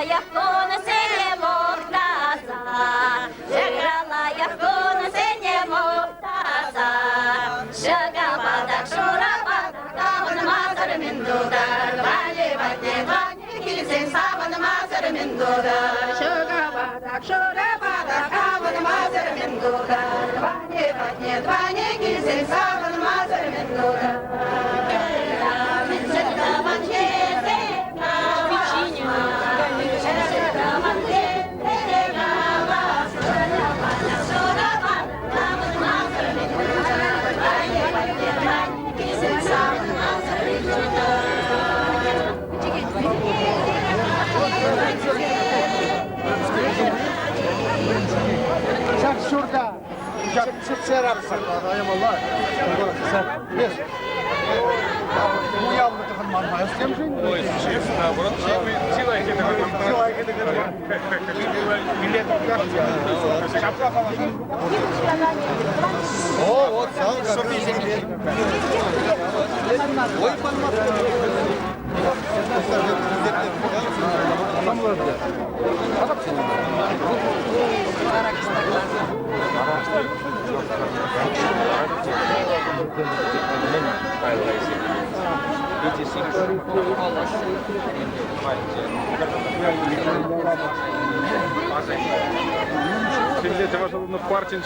яхту на синьому птаса, зіграла яхту на синьому птаса. Шагабадак, шурабадак, каван мазар миндуда, вали ватне, ватне, килсен саван мазар миндуда. Шагабадак, шурабадак, каван мазар миндуда, вали ватне, ватне, килсен саван мазар миндуда. Şak şurada. Çık serapsın. Eyvallah. Yes. Bu yavru tıkın manma istiyor musun? Ой, честно, наоборот, сила их это Millet şapka falan. Oo, вот, sağ ol. Çok iyi. Oy manma. Şimdi çamaşırını parçın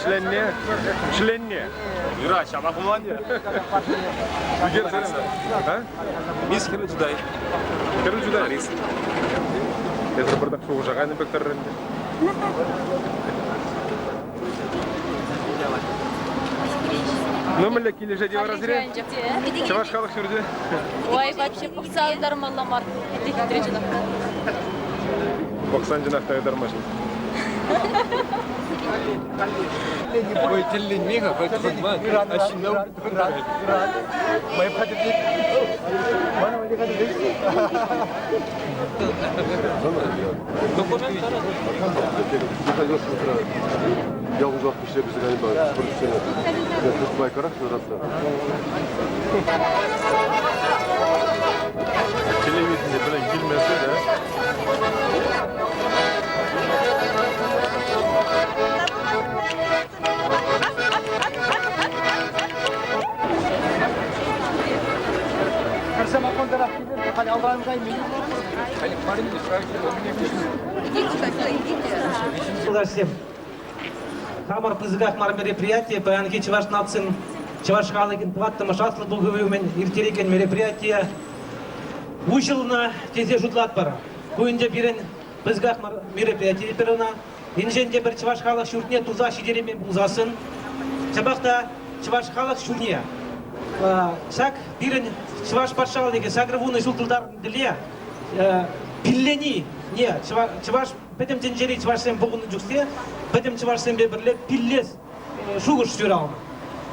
çlenne. Yura, şabak mı var ya? Bir kere söyle. Ha? Biz kere juday. Kere juday. Arist. Ezra bardak şu uşağın bektarlarında. Номер леки лежать в разряд. Чаваш халах сюрде. Ой, вообще пахсал дармаламар. Иди хитричина. Боксан жинақтағы дармашын. Ой, теллин мега, хоть ман, ашинау. Мои подруги. Документ Я уже отпустил без ограничений, я тут моя карах раз. Телевидение bilen girmesi de. Kırsam akon taraf gibi. Hadi Allah'ım kaymayın. Всем. Хамар пызыгах мероприятие, паянки Чуваш нацин, Чуваш халыгин платтама шатлы долговымен иртереген мероприятие. Ушылына тезе жутлат бара. Куинде бирен пызыгах мероприятие перона. Инженде бір Чуваш халық шүртіне туза шидеремен бұлзасын. Чабақта Чуваш халық шүртіне. Шак бирен Чуваш патшалыгы сагрывуны жултылдарын діле. Пиллени, не, Чуваш бәдем тенжери Чувашсен бұғыны жүксе, бәдем Чувашсен бебірле пиллес шуғыш жүрауын.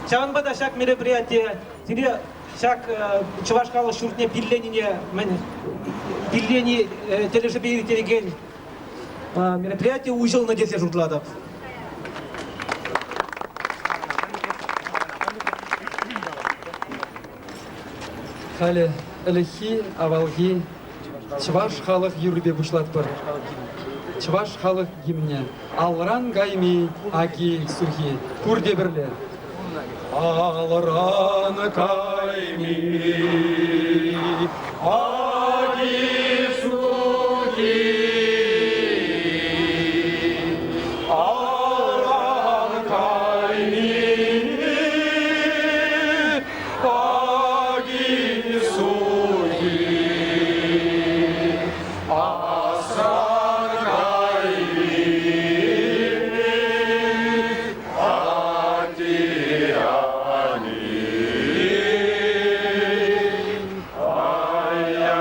Чағанбада шак мероприятие, тире шак Чуваш халық шүртіне пилленіне, пиллени телешебейі тереген мероприятие ұжылына десе жұртылады. Халі іліхи авалги Чуваш халық юрбе бұшлат бір. Чуваш халық гимне алран гайми аги сухи курде бірле. Алран гайми аги сухи Ай,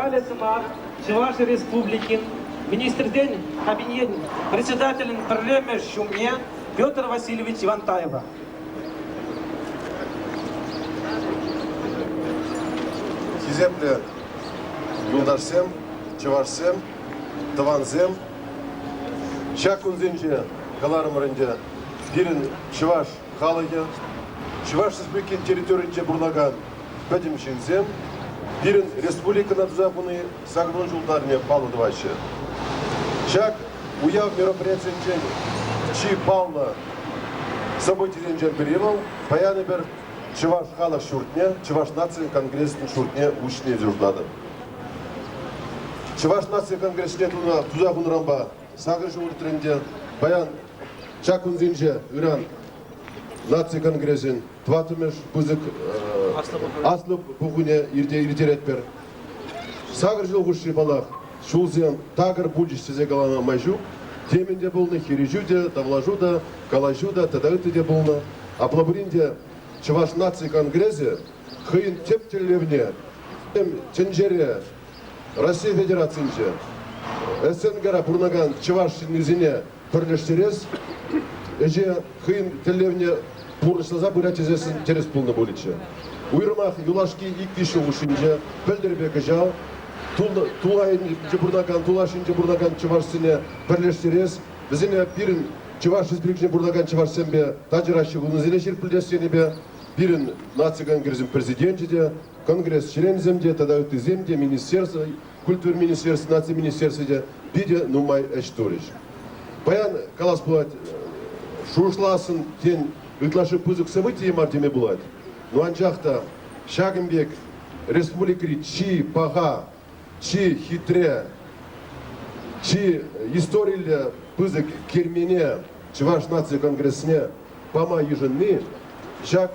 Халя Сама, Чуваши Республики, министр-день кабинет председатель парламента Шумне Петр Васильевич Ивантаева. Хизепле Юлдашсем, Чувашсем, Таванзем, Шакунзенже, Галарымырынже, Бирин Чуваш халыгы, Чуваш Республикин территориинче бурлаган Пәдімшінзем, Бирин республикана тузапуны сагрон жылдарне палудывашы. Шак уяв мероприятиенчен Чи Павла событиенчен перевал, паяны бер Чуваш халық шуртне, Чуваш нация конгресстің шуртне учне жүрдады. Чуваш нация конгрессіне тузапун рамба сагры журтренде баян Чакунзенже Иран нация конгрессин тватымеш пузык аслып бұғыне ертеретпер. Сагыр жыл ғұши балақ шулзен тағыр бұлжы сізе қалана майжу, теменде болны хережу де, давлажу да, калажу да, тадағыты де болны. Аплабыринде Чуваш нация конгрессе хыйын тептелевне, тенжере Россия Федерациясынче, СНГ бұрнаған Чуваш низине пірлештерес, эже хыйын телевне пурышсаза бұратезесін терес пулны болычы. Уйрмах юлашки иктиші ұшынжа, пөлдербегі жау, тулайынче бұрнаған, тулашынче бұрнаған Чувашсыне пірлештерес, бізіне бірін Чуваш Республикіне бұрнаған Чувашсенбе тажырашы ғынызіне жерпілдесенебе, бірін нация конгрессін президентіде, конгресс членземде, тадағыты земде, министерство, культур министерство, нация министерстводе, биде нумай эшториш. Баян калас булат шушласын тен ытлашы пызык события мартеме булат. Но анжақта Шагымбек республикари чи паға, чи хитре, чи историялы пызык кермене Чуваш нация конгрессіне пама ежынны, Шак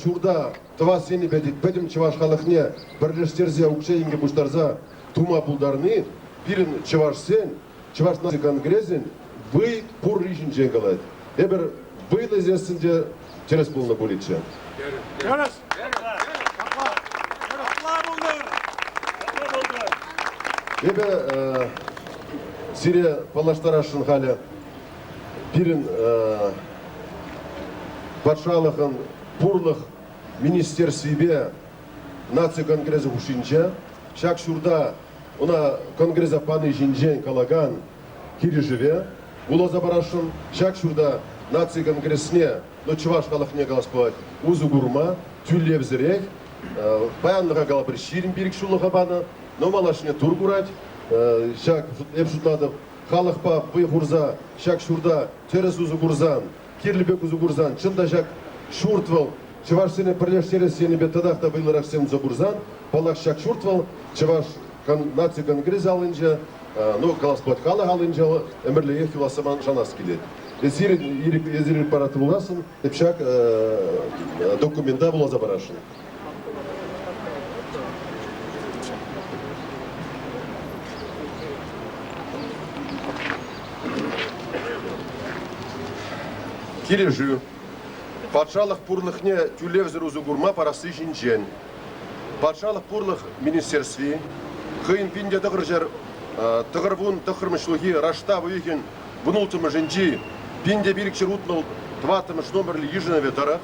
шурда тва сені бәдім Чуваш халықне бірлештерзе ұқшайынге бұштарза тума бұлдарны, бірін Чувашсен, Чуваш нация конгрессін вы пур ришін женгалайды. Эбір выйлы зесінде терес болына болетші. Эбі сире палаштарашын халі бірін патшалықын пурлық министерствебе нация конгрессы ұшынча, шак шурда она конгресса паны жинжен калаган кири живе, улаза барашын, шак шурда нация конгрессіне, но Чуваш халықне қаласпалать, узу гурма, тюллев зірек, баянныға қала бір ширин берік шулыға баны, но малашыне тур курать, шак эпшутладып, халықпа бұй ғурза, шак шурда терес узу гурзан, кирлібек узу гурзан, чында шак шуртвал, Чувашсыне пірлештерес сені бе тадақта бұйларақ сен за гурзан, балақ шак шуртвал, Чуваш нация конгресс алынжа, но қаласпалать халық алынжа, әмірлі ехиласыман жанас келеді. Езір параты боласын, епшак документа бола забарашын. Кирежу. Патшалық пұрлықне тюлевзір ұзы ғұрма парасы жинжен. Патшалық пұрлық министерстве, қиын пинде тұғыр жер, тұғырвун тұқырмышлығы рашта бұйген бұнылтымы жинжи, пинде бірікшір ұтныл 20 номерлі ежіне ветара,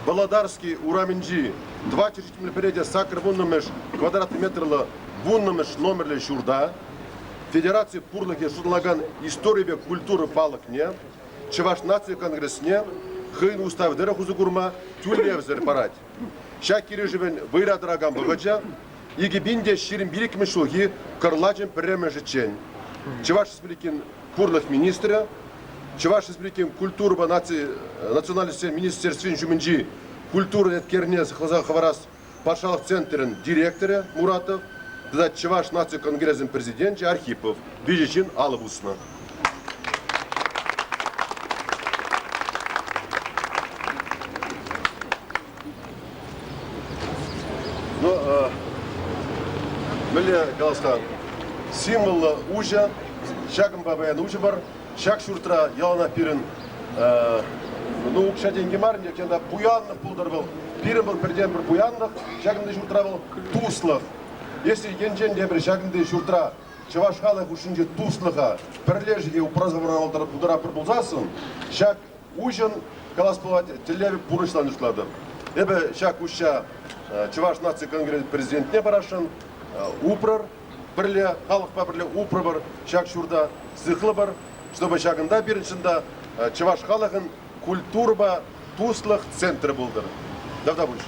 Баладарский ураменжи 20 переде сакр вуннымыш квадратный метрлы вуннымыш номерлі шурда, Федерация пұрлығы шудлаган история культуры палықне, Чуваш нация конгрессіне, хыйын уставдыры хузы гурма тюллевзір парать. Шак кирежевен вырадыраган бұғыджа, иги бинде ширин билік мішылғы карлачын пірремі жычен. Чуваш Республикин пурлых министрі, Чуваш Республикин культурба национальный министерствен жүмінжі культуры еткеріне сықлаза хаварас патшалық центрін директоры Муратов, да Чуваш нация конгрессін президенті Архипов, бежечин алып усына. Мөлі қаласқан символы ұжа, шағын бабаян ұжы бар, шақ шүртіра ялана пирін, ұқша денге марын, екенде бұянлық бұлдар бұл. Пирін бұл бірден бір бұянлық, шағынды шүртіра бұл туыслық. Если енжен дебір шагынды шуртра чаваш халық үшінде туслыға бірлежіге ұпразғымыран алдырып ұдыра бір бұлзасын, шак ужын каласпылат телеві пұрышлан ұшладыр. Эбі шак ұшша Чаваш нация конгресс президентіне барашын, упрар бірле, халық па бірле упрар бар, шак шурда сықлы бар, чтобы шагында біріншінде Чаваш халығын культурба туслық центрі болдыр. Давда бұлш.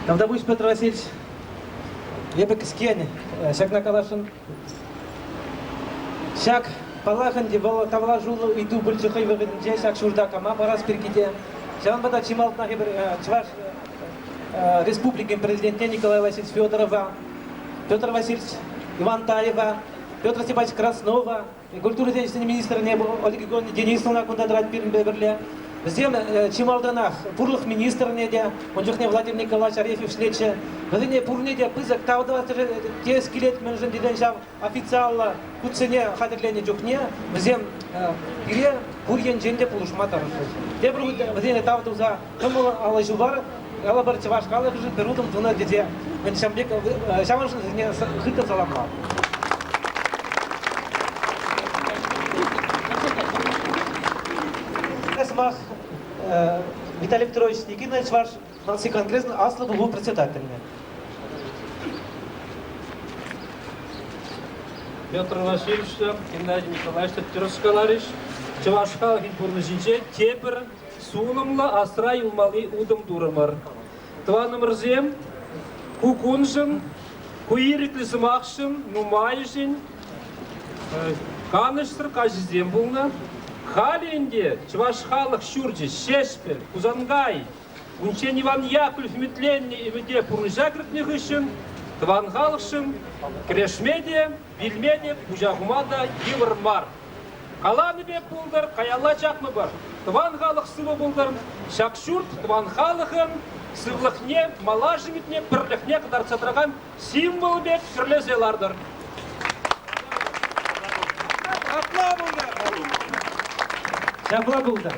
Давдабуш Петр Васильевич, ебек скене, шак на калашын. Шак палахан дебала тавла жулу иду бульчухай вегенже шак шурда кама барас перкиде. Шан бада чималт на хебер Чуваш республики президенте Николай Васильевич Федорова, Петр Васильевич Иван Таева, Петр Степанович Краснова, культурный отечественный министр Ольга Георгиевна Денисовна Кундадрат Пирнбеберле. Здем чималданах пурлых министр неде, он жухне Владимир Николаевич Арефьев шлече. Владимир пурнеде пызак тавдава те скелет менжен деден жав официально куцене хадерлене жухне. Здем ире пурген женде пулушматар. Те бруд Владимир тавдуза кому алажувар алабар чаваш калах жит берудом туна деде. Мен шамбек шамаш не хыта саламла. Эсмах Виталий Петрович Никитич, ваш наций конгресс, Аслов был председателем. Петр Васильевич, Геннадий Николаевич, Тюрскаларич, Чавашхал Гинпурнажинче, Тепер, Сулымла, Асра Юлмали, Удам Дурамар. Тванамрзем, Кукунжин, Куирикли Самахшин, Нумайжин, Каныштр, Казизем Булна, Халинде, Чавашхалах Шурджи, Шешпер, Кузангай, Унчен Иван Яковлев, Метленни и Веде Пурнажагрет Нехышин, Твангалшин, Крешмеде, Вильмеде, Пужагумада, Йывармар. Каланыбе Пулдар, Каяла Чакмабар, Твангалах Сыва Булдар, Шакшурт, Твангалахын, Сывлахне, Малажимитне, Перлехне, Кадарцатраган, Символбек, Керлезелардар. Шабла Булдар.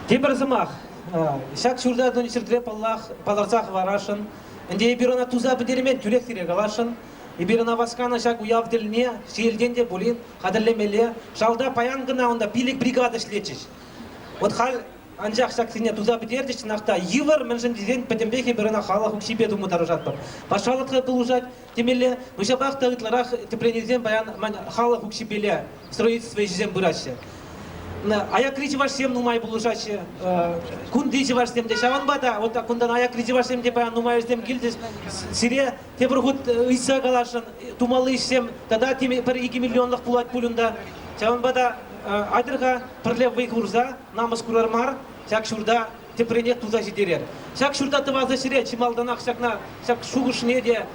Тепер замах. Шак шурда донечердре паларцах варашын. Инде бирона туза бедермен тюлек тире галашын. И бирона васкана шак уявдельне, шиелденде булин, хадерлемеле. Шалда паянгына онда пилик бригада шлечиш. Вот хал анжақ шак сине туза бедердиш нахта йывар менжен дизен петембехе бирона хала хукшибе думу даражат бар. Пашалатха пылужат темеле, мышабах тагытларах тепленезен баян хала хукшибеле. Строительство изем бураше. Аяк кричи ваш всем нумай булушаче. Кундичи ваш всем дешаван бата. Вот так кундан аяк кричи ваш всем депа нумай всем гильдиш. Сире те проход иса галашан тумалы всем. Тогда теми per 2 миллионлық пулат пулюнда. Чаван бата айдырга перлев вейхурза намаз курармар. Шак шурда те пренек туза жидерер. Шак шурда тываза шире чималданах шакна шак шугуш неде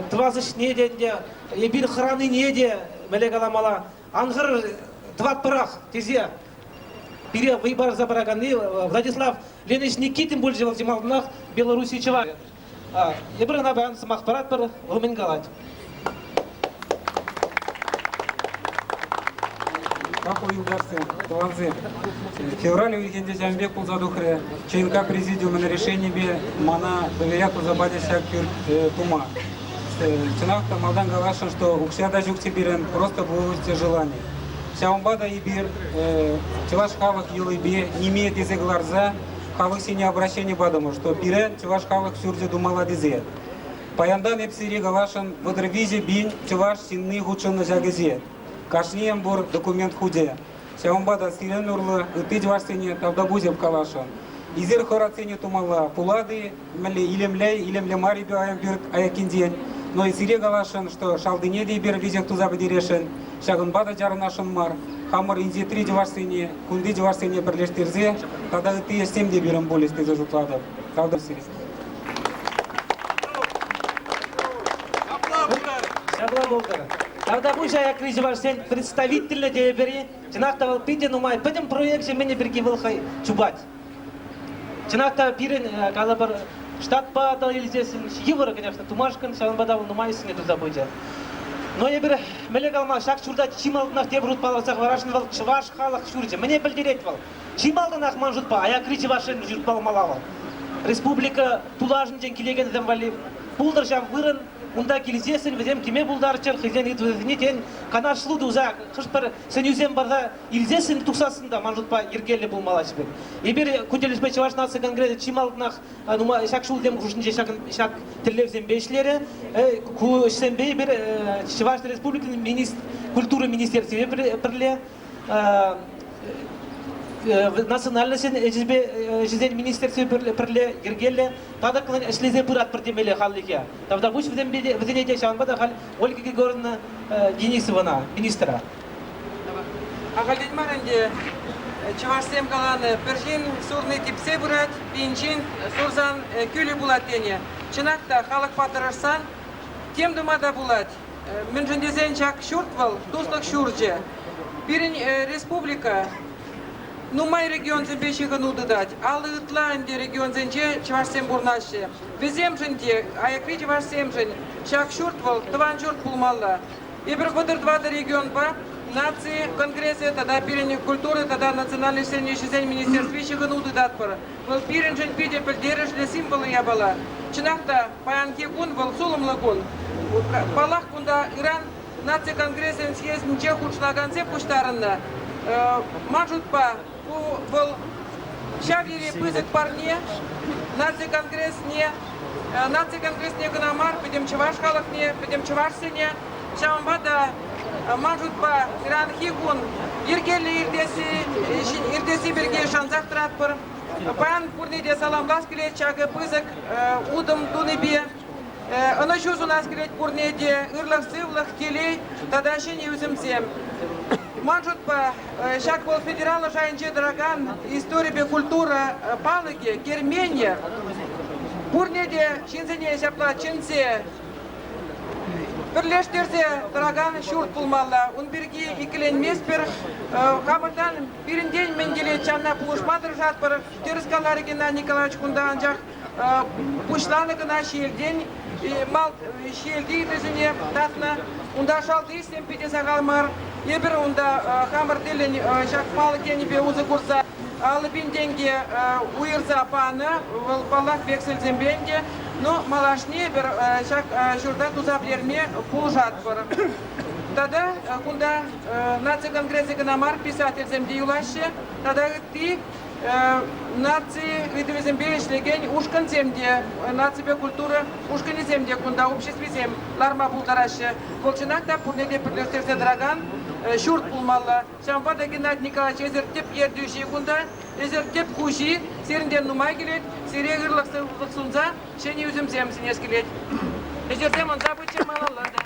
тывазыш неде де ебир храны неде мелегаламала ангыр тват парах тезе пере выбор забраганы Владислав Ленич Никитин больше в Тималданах Беларуси чего ебир на баян самах парад пар гуменгалать. Как уйдется, Таванзе. В феврале уикенде Жамбек Пулзадухре, ЧНК президиума на решение бе мана доверяку забадися тума. Чинахта Малдан Галашин, что укся даже уктибирен просто было желание. Шаумбада и бир, Чеваш Хавах Юлыбе не имеет из гларза, Хавах сине обращение бадаму, что пире Чеваш Хавах Сюрзе думала дизе. Паяндан Эпсири Галашин в Адрвизе бин Чеваш синны гучен на жагезе. Кашнием бур документ худе. Шаумбада сирен урлы, тыдь варсене тавдабузев калашан. Изер хорацене тумала, пулады, илемле мари бюаем бюрт аякинден. Но и сире галашан, что шалдыне дейбер визек туза бедерешен. Шагынбада жарнашан мар. Хамар инзе три варсене, кунды варсене берлештерзе. Тогда ты семь дейберем болезнь ты зажутладов. Тавда сире. Шабла Булдар. Тогда пусть я кричу всем представительно дебери, чинахта пите нумай, пойдем проекте меня перекивал хай чубать. Чинахта пирен калабар штат падал или здесь евро, конечно, тумашкан, шалан бадал нумай с нету забудя. Но я бір мелек алма шак шурда чималдынақ деп рут баларсақ варашын вал чываш халық шурде. Мне білдерет вал. Чималдынақ ман жутпа, аякри чывашын журтпал малавал. Республика тулажын жен келеген дем вали. Пулдар жам вырын, унда келізесін, візем кеме булдарчыр, хизен итвізіне тен канар шлуды уза, қышпыр сенюзем барда илзесін тұқсасында ман жутпа ергелі бұл мала жібір. Ебір күнделеспе чываш нация конгресс чималдынақ шак шулдем күшінде шак тірлевзем бешлері, күшсенбей бір Чуваш Республиканың культура министерстве бірле, национальный жизнь министерстве бірле, ергелі, тада қылын әшлезе бір атпыртемелі қалдеке. Тавда бұш візенеде шағынбада қал Ольга Григорьевна Денисовна, министра. Ағалден марынде Чувашсем қаланы біржен сұрны тепсе бұрат, бенжен сұрзан көлі бұлат дене. Чынақта халық батырырсан, тем думада бұлат. Мен жөндезен жақ шүртвал, достық шүрже. Бірін республика, Нумай регион зенбе шиғын удыдат, алы ұтланде регион зенже Чувашсем бұрнашы. Везем жөнде, аякри Чувашсем жөн, жақ шүртвал, тыван жұрт бұлмалла. Ебір қыдыр двады регион ба, нации, конгрессы, тогда пирень культуры, тогда национальный сенешізен министерстве шиғын удыдат бар. Бұл пирень жөн пиде пілдерішлі символы ябала. Чынақта паянке күн, бұл сұлымлы күн. Балақ күнда Иран нация конгрессен съездінче хұчнағансе пұштарында. Мажутпа, бұл шавире пызык парне, нация конгрессне гынамар, педем чываш халықне, педем чывашсене, шамбада мажутпа Иран хигун, ергелі ирдесі берге шанзақ тұрат бір. Паян пурнеде саламлас келет чағы пызык, удым дуныбе. Она еще у нас говорит пурнеде, ырлах сывлах келей, тогда еще не үзімсем. Манжут по шаг был федерала жайнче дороган, история культура палыки, керменья. Пурнеде чинзене шапла чинзе. Бірлештерде дороган шурт пулмалла, он берги икілен меспер, қамырдан бірінден мен келе чанна пулышмадыр жатпыр, теріскалары Геннадий Николаевич күнда анжақ пушланы гына шелден, мал шелді дезіне татна, унда шалды істен педе сағалмар, ебір унда қамыр делен шақ палы кенебе ұзы көрса, алы бенденге уйырса паны, балақ бексілзен бенде, но малашне бір шақ жүрда тузаблерме пул жатпыр. Тогда, кунда нация конгрессы гынамар писатель земде юлаще, тогда ты нации видовизембе ишлеген ушкан земде, нация культура ушкан земде, кунда обществе зем ларма булдараще. Волчинакта пурнеде пригластерзе драган, шурт пулмалла. Шампада Геннадий Николаевич езертеп ердюши кунда, езертеп куши, серінден нумай келет, сере ғырлық сунза, шені үзім зем сінес келет. Езертем он забычем малаллады.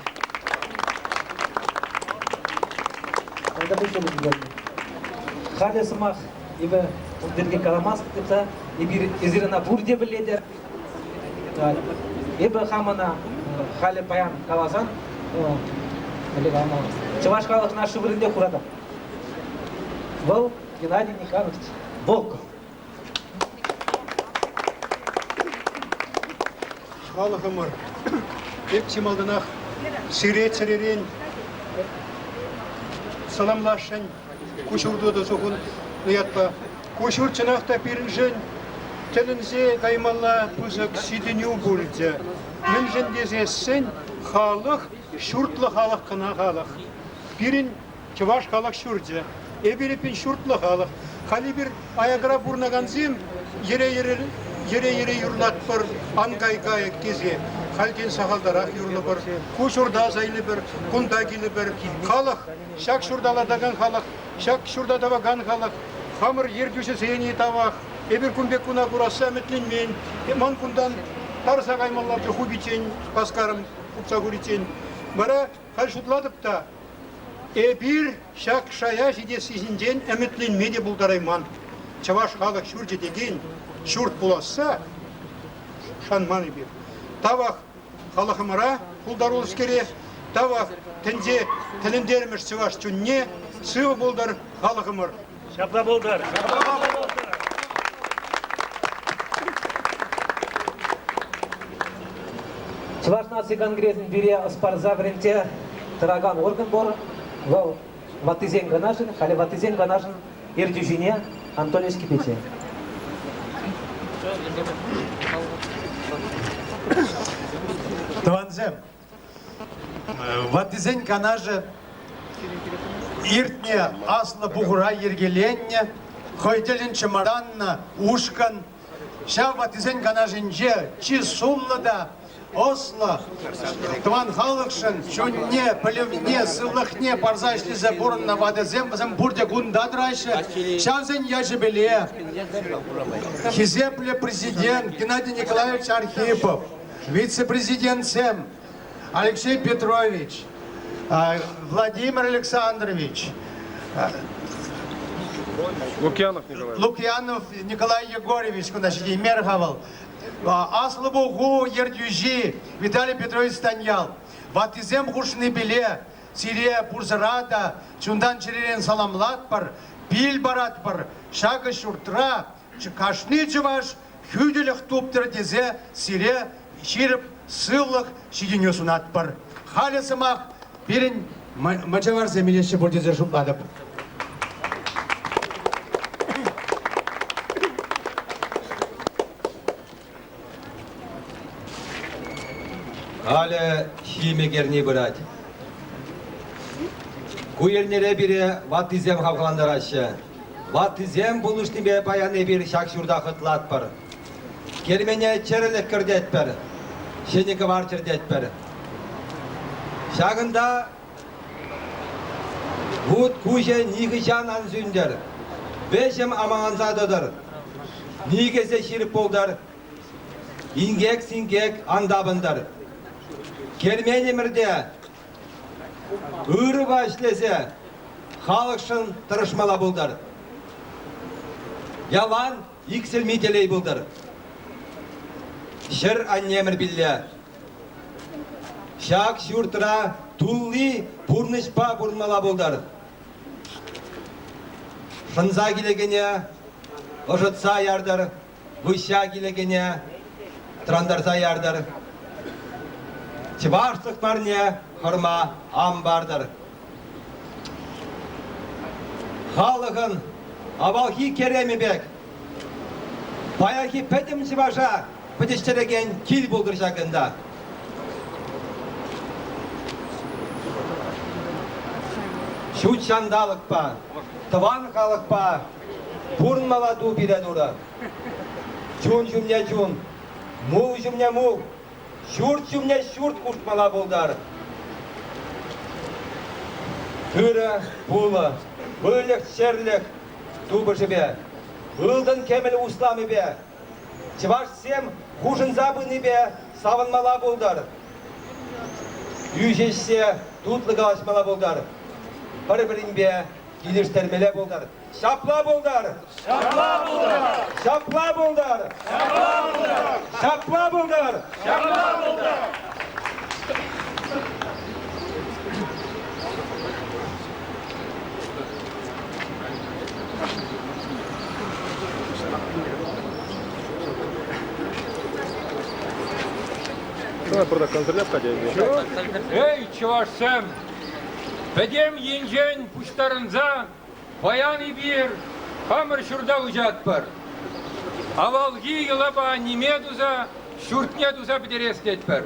Халі сымақ, ебі ұлдерге қаламасық депса, ебір езіріна бұрде біледер. Ебі қамына халі паян қаласан, Чуваш халық нашы бірінде құрады. Бұл Геннадий Николаевич Волков. Халық ұмыр. Деп чималдынақ сирет-сиререн саламлашын, көшірді да соғын ұятпа. Көшір чынақта біріншін тілінзе қаймалла бұзық сиденю бөлді. Мен жендезесін халық, шүртлі халық қына халық. Бірін Чуваш халық шүрді. Эберепен шүртлі халық. Қали бір аяғыра бұрнаған зем, ере-ере юрлат бір аңғай-ғай кезе. Халкен сағалдарақ юрлы бір, көшірда зайлы бір, құнда келі бір. Халық, шак шүрдаладаған халық, шак шүрдадаваған халық. Хамыр ердюші зейні тавақ. Эбер күнбек күна құрасы әмітленмен. Ман күндан тарса қаймаларды хубичен, паскарым, ұпса көричен. Бара қалшытладып та, эбір шак шая жидесізінден әмітленмеде бұлдарайман. Чаваш халық шүрде деген шүрт боласа, шанманы бір. Тавақ халықымыра бұлдар олыс кере, тавақ тінде тіліндеріміз Чаваш чүнне, сығы бұлдар халықымыр. Шапла бұлдар. Чуваш нации конгресін бере ұспарза бірінде тыраган орган бор, ватызен ганажын, хали ватызен ганажын ердюжине Анатолий Скипете. Таванзем, ватызен ганажы иртне асла бугура ергеленне, хойделин чымаранна ушкан, ша ватызен ганажынже чи сумлада, Осло, Тван Халыкшин, чунне, полевне, сылыхне, парзайшли заборын на вадызем, бізім бурде гундадырайшы, шавзен яжебеле. Хизепле президент Геннадий Николаевич Архипов, вице-президент СЭМ Алексей Петрович, Владимир Александрович, Лукьянов Николай Егорович, куда сидит, Мерховал. Аслыбугу ердюжи Виталий Петрович Станьял. Ватизем хушны биле, сире пурзарада, чундан черерен саламлатпар, пил баратпар, шага шуртра, кашны чуваш, хюделях туптер дезе, сире, ширып, сыллых, шиденю сунатпар. Халя самах, перен мачавар земелеще бурдезе шупладып. Але химегерни брать. Куелнере бире ватизем хавхаландарашы. Ватизем булушнибе баяны бир шакшурда хытлат бар. Кермене черелек кырдет бар. Шенеке бар чердет бар. Шагында вуд куже нигышан анзүндер. Бешем аманзадыдыр. Нигесе ширип болдар. Ингек сингек андабындар. Керменемірде ұры башлесе халықшын тұрышмала болдар. Ялан иксілметелей болдар. Шыр аннемір білі. Шак шүртіра тулли бұрнышпа бұрнмала болдар. Шынза келегене ұжытса ярдар, бұша келегене трандарса ярдар. Чываштық марне хырма ам бардыр. Халығын авалхи керемі бек. Баяхи пәтім чываша пәтіштереген кил болдыр шақында. Шучандалық па, тыван халық па, бұрынмала ду бірен ұры. Чун жүмне чун, мул жүмне мул. Шурт жүмне шурт куртмала болдар. Түрі бұлы, бөлік шерлік тубы жібе. Бұлдың кеміл усламы бе. Чываш сем хужын забыны бе савынмала болдар. Үйжешсе тутлы қалашмала болдар. Бір-бірін бе келештермеле болдар. Шапла болдар! Шапла болдар! Шапла болдар! Шапла болдар! Шапла болдар! Шапла болдар! Эй, чувашсем! Бедем енжен пуштарынза баяны бир хамыр шурда ұжат бар. Авалги елаба неме дуза, шуртне дуза бідерестет бар.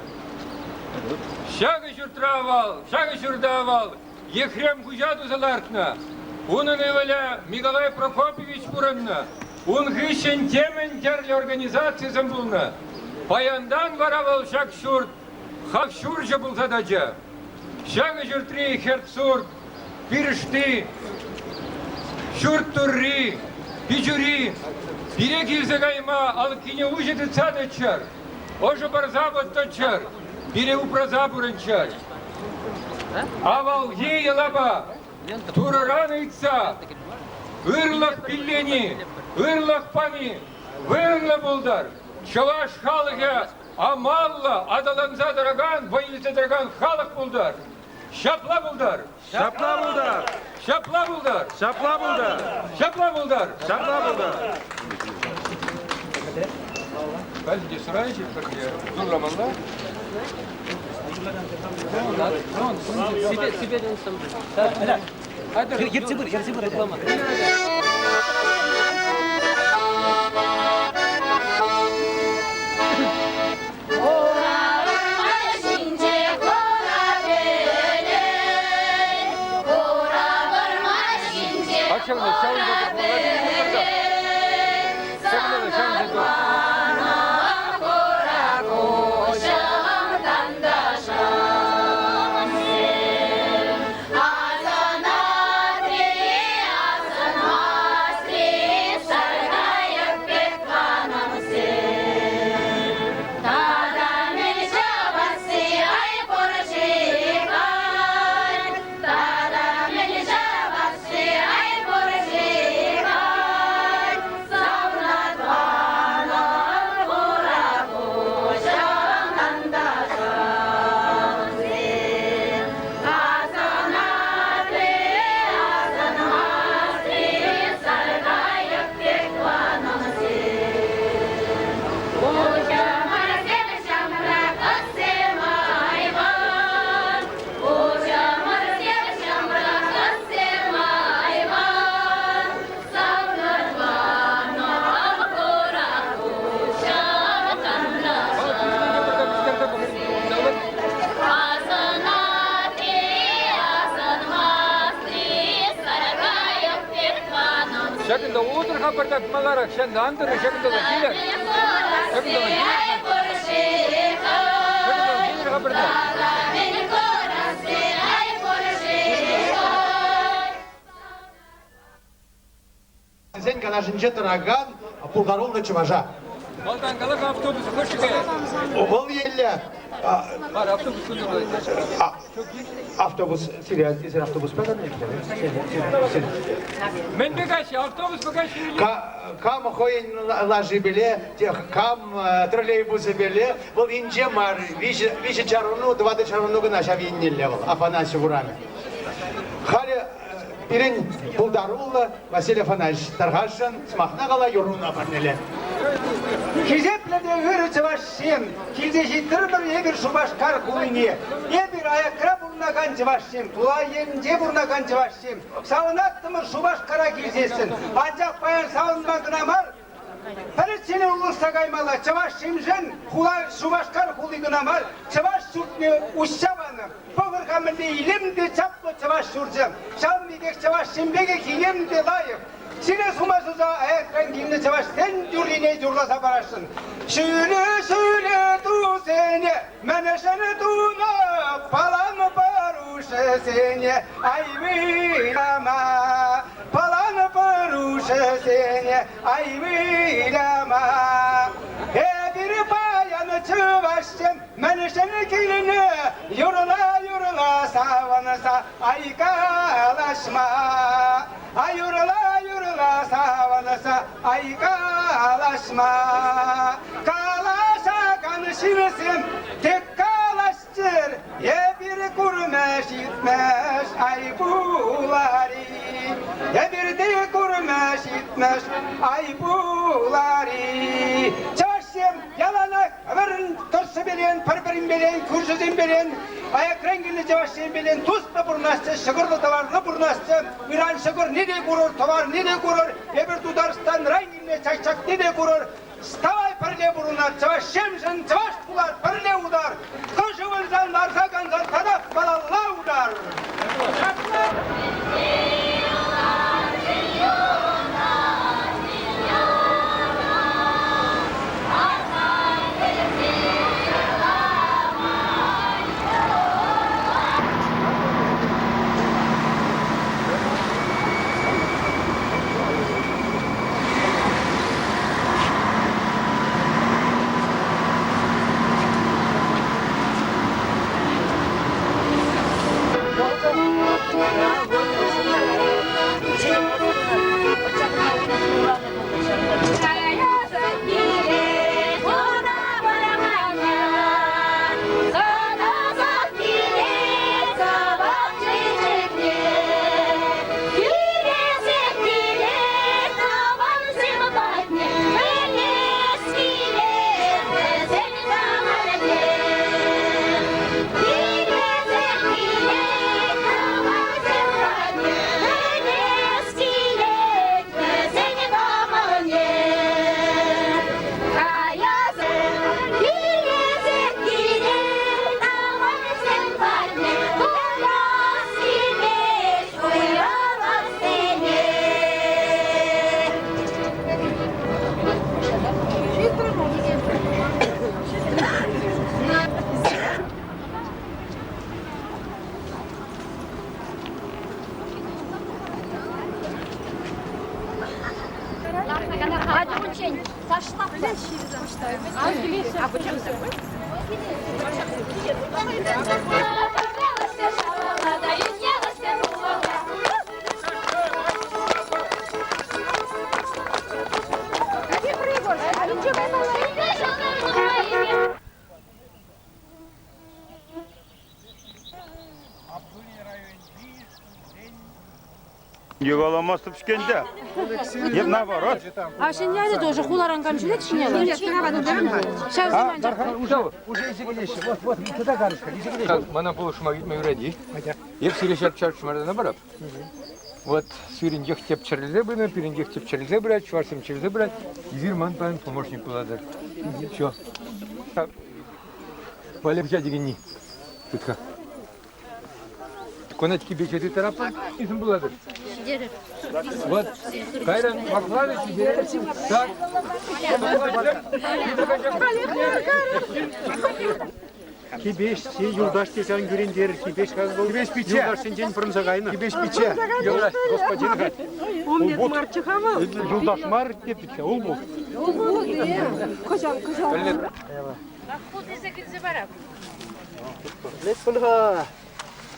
Шағы шуртра авал, шағы шурда авал, ехрем гужа дузаларкна. Унын evvela Миколай Прокопьевич бұрынна. Un гышен темен терлі организация замбулна. Баяндан варавал шақ шурт, хақ шуржа бұлзадажа. Шағы жұртри херцурт, пирішти, шурт турри, пижури, бире килзагайма, ал кине ужеты цадачар. Ожа барзабат точар, бире упразабуранчар. Авал ей лаба, турараныйца, ырлах пиллени, ырлах пани, вырла булдар. Чаваш халыга, амалла, адаланза дороган, воилица дороган, халых булдар. Шапла булдар. Шапла булдар. Шапла булдар. Шапла булдар. Шапла булдар. Шапла булдар. Бәлде сұрайшы, дұрламанда. Akşamda şahında durmalar. Şahında şahında. Şakında otur haberda malarak sen de andırı şakında da gelir. Şakında da gelir. Şakında da gelir haberda. Sen kanajınca tırağın Bulgarolda çıvaja. Maldan kalak avtobusu hoş geldin. Ol yelle. Var avtobus kullanıyor. Avtobus, sen avtobus pek ne Men bagaj, avtobus bagaj. Kam koyun lajı bile, kam trolleybus bile, bu ince mar, viş çaronu, 20 çaronu gına şavinni level, Afanasy Vurami. Hali birin Buldarolla, Vasily Afanasьевич Targashин, smahna kala yoruna parnele. Kizeplede hürücü başlayın, kizeşittirdir bir şu başkar kuyni. Bir ayakra buruna kancı başlayın, dua yerince buruna kancı başlayın. Savunattımır şu başkara kizesin, ancak bayan savunmakına var. Perçini ulursa kaymala, çavaş şimşen, şu başkar kuligına var. Çavaş sürtünü uşçavanı, bağır kamende ilimdi çaplı çavaş sürtüm. Şalmidek çavaş şimbege ilimdi layık. Sine sumasıza ayak renginde çavaş sen dürline dürlasa barasın. Şöyle du seni, meneşeni duna, palanı baruşe seni, ay vilama. Palanı baruşe seni, ay vilama. Bir bayanı çavaşım, meneşeni kilini, yurula savanısa, ay kalaşma. Ay yurula savanısa, ay kalaşma. Kalaşa kanışırsın, tek kalaştır. Ye bir kurmeş gitmez, ay bulari. Ye bir de kurmeş gitmez, ay bulari. Çavaşım yalanak, verin tırsı bilen, parberin bilen, kursuzun bilen. Ayak rengini çavaşım bilen, tuzla burnastı, şıkırlı tavarlı burnastı. İran şıkır nede kurur, tavar nede kurur. Ebir Tudaristan rengini çakçak nede kurur. Stavay parle burunlar, çavaş şemşin, çavaş bular, parle udar. Koşuvilzan, arsa ganzan, taraf balalla udar. Еголомас пішкенде. Еп наоборот. А шиняне тоже хуларан камчилет шиняла. Mana buluşma gitme üredi. Hep sileşer çarpışmalarına barap. Вот сүйрендех тепчерлзе быны, пирендех тепчерлзе брать, чварсым черлзе брать. Изир мантан помощник буладыр. Всё. Балепча дегенни. Тутка. Конечки бечети тарапа, изим буладыр. Вот. Кайран Вахладович берет. Так. Кибеш, юлдаш тесен гүрендер, кибеш казбол. Кибеш пиче. Юлдаш сенжен пырынса кайны. Кибеш пиче. Юлдаш, господин гад. Он нет марчихама. Юлдаш мар деп пиче, ол бол. Кожам.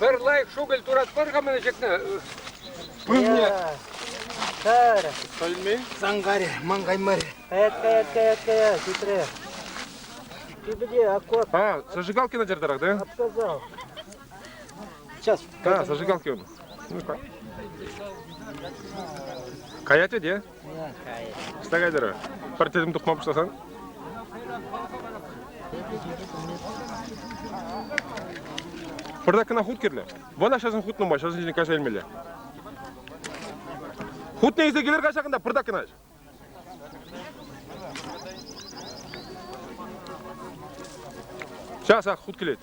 Bir layık şogel turat parga mı çekne? Pümne. Söylemeyin. Zangarı, mangay marı. Kayat, titre. А, зажигалки на дердарах, да? Сейчас. Да, зажигалки он. Ну-ка. Каят öde? Стагайдыры. Партизм тухма башласан. Пырдакына хут керле. Вона шасын хутның ба, шасын жин каша элмеле. Хут негизде келер кашагында пырдакына. Сейчас ақ хут келеді.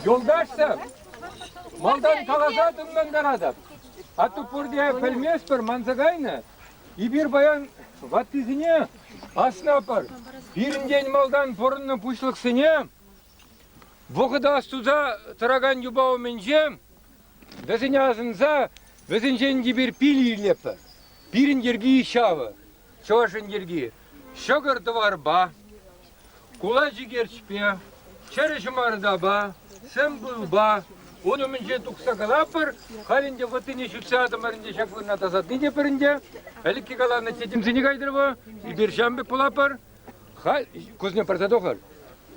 Yoldaşsam, maldan kalazatım ben adam. Atı purdiye pelmes per manzagayna. Bir bayan vattizine asnapar. Birinden maldan porunun puşluk sene. Vokada astuza tragan yubağı menjem. Vezin ağzınıza, vezin jengi bir pili lepe. Birin gergi şavı, çoğaşın gergi. Şogır duvar ba, kulacı gerçpe, çerişim arda ba, sembul ba. Onu münce tuksa kalapır, halinde vatini şutsa adamlarınca şakvırına tasat ne depirince, elikki kalanı çetimsini kaydırma, bir şambi pulapır. Kuzne parta dokar.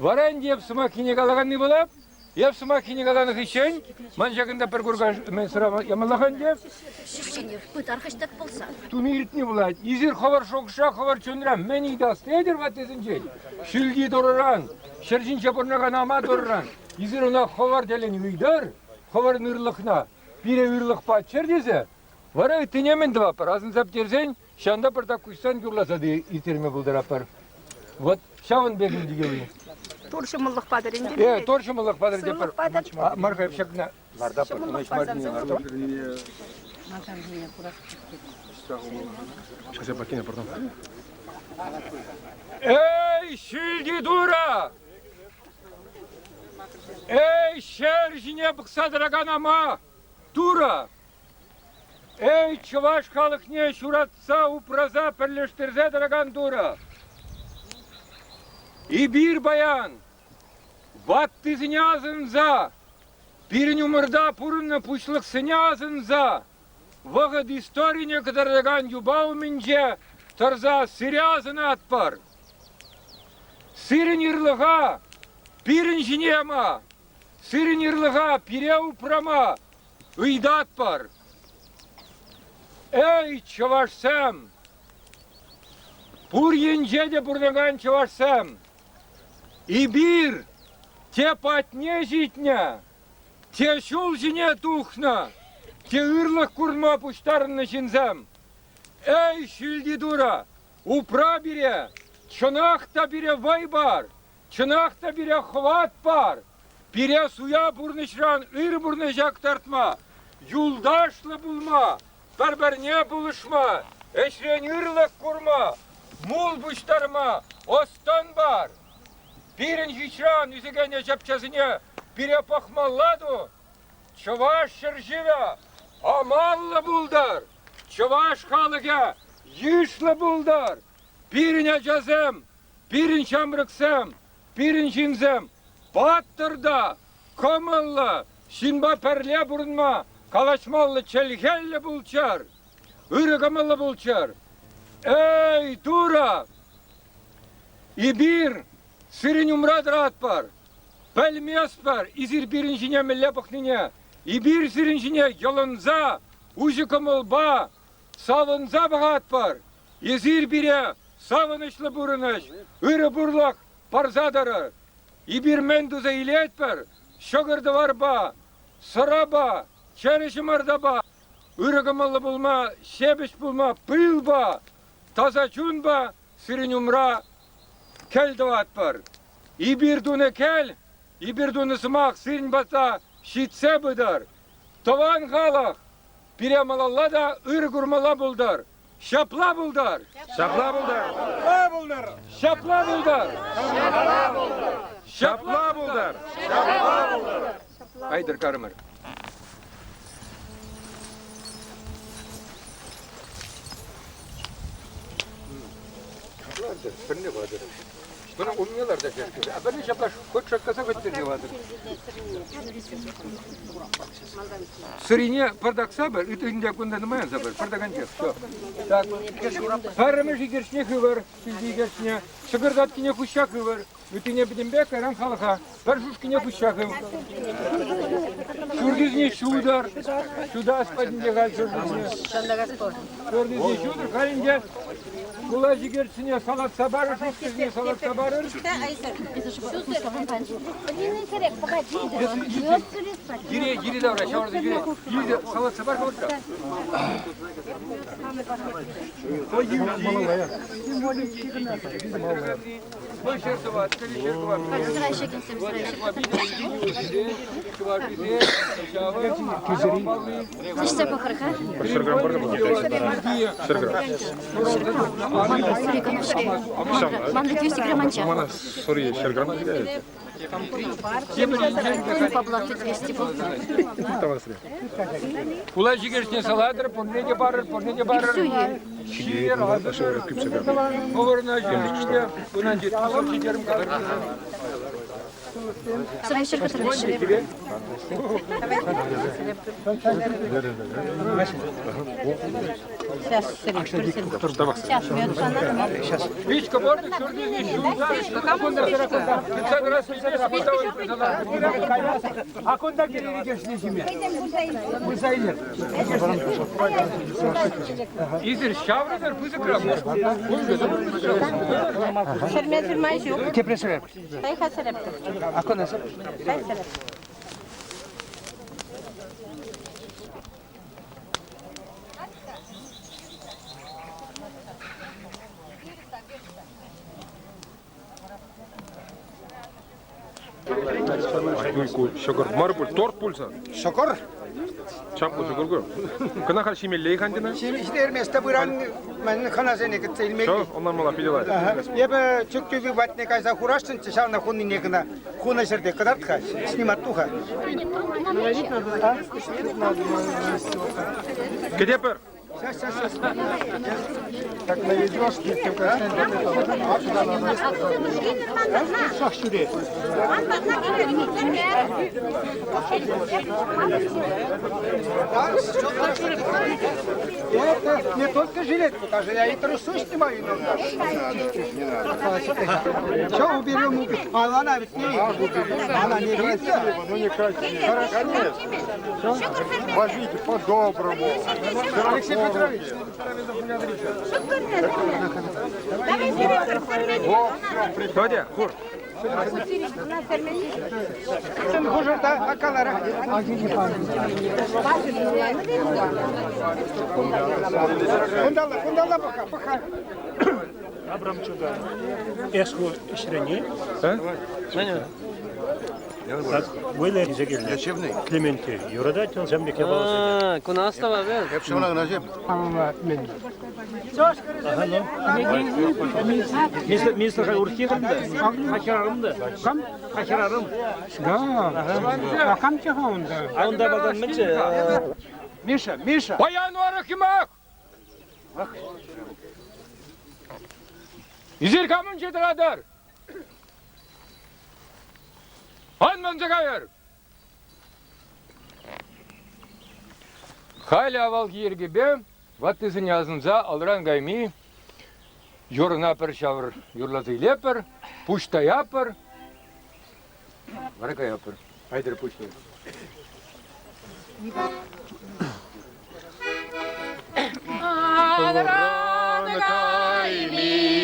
Varan diyep sumakini kalaganı bulap, Yap sumakini kalanı hişen, manşakında bir kurgaş mesela yamallakan diyep. Şişini pıtarkıştık bulsa. Tunu iritni bulaydı. İzir xabar şokuşa xabar çöndüren. Men idas nedir vatezince? Şülgi doruran, şerjin çapırnaga nama doruran. İzir ona xabar deleni uydur, xabar nırlıkna. Bire ırlık patçer dese, vara itinemen de vapar. Azın zap dersen, şanda pırtak kuşsan gürlasa diye iterime buldur apar. Вот, şavın begin digevi. Torşumuluk padırın. Torşumuluk padırın yapar. Marka yapşakna. Larda apar. Сейчас я покину, пардон. Ey şilgi dura! Ey şerjine bıksadıragan ama dura! Ey çavaş kalık ne şuratsa upraza perleştirze dragan dura! Bir bayan vattizini ağzınıza, bir numurda purunna puşluk seni ağzınıza, vakit istorine kadar dragan yubav mince tarza siri ağzına atpar. Sirin yırlığa, pirin jinema, sirin yırlığa pire uprama, ıyda atpar. Ey çavaşsam, pur yence de burnagan çavaşsam, bir te patne jitne, te şul jine tuhna, te ırlık kurma puştarını şinzam. Ey şildi dura, upra bire, çınakta bire vay bar, çınakta bire hvat bar, bire suya burnışran, burnışak tartma, yoldaşlı bulma, berberine buluşma, eşren ırlık kurma, mul puştarma, ostan bar. Birin hişran yüzegene çapçasını перепахмалладу, чаваш шырживе, амаллы булдар, чаваш халыге, йышлы булдар, пиріне жазем, пирін шамрыксем, пирін жинзем, баттырда, комыллы, шинба пәрле бұрынма, калашмаллы челгеллі булчар, ырыгымылы булчар. Ey Tura! İbir Sırın umrad rahat var. Pelmiyas var. İzir birincine mellebaknine. İbir sırıncine yalınza. Ucu kımılba. Savınza bağat var. İzir bire savınışlı burunış. Irı burlak parzadarı. İbir menduza iliyet var. Şogırdı var ba. Sıra ba. Çerişim arda ba. Irı kımıllı bulma. Şebiş bulma. Pıl ba. Taza çunba, sırın umra, kel davat var. İbir dune kel, ibir dune sımak, sırın bata, şitse bıdar. Tavan halak, pire malalla da ır gurmala buldar. Şapla buldar. Şapla buldar. Şapla buldar. Şapla buldar. Şapla buldar. Aydır karımır. Pırne vardır. Bana olmuyorlar da gerçekten. Ben hiç yapar, koç şakası götürüyor vardır. Sırınya pardak sabır, ütünde kullanılmayan sabır. Pardakan yok. Так, парамежи гершне хывар, сизди гершне, шыгырдаткине куща хывар, ütüne бидимбе карам халыха, паршушкине куща хыв. Шургизне шудар, шуда аспадинде гал шургизне. Шургизне шудар, халинде, кулажи гершне салат сабары, шургизне салат сабары. Giri de uğraş, orada giri. Giri de salat sabar kalırsa. Işte покрыха. Манда 200 грамм анча. Soruyor, şergram gidiyor. Поблату 200 был. Kula jigersine saladır, pornede barır, pornede barır. Şiir, hazır. Oğuruna jigersine, buna ciddi şekerim kalır. Sıra şirket arası. Hiç kabardık, şuradaki şurada, bundan sonra kıldan. Sen раз, А куда гири гершне жиме? Бузайлер. İzir, şavradır, pızı kıramır. Şermet firmayı yok. Kepresler. Hayır, hasarım. А куда насып? Hayır, Şokor, marpul, tort pulsa. Şokor. Çaplı şokor gör. Kına hal şimelleyi kandina? Şimdi işte ermeste buyuran men kanasene gitse ilmek. Şo, ondan mala pideler. Ебе чөктөбү батне кайса хураштын чашана хунни некина хуна жерде кыдартка снимат туха. Где пер? Сейчас. Так наведешь, Шах сюда. Это не только жилетку, даже я и трусу снимаю иногда. Что уберем? Она ведь не она не видит. Ну не возьмите по-доброму. Алексей Петрович. Hadi, kur. Sen huzurda akalara. Kundalla baka. Abramçu'da eski işreni. Ha? Böyle geçevne. Clementi. Yorada çalışan bir kebabı. Kunasta var be. Hep şuna gınacım. Мистер Урхигамда, Хачарарымда. Кам? Хачарарым. Да. Кам чахаунда. Аунда бадан мынчы. Миша. Bayan var kimak. İzir kamın çetradır. Hanmanca kayır. Hayli aval giyir gibi, vattizin yazınca alıran gaymi, yoruna per şavır, yurlatı lepir, puşta yapır. Varaka yapır. Haydır puşta. Alıran gaymi,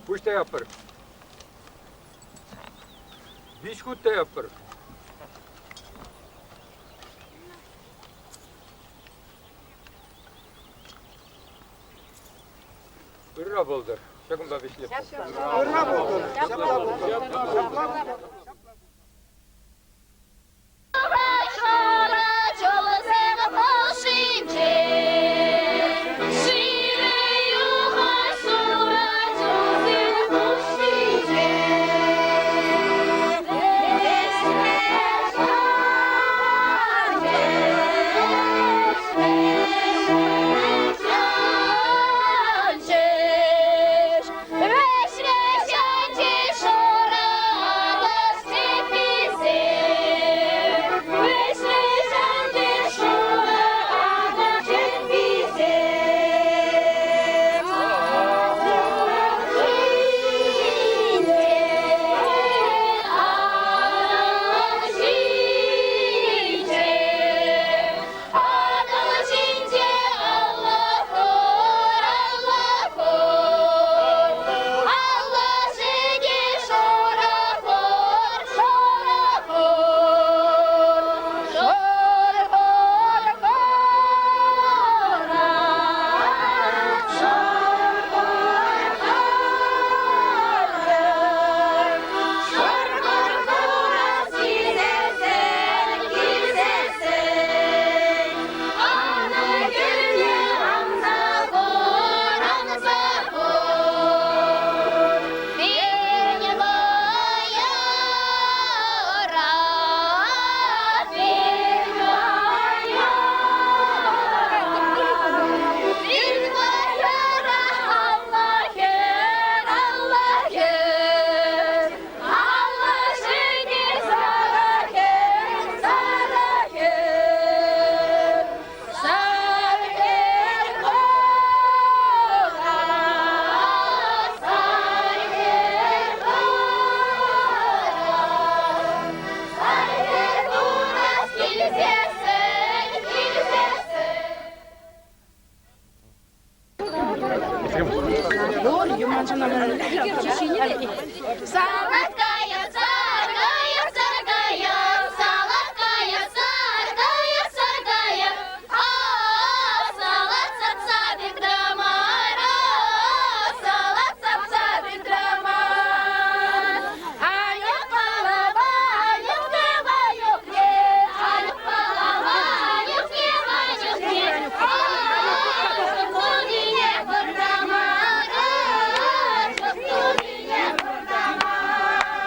Puşta yapır. Biskut da yapır. Irra boldur. Şakın da bişli. Сладкая, саргая, саргая, сладкая, саргая, саргая, салат сапсабик драмара, салат сапсабик драмар. Аюк палава, аюк нева, юкне, аюк палава, аюк нева, юкне, шуктудине бардамара, шуктудине бардамара.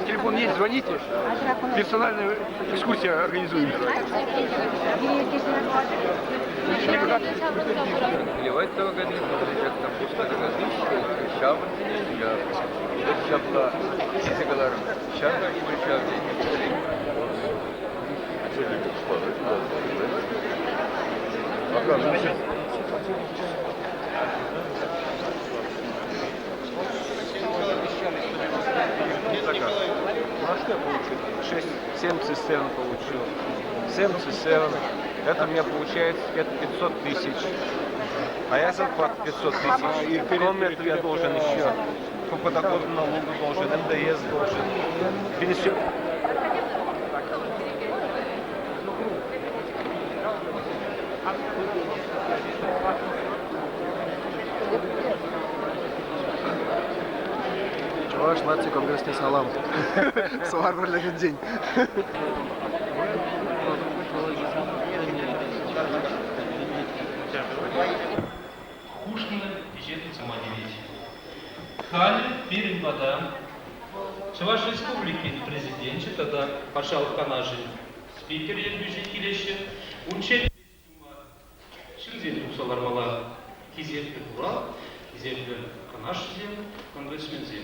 Телефон есть, звоните. Персональную экскурсию организуем. Что я получил? 7 цистерн получил. 7 цистерн. Это у меня получается 500 тысяч. А я зарплату 500 тысяч. И кроме этого я должен еще по подоходному налогу должен, НДС должен. Пенсию. Ваш наций конгрессный салам. Салам для день. Пушкина, Печетный, Самодевич. Хали, Пермь, Вода. Чуваш Республики президент, тогда пошел в Канаже. Спикер Ергюжи Килещи. Унчен Шинзин Тусалармала. Кизет Петура. Кизет Канаш Зем. Конгрессмен Зем.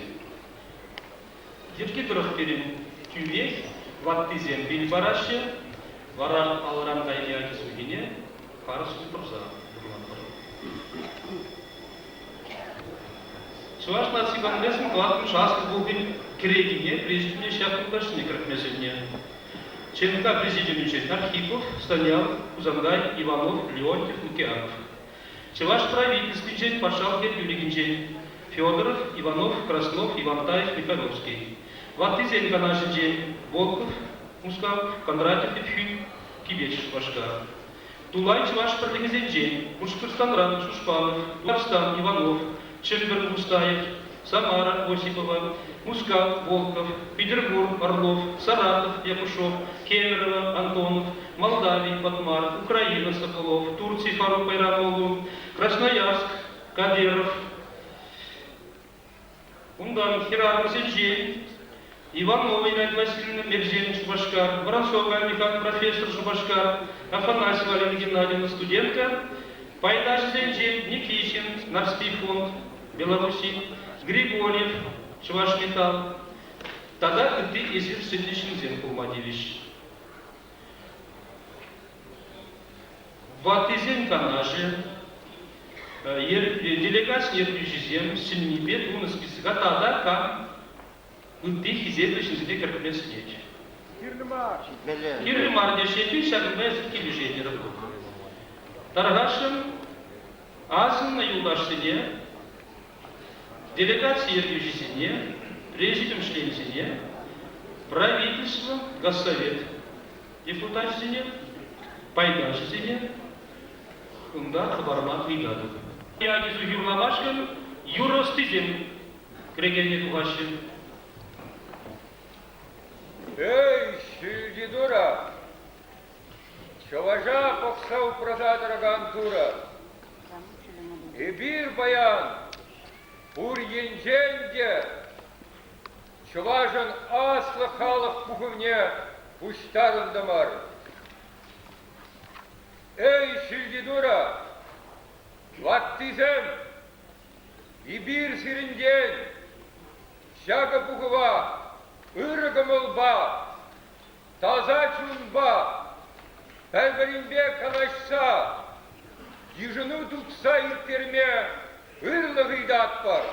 Девки дурах перед Тювей. Ватты Зем Бильбараши. Вара Алрам Гайняки Сугине. Харасу Турза. Чуваш наций конгрессом главным участок был Керегине, прежде шапку Кашни, как месяцне. ЧНК президент Архипов, Станял, Кузангай, Иванов, Леонтьев, Лукианов. Чуваш правительственный день пошел Юрий Федоров, Иванов, Краснов, Ивантаев, Михайловский. Ватызен Канаши день Волков, Мускав, Кондратьев и Фюн, Кибеч, Башка. Тулай Чуваш Парлигазен день, Мушкурстанран, Шушпанов, Ларстан, Иванов, Чембер, Мустаев, Самара, Осипова, Мускал, Волков, Петербург, Орлов, Саратов, Якушев, Кемерово, Антонов, Молдавия, Батмар, Украина, Соколов, Турция, Фарук Байрамолу, Красноярск, Кадиров, Унган, Хирар, Сенджей, Иванова, Инна Васильевна, Мерзин, Шубашкар, Воронцов, Михаил, профессор Шубашкар, Афанасьева, Алина Геннадьевна, студентка, Пайдаш Сенджей, Никитин, Нарский фонд, Беларуси, Григорьев, Чувашметалл. Тогда ты из Сильничный Зен Кулмадевич. Ватызен Канаже, делегация Ергюжизем, Сильнибет, Унасписыга, тогда как ты хизеточный зеле карпнес снечь. Кирлимар, дешевле, шагнес, килижение работы. Таргашем, Азен на Юлашине, делегация Ергюжизине, президиум Шлемзине, правительство, Госсовет, депутат Зине, Пайдаш Зине, Кунда, Хабармат, Вигаду. Я не Юр Ломашкин, Юра Стызин, Крегенет Вашин. Эй, Шильдидура! Чаважа поксав продадра гантура. И бир баян, ур енженде, чаважан асла халах пуховне, пустарын дамар. Эй, Шильдидура! Ваттизем, и бир сиринден, шага пухова, ыргымылба, таза чунба, пәлбірінбе канашса, ежіну тұтса иртерме, ырлығыйдат бар.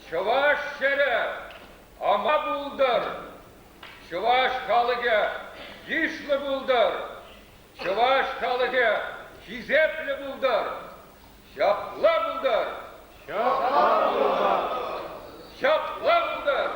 Чуваш шәрі, ама бұлдар, чуваш қалыге, ишлі бұлдар, чуваш қалыге, хизеплі бұлдар, шапла бұлдар, шапла бұлдар, шапла бұлдар.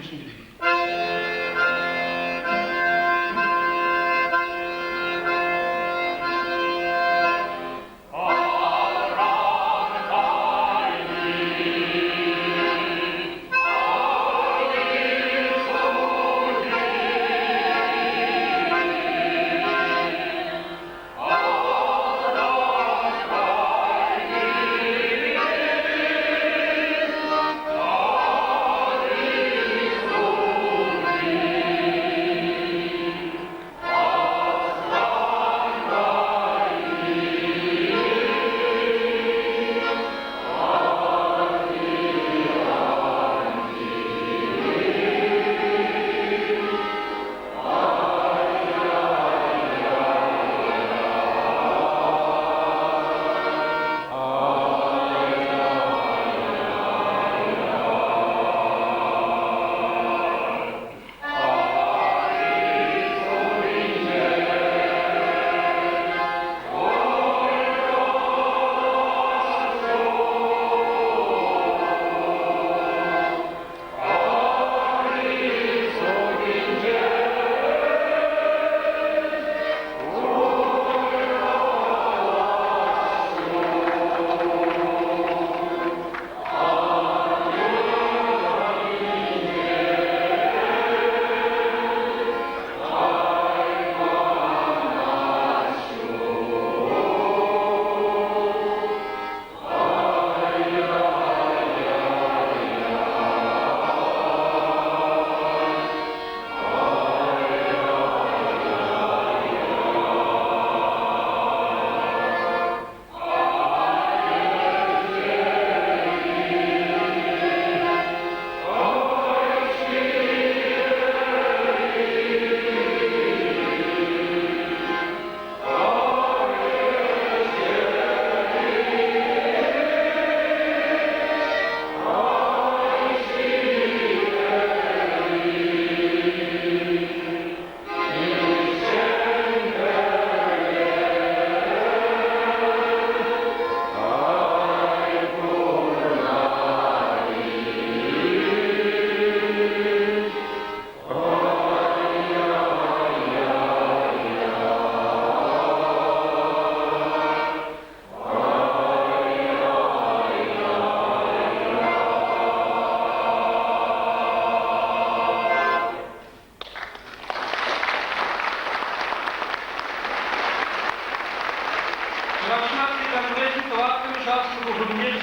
күшін береді.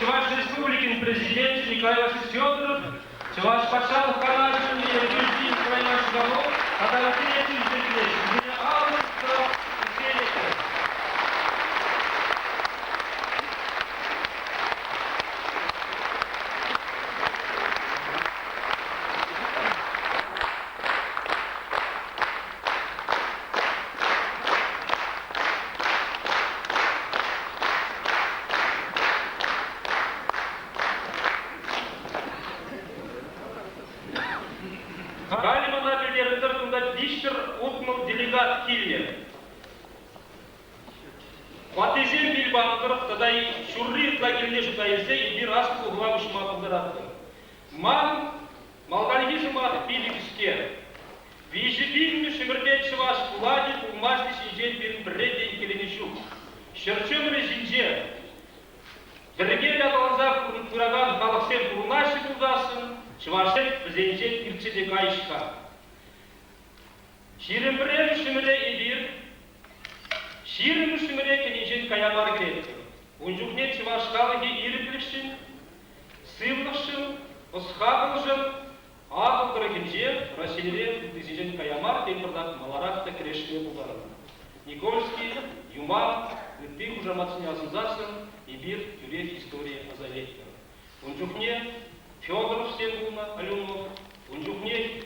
Чуваш Республики президент Николай Васильевич Федоров, Чуваш Патшалов Карачев, Юрий Николай Машуганов, а также третий президент Меня Аллов, делегат Килья. Патезен билбандырып, тадай шурри лагерне жутайсы и бир аску главышма пандаратты. Ман малгалгизма билигиске. Вижибин шимрдет шваш влади умашти сидеть бир бреден келенешу. Шерчем резинже. Дергеля глаза кураган халаксен курнаши курдасын, швашет бзенжет ирчеде кайшка. Ширымбрем шимре идир, ширым шимре кенежен каямар грет. Унжухне чывашкалыги ириплишин, сывлышын, осхабылжын, атыл кырыгенже, Расилере тысячен каямар темпырдак маларакта крешке булдарын. Никольский, Юман, Лытпих уже мацинязынзасын, и бир тюрек история азалеттер. Унжухне Федоров Стенгуна, Алюнов, унжухне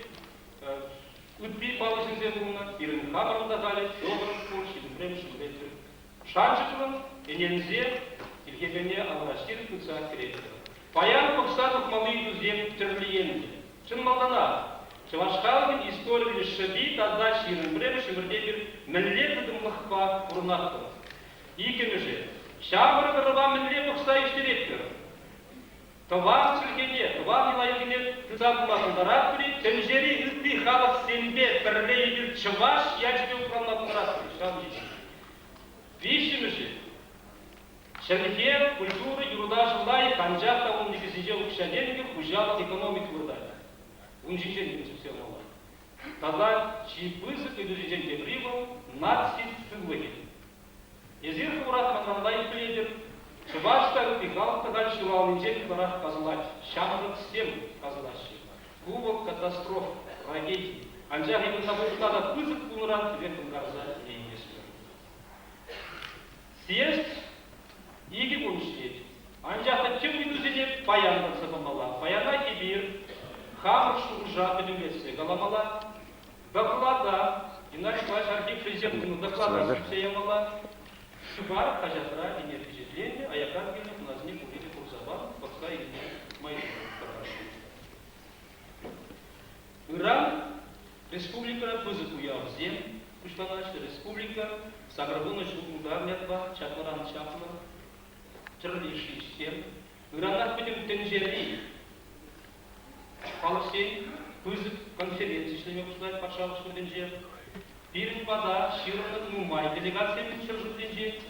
Лытпих Павлович Стенгуна, Ирин Хабаров Дагали, Федоров Польши, Лутпремш, Лутпремш, Шанчикова, Энензе, Ильгебене, Алрастир, Куца, Креттер. Паян Покстатов малый тузем Терлиенде. Чын малдана, Чывашкалыгын история шаби, тогда Ширин Бремш, и Мрдебир, Меллет Дымлахпа, Урнахтова. Икемеже, Шабыр Рыва Меллет Покста Иштереттер. Товар сілгене, товар милайгене тызамлатындарат бiri, тенжери ытты халық сенбе бірлейдір чываш, ячбе ұқанлатындарат бiri, шам жеші. Вишіміші, шәліхе, культура, юрда жылай, қанжақта он негізінде ұқшаненгі құжалық экономик вырдайды. Он жешен деген сөзсен олар. Таза чипызы көдірежен дебривал, наци сылвыгет. Езір құрат қанандай біледір, Чувашта пихалка дальше волнительный барах казалать, шамрак всем казалать. Кубок катастроф, трагедии. Анжах ему собой надо пызык кунран, тебе конгарза и несмер. Съезд иги буншет. Анжах чем видузене паяндан сабамала. Паяна кибир, хамр шуржа бедулесе галамала. Доклада, иначе ваш архив президент доклада субсеямала. Бар хажатра и впечатление, а я как видел, у нас не купили курсован, пока и не мои хорошо. Иран, республика, пызыку я взем, пуштанач, республика, саграбуна жугуда нетва, чатмаран чапма, чрлиши всем. Иранах будем тенжери, палсей, пызык, конференции, что не пуштать, пошалочку тенжер. Пирин вода, широкот Мумай, делегация Мичержудинджи,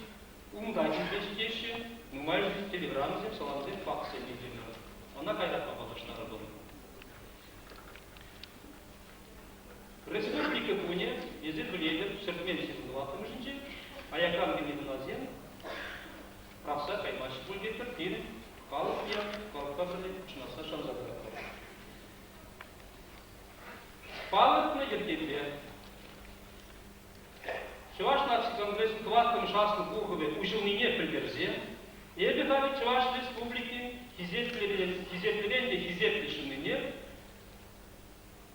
Умдачин Бешкеши, Мумай жить телеграммзе, саламзе, факсе неделя. Она кайрат попадаш на работу. Республика Пуня, язык лидер, Сердменси Мулатым жинджи, а я кам генералазен, правса каймаши пульгетер, пирин, халк я, халкабрли, чнаса шамзагра. Палат на ертепе. Чуваш наций конгресс квартом шастом кухове ужелнине приберзе, и обитали Чуваш республики, хизетлеренде хизетлишинине,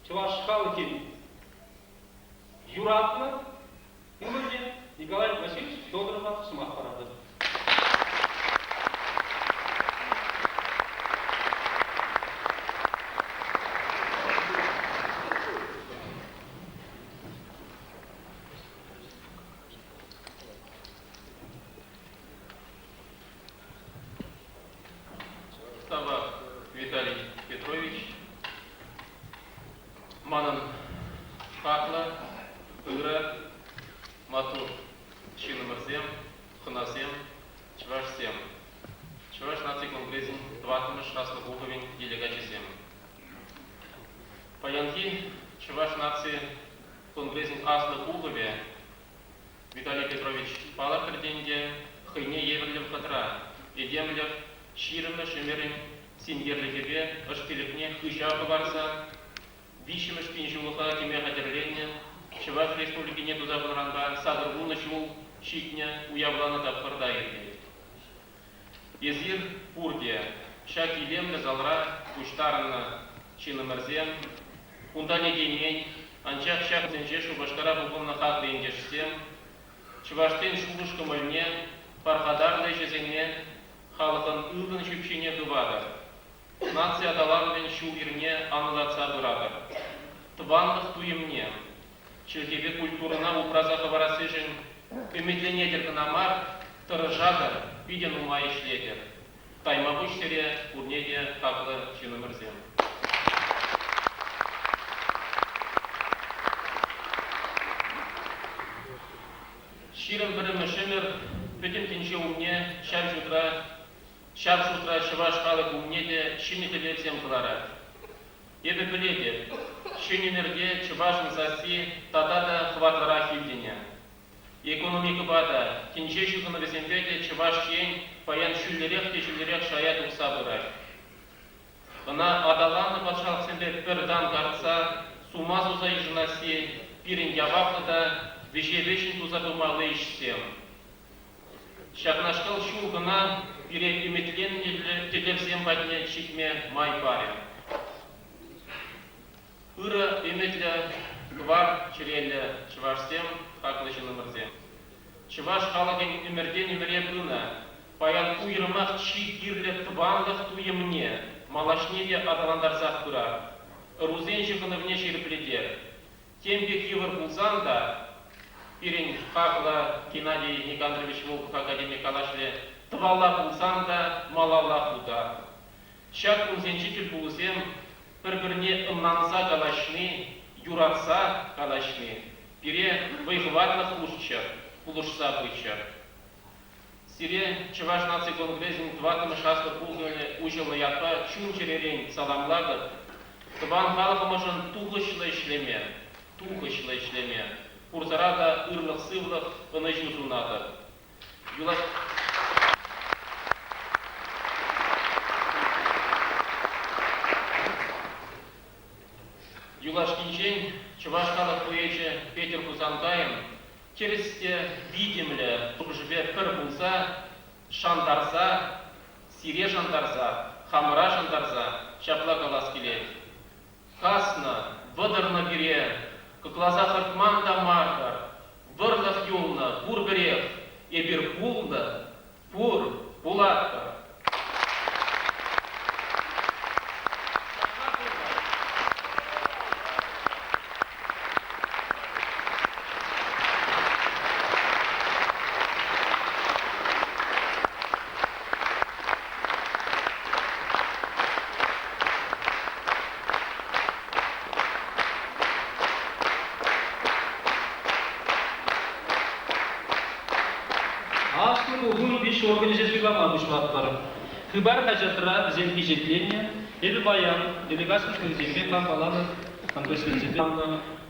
Чуваш халки юратно, умерли Николай Васильевич Федорова Смахпарада. Виталий Петрович, Манан Хакла, Ыра, Матур, Чинамарзем, Ханасем, Чувашсем. Чуваш наций конгрессин, Тватымыш, Хаслабуховин, делегатисем. Паянки, Чуваш наций конгрессин Аслабухове, Виталий Петрович Палахарденде, Хайне Еверлев Хатра, Едемлев, Ширымы, Шемерим, Сингерлигебе, Ашпилепне, Хыжака барса, Вишимыш Пинжулуха, Кеме Хатерление, Чуваш Республики нету забранга, Садрвуна Чул, Щитня, Уявлана Тапхардайерде. Езир Пурдия, Шаки Лемля, Залра, Куштарна, Чинамарзем, Кундане Денень, Анчах Шак Зенчешу, Башкара Бухомна Хат Лендешсем, Чуваштен Шулушка Мальне, Пархадар Лежезене, Халахан Илден Чупчине Дувада. Нация Даланвен Шулирне Анлаца Дурадar. Твандах Туемне. Челгебе культурна упразаха варасыжен. Эмедленедер Канамар, Таражадар, Виден Умай Шледер. Таймабуш Сере, Курнеде, Хакла, Чинамарзем. Ширен Береме Шемер, Петен Тинче Умне, Шабшутра Чуваш Халык Умнеде, Шинителе всем Клара. Ебе Беледе, Шининерде, Чувашин Заси, Татада Хватлара Хильдине. Экономика Бада, Тинчещука на Весенбеде, Чуваш Чень, Паян Шулерех Шаят Усабырай. Она Адалана Пашал Сембе Пердан Гарца, Сумазу Заижнаси, Пирин Явахлада, Вещевещин Тузадумалы Ишсем. Шахнашкал Шулгана, Пирин Юметлен, Телевсем Бадне Читме Май Паре. Ыра Эметля Гвар Череля Чувашсем, Хаклыжи Намарзем. Чуваш Халаген Эмерден Эмере Бына, Паян Уйрымах Чи Ирле Твангах Туемне, Малашнеде Адаландарзах Кура, Рузенщикана Внеши Репледер. Тембе Кивар Пулзанда, Пирин Хакла Геннадий Никандрович Волков, академик Калашле, Твала Пулзанда, Малала Худа. Шак узенчитель пулсем, перберне ымнанса калашны, юратса калашны, пере вайхватна пулушса быча. Сире Чуваш нации конгрессин тватым шаста пулганы ужылы ятпа чун черерень саламлагы, Тыван халқымыжын туғышлы ішлеме, Урзарада ырлық-сывлық ыны жүзунады. Юлашкинчен Чуваш халық поэче Петер Кузантайым через видимле тұржыбе пір бұлса, шандарса, сире шандарса, хамыра шандарса, шапла калас келет. Касно, выдырны бере, как глаза хартман да мартар, вырлах юлна, бур берег, ебір булда, пур, булатка. Хыбар хажатра зем впечатление, это баян, делегация Земли, Палана,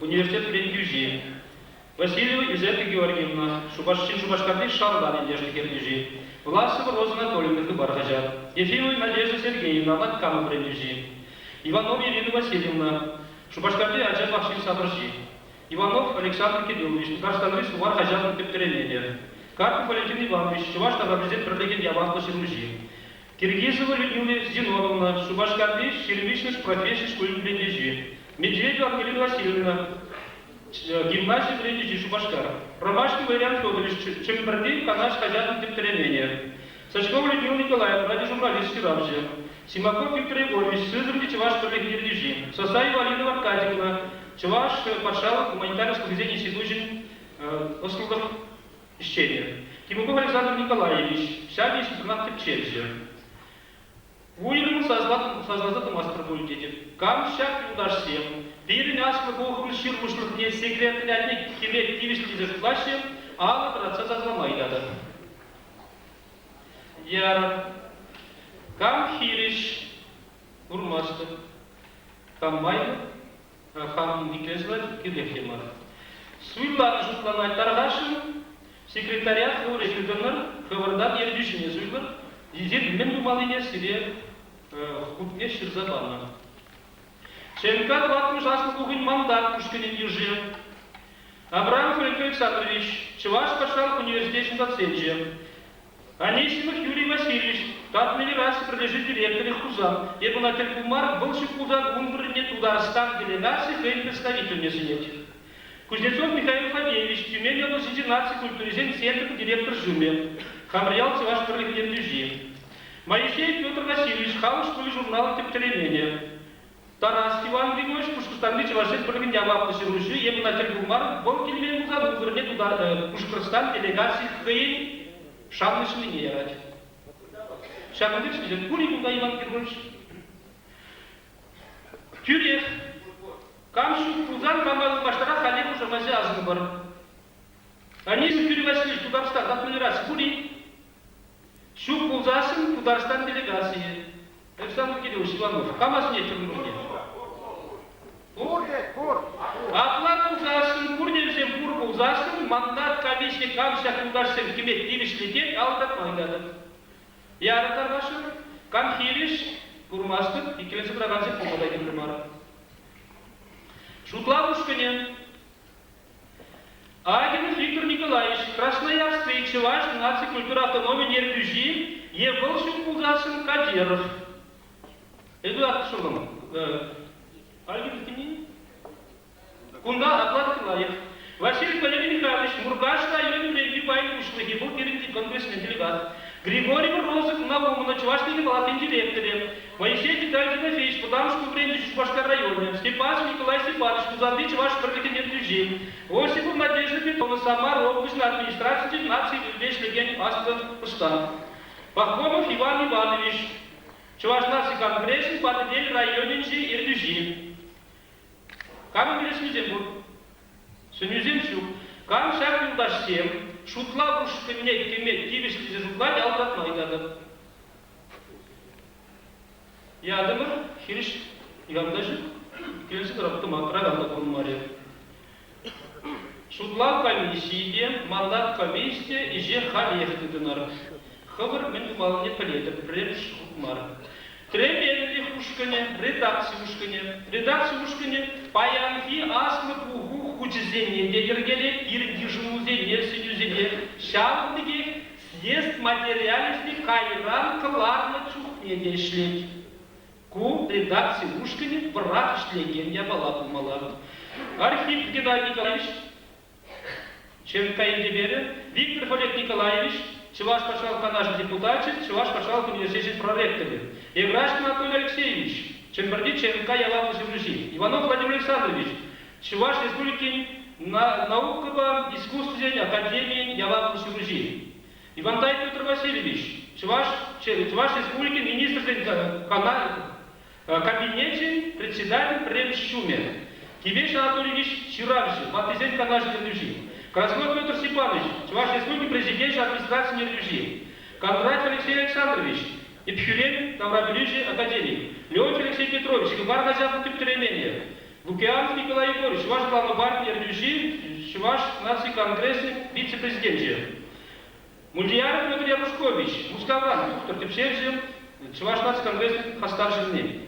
университет Бендюжи, Василию Изета Георгиевна, Шубашкарды Шарлан Надежда Кердюжи, Власова Роза Анатольевна Хыбар хажат, Ефимова Надежда Сергеевна, Латкама Брендюжи, Иванов Ирина Васильевна, Шубашкарды Аджат Вахшин Сабржи, Иванов Александр Кириллович, Татарстан Сувар Хажат Пептеренелия, Карпов Валентин Иванович, Чуваш президент Пролегин Яван Васильевич, Киргизова Людмила Зиновна, Шубашкарды Щербичный профессор школы Блендежи, Медведева Ангелина Васильевна, гимназия Блендежи Шубашкар, Ромашкин Валерий Федорович, Чембердин Канаш Хазятин Тептеренения, Сачкова Людмила Николаевна, ради журналистки Рамжи, Симаков Виктор Егорович, Сызрани Чуваш Блендежи, Сосаева Алина Аркадьевна, Чуваш Пашалов, гуманитарное поведение Сидужин, услугах исчения. Тимуков Александр Николаевич, Сяби Интернат Тепчельзия. Уильям создал мастер факультете. Камщак Юдашсем. Переняска Богом Ширмушлых не секретарь Килек Кивишки за плащем, а процесс Азламайдада. Яра. Камхириш Урмаста. Каммайда. Хам Никлезвать Килехемар. Суйлан Жутланай Таргашин. Секретарят Хуриш Юденер. Хавардан Ердюшине Зуйлер. Дизель Менду Малине Сире. Хутне Ширзабана. Чемка 20 ужасно кухонь мандат Пушкинин Южи. Абрам Филипп Александрович, Чуваш пошел в университете Доценджи. Анисимов Юрий Васильевич, Татмели Раси прилежит директоре Хузан. Ебунатель Кумар, бывший Хузан, Умбрне Тударстан делегации, хейн представительницы нет. Кузнецов Михаил Фадеевич, Тюмень области нации культуризен центр, директор Жуме. Хамриял Чуваш Пролегин Южи. Моисей Петр Васильевич, хал школе журнала Тептеренения. Тарас Иван Григорьевич, Пушкарстан Чувашец Пролегин Яван Васильевич, Ебунатель Кумар, был Кельмен Музан, Умбрне Пушкарстан делегации, хейн Шамлышны не ярать. Шамлыш не ярать. Кури Мунда Иван Григорьевич. Тюрев. Камшу Пузан Камал Маштара Халеку Шамазе Азгабар. Они из Юрий Васильевич Тударстан, Татмелерас, Кури. Щук Пузасин, Тударстан делегации. Александр Кириллович Иванов. Камас нет в Мурге. Аплат Пузасин, Курневзем Пур Пузасин, мандат комиссии Камшак Ударсен Кимет Тивиш лететь, Алдат Мангадат. Яратар Вашин, Камхириш, Курмастер, и Келеса Брагансе Помодайдин Примара. Шутлавушканин. Агинов Виктор Николаевич, Красноярск и Чуваш, нации культуры автономии Нерпюжи, Еволшин Пузасин Кадиров. Эдуард Шурман. Агинов Тимин. Кунда Атлат Килаев. Василий Валерий Михайлович, Мургаш, район Ревью Байк Ушлаги, был первый конгрессный делегат. Григорий Розов, Навумна, Чувашский палатный директоре. Моисей Виталий Тимофеевич, Подамскую бренди Чувашского района. Степанов Николай Степанович, Кузанды Чуваш Пролетарий Режим. Осипов Надежда Петровна, Самар, областная администрация, нации, Вещь, Легений, Астон, Пустан. Пахомов Иван Иванович. Чуваш нации конгресс поддель районинчи ирдюжи. Камен гресмизем был. Сунюзем чук. Кам шаг юлдашсем. Шутла уж кемнет кивишки за жутла ялдат найдады. Ядымыр хириш ямдажы. Келси тарапты матраганда курмаре. Шутла комиссия, мандат комиссия и же халехты дынар. Хабар мен малне палетер, прем шутмар. Требели хушкане, редакция ушкане, паянки аслы пуху худзене, дегергеле, ирдижмузене, синюзене, шавдыги, съезд материальности, кайран, кладно чухне дешлеть. Ку редакции ушкане, брат шлеген, я была помала. Архив Геннадий Николаевич, Черкаин Виктор Фалет Николаевич, Чуваш Пашалка наш депутат, Чуваш Пашалка университет проректоры. Еврашкин Анатолий Алексеевич, Чемберди Чернка Ялава Землюжи. Иванов Владимир Александрович, Чуваш Республики наукового искусства Академии Ялава Землюжи. Ивантай Петр Васильевич, Чуваш Республики министр кабинете председатель Премщуме. Кивеш Анатольевич Чиравжи, Матызен Канаш Землюжи. Краснов Петр Степанович, Чуваш Республики президент администрации Нервюжи. Кондратьев Алексей Александрович, Ипхюлен Таврабелюжи Академик. Леонтий Алексей Петрович, Хабар Газян Тептеремения. Лукианов Николай Егорович, Чуваш главный бар Нервюжи, Чуваш нации конгрессный вице-президент. Мульдияров Петр Ярушкович, Мускавран, Доктор Тепсевзин, Чуваш нации конгрессный Хастар Жены.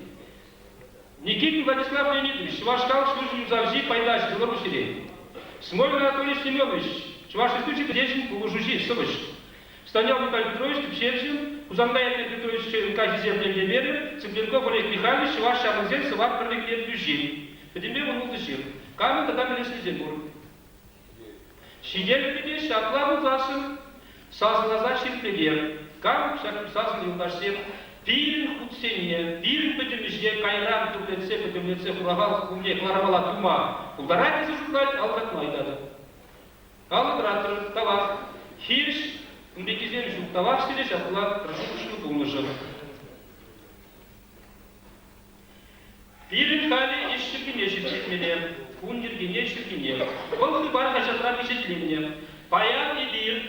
Никитин Владислав Леонидович, Чуваш Калш, Службу Завзи, Пайдаш, Белоруссии. Смолин Анатолий Семенович, Чуваш Республики президент Полужужи, Совыш. Станял Николай Петрович, Тепсевзин, Кузангай Петрович, Казизем Лемдемеры, Цыпленков Олег Михайлович, Чуваш Шаманзель, Савак Пролеглет Люжин. Подембе он Мулдышир. Камен тогда Мелеслизенбург. Сидели люди, Шаплаву Засын, Сазан назначен Плегер. Камен Сазан Юлдашсем. Пирин худсене, пирин подемежье, кайран подемлеце, хулагал кумне, кларавала тума. Ударайте зажуглать, алгат майдады. Алгатратор, тавах, хирш, унбекизем жук тавах стилеш, аплат, рожукушну тумыжы. Пирин хали ищи генеши цветмене, кундир генеши гене. Он хлебар хачатра впечатление. Паян и бир.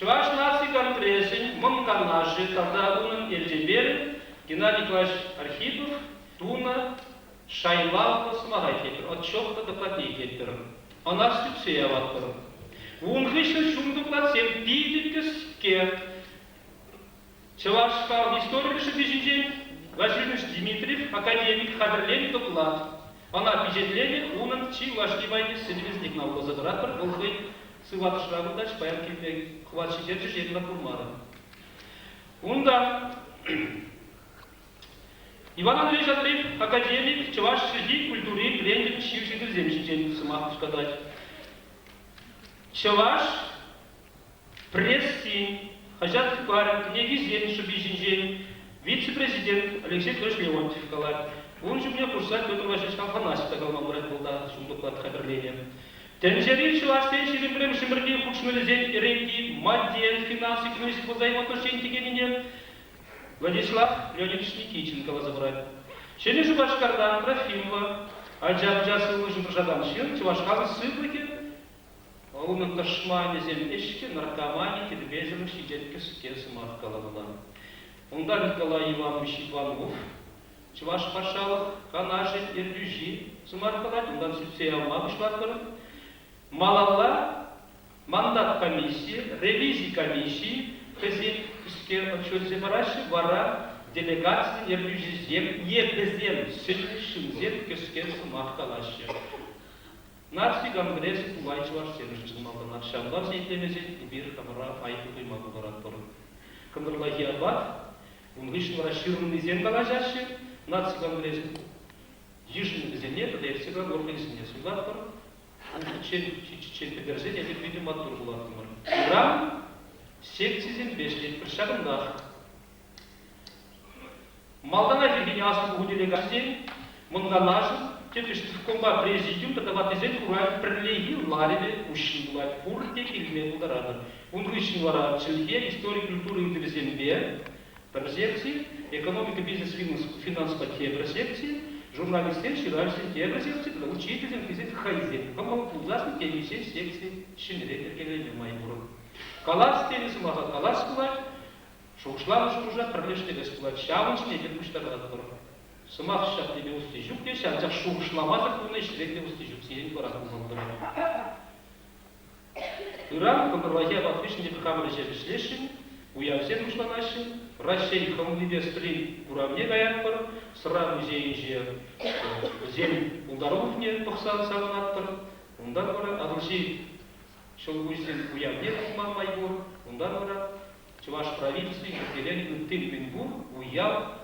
Чуваш нации конгрессе, Монканаши, тогда Унан Эльдебер, Геннадий Николаевич Архипов, Туна, Шайлава, Смагайкетер, от Чопта до Платникетер. А нас Тюпсея ваттер. Унгришен шум доклад 7 Пидикеске. Чуваш сказал историк Шебежинжен, Васильевич Дмитриев, академик Хаберлен доклад. Она впечатление, Унан Чиваш Димайни, Синевизник на Лозадратор, Волхой, Сыват Шрабу дальше, появки хватит держишь, я на Курмара. Унда Иван Андреевич Андреев, академик, Чуваш среди культуры, тренер, чьих земщин, сама сказать. Чуваш, пресс-син, Хажат Парен, книги Зем, Шубижинжен, вице-президент Алексей Петрович Леонтьев, он же мне курсать Петр Васильевич Камфанасик, такого нам брать был, да, шум доклад Хаберления. Тенжери Чувашстен, Шилимбрем, Шимерди, Хучмелезен, Ренги, Маден, финансы, экономические взаимоотношения, Тигенин, Владислав Леонидович Никиченко забрать. Шележу Башкардан, Трофимова, Аджабджасы, Лыжин, Жаданшин, Чувашкалы, Сыплыки, Умын Ташмани, Землешки, наркомани, Кирбезеры, Сидетки, Скесы, Маркалавна. Унда Николай Иванович Иванов, Чуваш Пашалов, Канашин, Ирдюжи, Сумаркалат, Ундан Сипсея Мабушлатвара, Малала, мандат комиссии, ревизии комиссии, Хазинские отчеты Мараши, Вара, делегации, Ирдюжизем, Ебезем, Сильнейшим, Кескесу, Махкалаши. Нации конгресс, Тувайчу, Арсенжи, Малданат, Шамлар, Зейтемезет, Ибир, Хамара, Айку, и Магубаратор. Камбарлаги Аббат, Унгишн, Раширун, Низен, Калажаши, Нации конгресс, Ежин, Зене, Левсига, Горгайсне, Сулатор, Чечен Петерзет, я видим от Турбулатмар. Грамм, секции зембешли, Пришагандах. Малдана Фигиниасу Бугу делегации, Монганажу, Тепишь в комба президиум, тогда вот из этого урать прилеги, ларили, уши, ларь, пурте, кильме, ударады. Он вышел вара, Челье, история культуры и Зембе, Е бір секция, экономика, бизнес, финанс по те бір секция, журналистер, ширальсен те бір секция, учитель, физик, хайзен. Кому ужасно те все секции шинерет эркелеме майбуру. Калас тенис мага калас кулать, шушлам шужа промежный бескулать, шаванч не бит куштарат бур. Сымақ шап тебе устижук те, шанча шушламаза куны штректе устижук, сирен барак куландыр. Иран, контрвахия батвишни бхамры жебешлешин, уявсен мушланашин, Россия хамлибе стрим уравне гаятпар, сравни зейнже зем ударов не пахсан саланаттар, ундан бара адурси шолгузен уявне кулман майбур, ундан бара чуваш правительство герелен тымпинбур уяв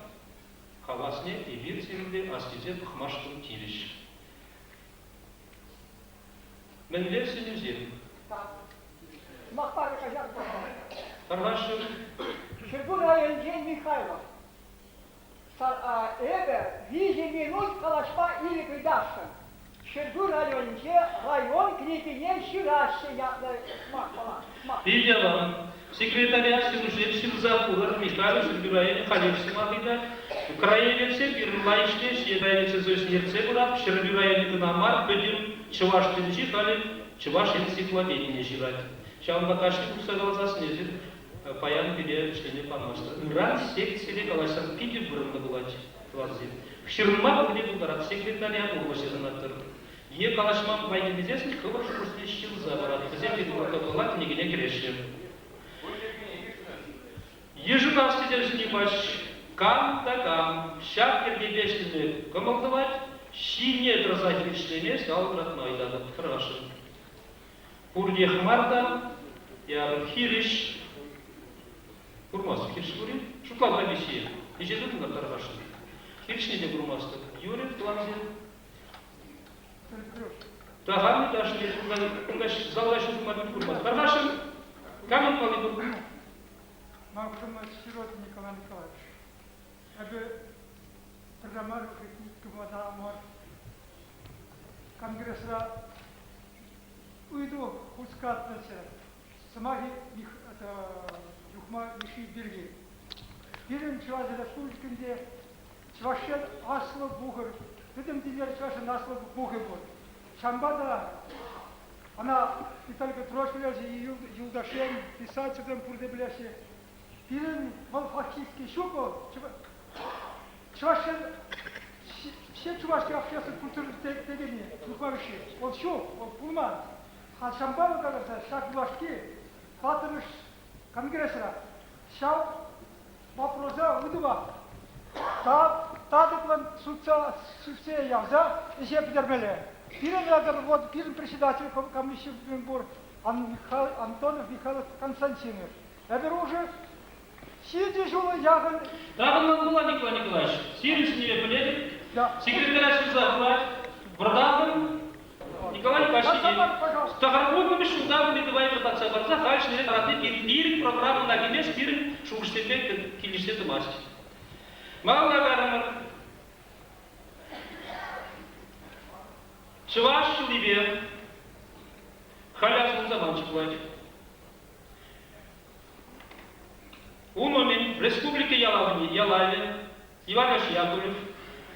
Халасне и вирсинде астизе пахмаштун тириш. Мен версия нюзем. Хорошо. Шергура Евгений Михайлов. Это визе минут калашпа или придашка. Шергура район Крепинен Ширашия. Видела. Секретаря Силушевским Запур, Михаил Шергураев, Халев Симахида, Украине все, Ирлайшне, Шьедаевица Зоснерце Бурат, Шергураев Канамар, Педим, Чеваштинчи, Халев, Чеваш энциклопедии жирать. Чам Бакашник усадал за снезит, Паян Пиде, члены Панмаста. Ран секции Галасан Петербург набулать, Тварзин. Ширма где ударат, секретаря Урваси Занатор. Е Калашман Майген известный, Ковар Шурслищил Забарат, Земли Буркатула, Княгиня Грешин. Ежедавно сидели баш, кам да кам, щак ердебешли командовать, щи нет разахившли мест, а утрат майдана. Хорошо. Пурдех марта, я хириш, курмас хиршури, шутла бабиси, и жедут на тарваши. Хириш не де курмаста, юри в планзе. Тагами дашли, угаш залаши в мармин курмас. Тарваши, камен палибур. Махмуд Сирот Николай Николаевич. Это программа Кумадамар Конгресса уйду ускатнется. Самаги их это Юхма Миши Бельги. Бирин Чуваши Республикинде Чувашен Асло Бугар. Видим теперь Чувашен Асло Бугар. Шамбада она и только трошки и Юлдашен писать там пурдебляще. Бирин фактически щупал, чуваши, все чувашские общественные культуры тегени, духовищи, он щуп, он пулман, а шамбану кажется, шаг чувашки, фатымыш конгрессера, шал вопроса выдува, тадыклан сутсе явза, еще пидермеле. Бирин председатель комиссии Бенбур, Антонов Михаил Константинович. Это уже сиди жула яган. Да, была Николай Николаевич. Сирич не полезет. Секретарь Сюза Брадавин. Николай Николаевич. Тахарбун мишу да мы давай продаться барза. Дальше не радный пир программу на гимнез пир шуштепек килиште домашний. Мало наверное. Чуваш шулибе. Халяс музаманчик платит. Умомен Республики Ялаве, Иван Яковлев,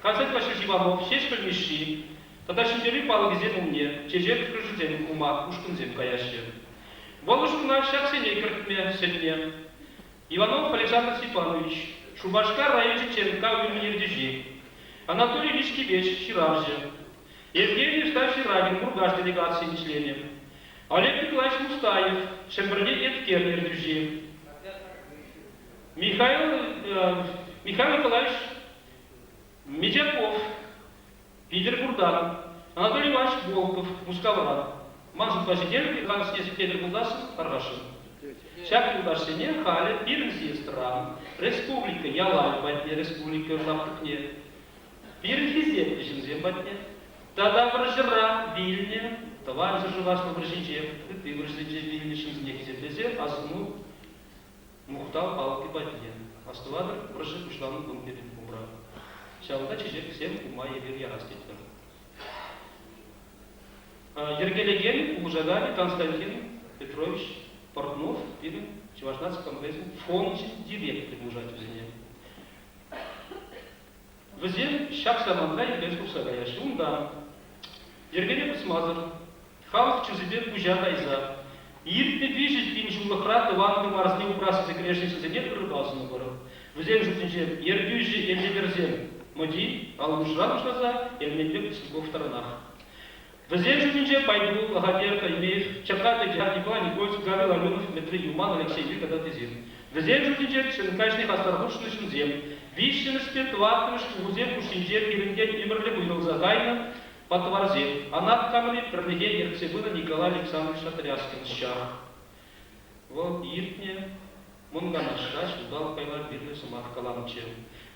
Константин Васильевич Иванов, Сечкаль Миши, тогда Шендери Палгизен Умне, Чежек Крыжузен Ума, Пушкунзен Каяще. Волошуна Шаксене Киртме Сельме, Иванов Александр Степанович, Шубашкар Раил Чеченко Уильмир Дежи, Анатолий Ильич Кибеч, Ширавже, Евгений Старший Рагин, Мургаш делегации членов, Олег Николаевич Мустаев, Шемберне Эткернер Дежи, Михаил Николаевич Медяков, Питер Бурдан, Анатолий Иванович Волков, Мусковрат, Мазур Пасидер, Ханс Петр Булдасов, Аргашин. Всякий удашение, Халя, Пирнзи стран, Республика Ялай, Батне, Республика Лаптукне, Пирнзи Земзем Батне, тогда Вражера, Вильне, товарищ Живаш Лавражичев, ты Вражичев, Вильне, Шимзнех, Землезе, Азну, Мухтал, Палки, Батне, Астувадр, Вражик, Ушлану, Гумпедин, Умбра. Шалда, Чижек, всем, Ума, Евер, Яраститер. Ергелеген, Ужагали, Константин Петрович Портнов, Пирин, Чувашнадский конгресс фонд директор мужать в зене. В зен шаг саманда и без кусагая шунда. Ергене посмазар. Халк чузебе пужа дайза. Ирт не движет день шулахрат Иван Кумарзни убрался за грешницы за нет прорывался на гору. В зен жутинже ердюжи эльдеберзен. Моди, алушран шаза, эльмедбек слугов сторонах. В зен жутинже пойду агадер каймеев. Чаката джа Николай Никольц Гавел Аленов Метры Юман Алексей Вик когда ты зин. В зен жутинже шенкачных астаргушный шензем. Вишен спирт ватныш узем кушинже киринген имерле был загайно. Потварзе, а над камерой пролеге Ерцебына Николай Александрович Атряскин щах. Вот иртне, Мунганашаш, удал кайвар бирли сумах каламчем.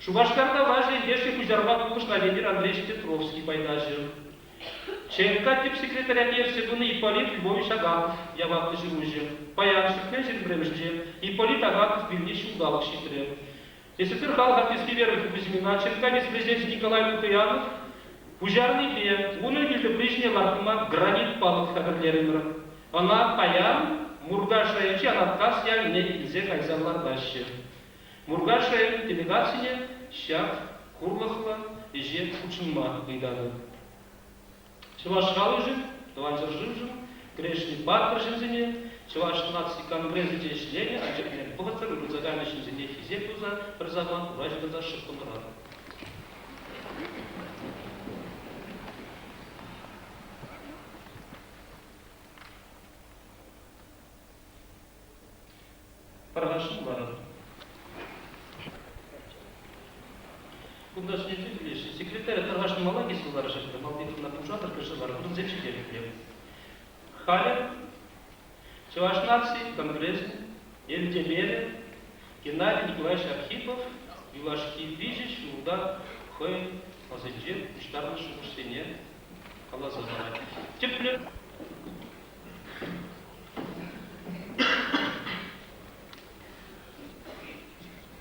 Шубашкарда важный вешай кузярбак куш на ветер Андрей Петровский пайдажем. ЧМК тип секретаря Ерцебына Ипполит Львович Агатов, я вахты живужем. Паян Шеркнезин Бремжем, Ипполит Агатов Бильнич удал щитрем. Если ты рхал хартийский верных Кузьмина, ЧМК вице-президент Николай Лукаянов, Пужарный бе, уныльгілді ближний лартыма гранит палық хабарлерімір. Она паян, мургашайынчы анаткас яліне илзе кайзалардашы. Мургашайын делегацияне шак курлықла еже кучынма гайданы. Чуваш жын, туанзыр жын, грешный баттыр жынзіне, Чуваш нации конгресс де члене, а жертвен пылыцыр, рюдзагайны жынзіне физек уза, бір заман уражгаза шыққынырады. Парашин барады. Кундашный фигуришь. Секретарь Таргашный Малаги сулары жертвы, Малдиф на Пужатор Кашевар, будут зачитали хлеб. Халя, Чуваш нации, Конгресс, Эльдемере, Геннадий Николаевич Архипов, Юлашки Вижич, Уда, Хой, Азельджер, Штарныш, Мушсене, Калазазара. Тепле.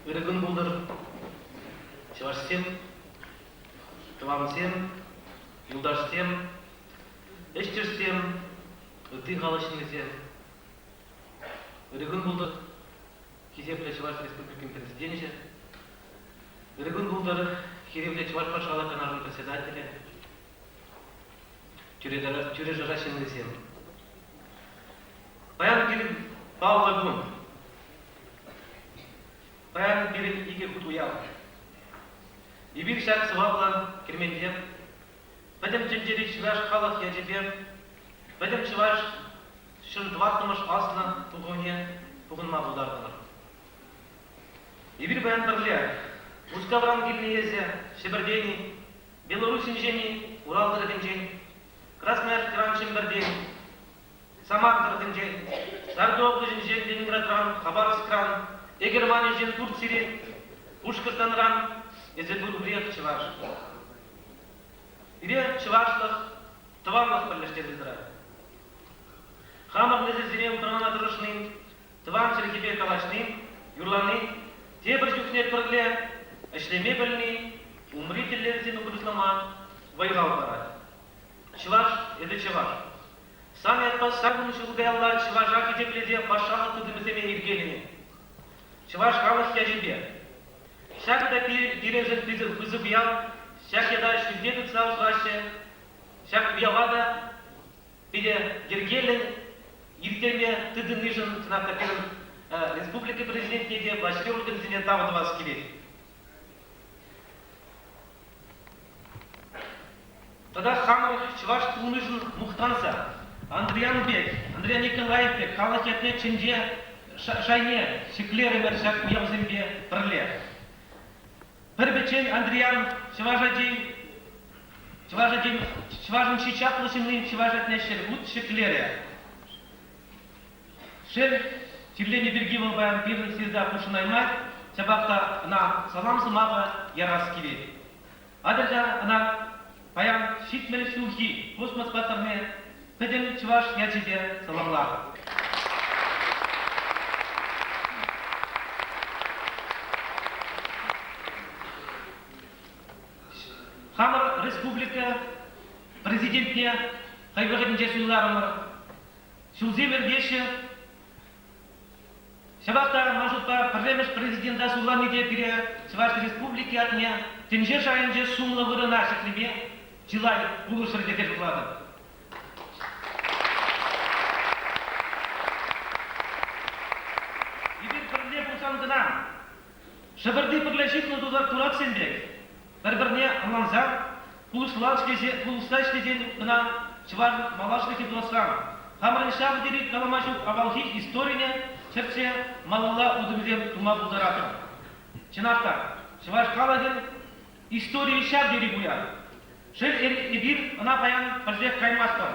Өрігін бұлдыр, Чевашсен, Тывамсен, Юлдашсен, Эштерсен, Үті Халашынызен. Өрігін бұлдыр, Кезепле Чеваш Республикин президенті. Өрігін бұлдыр, Керевле Чеваш Пашала каналының председателі. Тюре Жарашынызен. Баян Герин Павла Гун. Баян Герин Игорь Кутуял. И bir şarkı sıvabla kirmendiyem. Bedim cimceri Çivaş halak yacibem. Bedim Çivaş şun dvaktımış aslan buğunma bulardılar. И bir bayan birliğe. Ускавран Гильниезе, Шебердени, Беларусь инжени, Урал Дырдинжен, Красноярск Раншин Берден, Самар Дырдинжен, Сардоғлы инжен Ленинградран, Хабаровск Ран, Егерман инжен Турцирин, Пушкартан Ран, Езебур Брех Чеваш. Ире Чевашлық, Тыванлық бірліштер Хамыр незізіне ұтырғана тұрышының, Тыван Шеркебе Калашның, Юрланың, Тебір жүкінет бірле, Эшлеме біліне, Умрителерден ұғырыслама, Вайғал барады. Чеваш, еді Чеваш. Сам ятпас сағын шылғаялар Чеважа кетепледе башағы тұдымыземе ергеліне. Чеваш халық яжебе. Шақыда пирежен вызып ял, шақ яда шүздетіп сауыз ғашы, шақ ұялада пиде ергелін, иртерме тыдын нижын тынақтақырын республика президентіне де башқы өлгінзіне тавыды бас келеді. Тогда Хамов Чеваш туынышын мұқтанса, Андриан Бек, Андриан Николаев Бек, халық етне чынже шайне, шеклерімер шақ ұялзымбе бірле. Бір бечен Андриан Чеважын шичаплышынлын Чеважетне шергут шеклере. Шер Тирлени Бергивал баян пирны сезда пушынаймай, Чабақта на салам сымағы ярас келеді. Адырда ана баян шитмелі сулхи, космос батырме, педен Чеваш ячеде саламлағы. Хамыр республика президентіне қайбығын жесуларымыр. Шулзе бергеші Шабақта мажутпа парламент президента Суланиде пере Чувашской республики атне тенже шайынже сумлы вырына шеклебе жилай булышыр дедер кылады. Ибир пірле бұлсан гына шыбырды бірлешік турак сенбек. Бір-біріне аманзан пулышлаш деден гына Чуваш малашлыки досқан. Хамрын шағы дерек каламашук авалхи историне Черче малала удымзем тума булдаратыр. Чынақта, Чуваш қаладын истории шар дери буя. Шел эбир ана паян паждек каймаспар.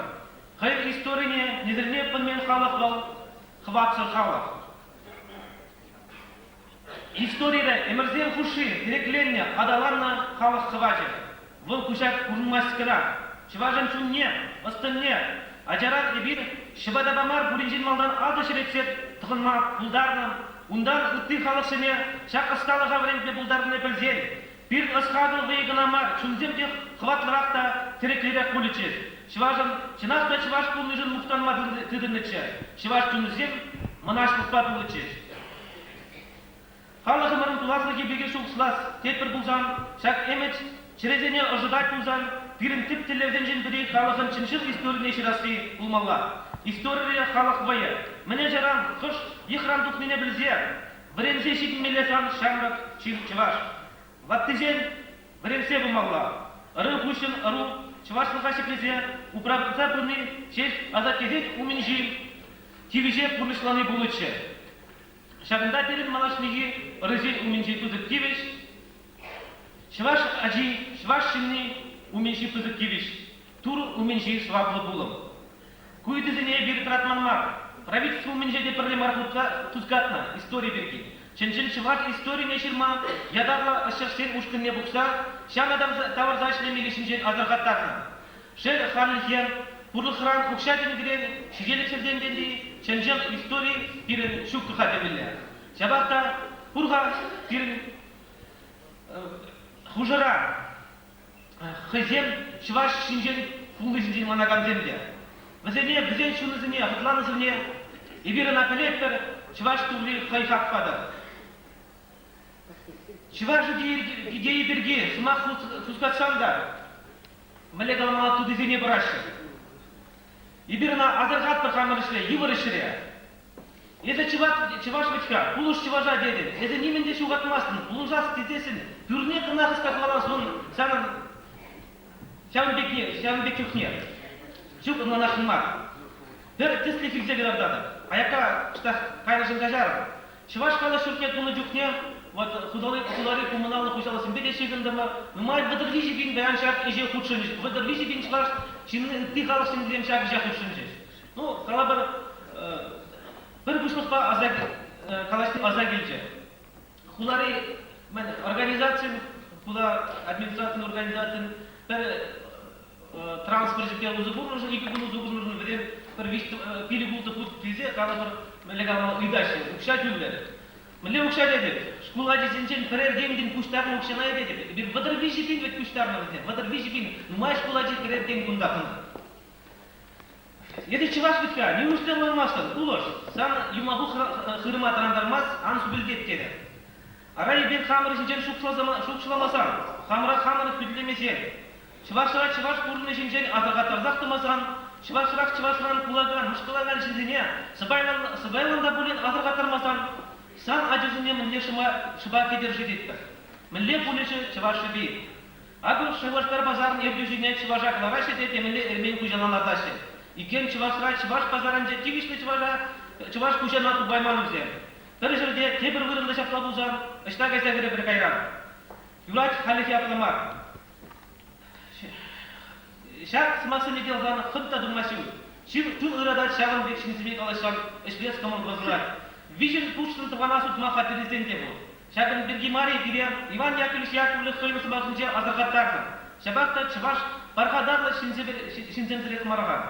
Хайр историне незірне пынмен халық бол, хватсыл халық. Историяда эмерзен хуши, дирекленне, адаланна халық хвачы. Вол кушак курмаскара. Чувашын чунне, остынне, Аджарат эбир шыбада бамар буринжин малдан ады шерексет тығынма бұлдарынан, ундан үтті қалықшыне шақ ысталыға вренде бұлдарыны білзен. Бір ысқады вейгіна мар, чунземде қыватлырақта тереклерек бұлычез. Шыважын, чынақта чываш бұлныжын мұқтанма тыдырнычы. Шываш чунзем мұнашлықпа бұлычез. Халығы мұрын туласлығы беге шуқсылас, тетпір бұлзан, шақ емеч, черезене ожыдать бұлзан, бірін тіп тілерден жен бірей халығын чыншыл историяне шырасы бұлмалла. История халық байы. Мне жаран, қыш, ехран дұқнене білзе, біренсе шетін мелесан шаңрық Чуваш. Ваттызен біренсе бұлмалла. Ыры құшын ұру Чувашылға шекрезе, управдыца бірні шеш азатезет уменжи, тивиже пұрнышланы бұлычы. Шағында терін малашныги ырызе уменжи тұзып тивиш, Чуваш ажи, Чуваш шынны уменжи тұзып тивиш, тур уменжи шваблы бұлым. Куйдызыне бір тратманмар. Правительство уменжеде проблемар тузгатна, история берги. Ченчен Чуваш история не ширма, ядарла ашшен ушкын не букса, шам адам таварзашны милишинжен азаргаттарна. Шер ханлихен, пурлыхран укшаден грен, шижелек шерден денди, ченчен история бірін шукты хатемелле. Шабақта пурға бірін хужара, хызен Чуваш шинжен пулышынжен манагамземде. Бізден шунызыне, ғытланызыне, ебірін апелеттер Чуваш тұғли қайқақ қады. Чуваш идеи берге, сымақ сұзгатсандар, мәле қаламала тұдызыне бұрашы. Ебірін азырғат бір қамырышыре, евырышыре. Еді Чуваш бітка, пулыш Чуважа дедін, еді неменде шуғатмасын, пулыжасы тезесін, бүріне қынақыз қатыларасың, сәуін бекюхне. Чук на наш мар. Дер тесли фиксе бердады. Аяка штах кайрашын кажаров. Чуваш кала шуркет bunu жукне, вот худары коммунальный хушаласы беде шегендема. Май выдырвижи бин баян шак иже худшынж. Выдырвижи бин чуваш чин ти халышын дем шак иже худшынж. Ну, калабар bir buçukta azak kalaştı azagilce. Хулары мен организация, худа администрация организация per transport жеке узы нужно, екі күн узы нужно, бірден бір пили булты пут тизе, кала бір легалма үйдаши, ұқшат үйлер. Міле ұқшат едіп, школға жесенчен пірер демден күштарын ұқшана едіп, бір вадыр вижі бин вет күштарына бізден, вадыр вижі бин, нұмай школға жет пірер дем күндақын. Еді Чуваш бітка, не ұштен оймастын, ұлыш, сан юмағу қырыма тарандармас, ансу білдет деді. Арай бен қамыр жинчен шуқшыламасан, қамыры күтілемесен. Чувашырақ Чуваш курны жинчен азырғаттар зақтымасан, Чувашыран кулаган, мышқылаган жинзіне, сыбайланда бұлен азырғаттармасан, сан ажызыне мінле шыба кедержі деттір. Мінле бұлеші Чувашы бей. Агыл Чувашкар базарын евдюжіне Чувашак ларашет ете мінле әрмен күжанан ардашет. Икен Чувашырақ Чуваш базарын же тегішті Чуваш күжанан тубайман үзем. Бір жерде тебір вырынды шапла бұлзан, ұшта кайсагірі бір кайран. Юлач халифи аплымар. Шақ сымасы не делған хынта думасю. Шим тул ырадат шағын бек шинзімек алышан ішбес команд вазылар. Вижен пуштын тұғанасу тұма қатерізден бұл. Шағын Бергимарий дирен Иван Яковлевич қоймысы бағынже азырғаттарды. Шабақта Чуваш барғадарлы шинземзірек мараған.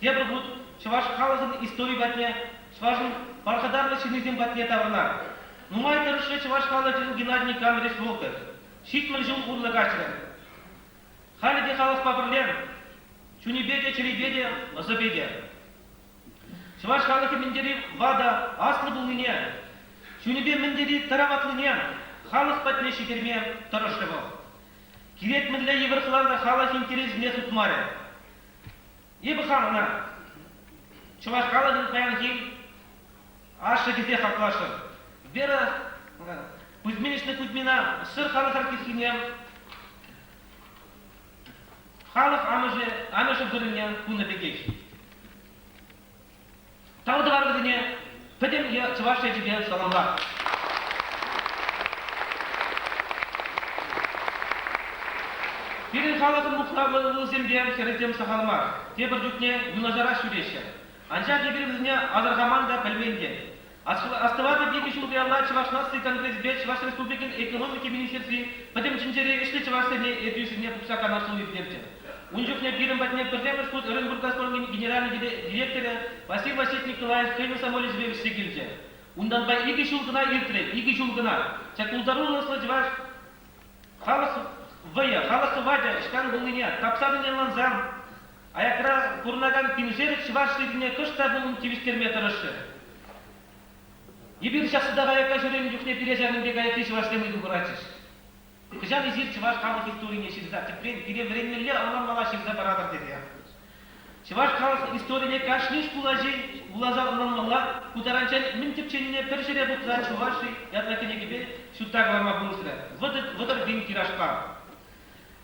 Дебір бұд Чуваш қалығын истории бәтіне, Чувашын барғадарлы шинзем бәтіне тавырнар. Нумай тұрышы Чуваш қалығын Геннадий Николаевич Волкер. Шитмір жыл ұрлы қашырын. Халиде халық папырлен, чунибеде, черебеде, забеде. Чуваш халықы мендері вада, аслы бұл нене. Şunu bir mendeli taravatlıyan, halık batne şekermeyen tarıştı bu. Kirek mendele yıvırkılarda halık interesine tutmarı. Ебі қамына, Чуваш қаладың қаян кейін, ашы кете хақлашы. Вера, Кузьминична Кузьмина, сыр халық аркескенен, халық амыжы бірінен күні бекеш. Таудығар біріне, пөдем Чуваш ежібен саламлар. Birin halkın muhtarlığı zemden keretem sahalmar. Tebir cükne günazara süreşe. Ancak birbirine azargaman da pelmenden. Astavada bir kişi Allah Çavaşnaslı Kongres B Çavaş Respublika'nın ekonomik ministersi patem çinçeri işte Çavaş'ta ne ediyorsun ne puksa kanasını verdi. Uncukne birim batne Prezidentin Sput Orенбург'ın general direktörü Vasil Vasil Nikolayev Kıyım Samolyevich Vegistegilce. Undan bay iki şulgına irtirek, iki şulgına. Çakuldarul nasıl Çavaş halk Вая, халықы вадя, ішқан бұлыне, тапсадың елан зам, аяқыра құрнаған пинжер шывашлығыне күшта бұлын тевіштерме тұрышы. Ебір шақсыдағы аяқа жүрен жүхне пережарының бек аяқы шывашлемейді бұратыш. Кыжан изир шываш халық историяне шырза, тіпрен пере временлер алан мала шырза барадыр деді. Шываш халық историяне кашниш бұлажи, бұлаза алан мала, құтаранчан мін тепченіне бір жүре бұтыра шываши, яднакене кебе шүттағыларма бұлысыра. Вăдыр бен тирашқа.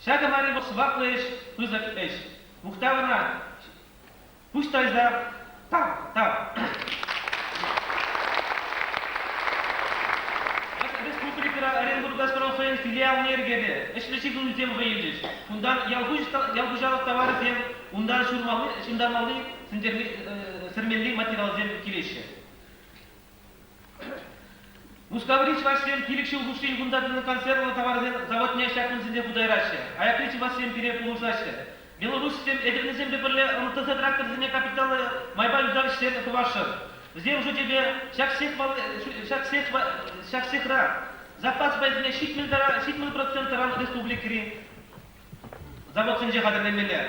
Шага мари бо сваклеш, пызак еш. Мухтавана, пуштайза, там. Республика Оренбург'da Френс филиал нергede. Eşleşik ünlütem vayılış. Bundan yalgıcalık tavarı tem, bundan şundarmalı, sırmelli materyalzen kileşi. Мускаврич вашем киликшил гушин гундадын консервный товарzen заводня шакынзінде кудайрашы. Аяклич вашем пере пулушашы. Белорусьтем эдернезем беберле МТЗ тракторзіне капиталы майба юзарыштен кувашы. Зем жу тебе шаксехра. Запас байзіне 60% республикари. Заводсынже қадырнемелер.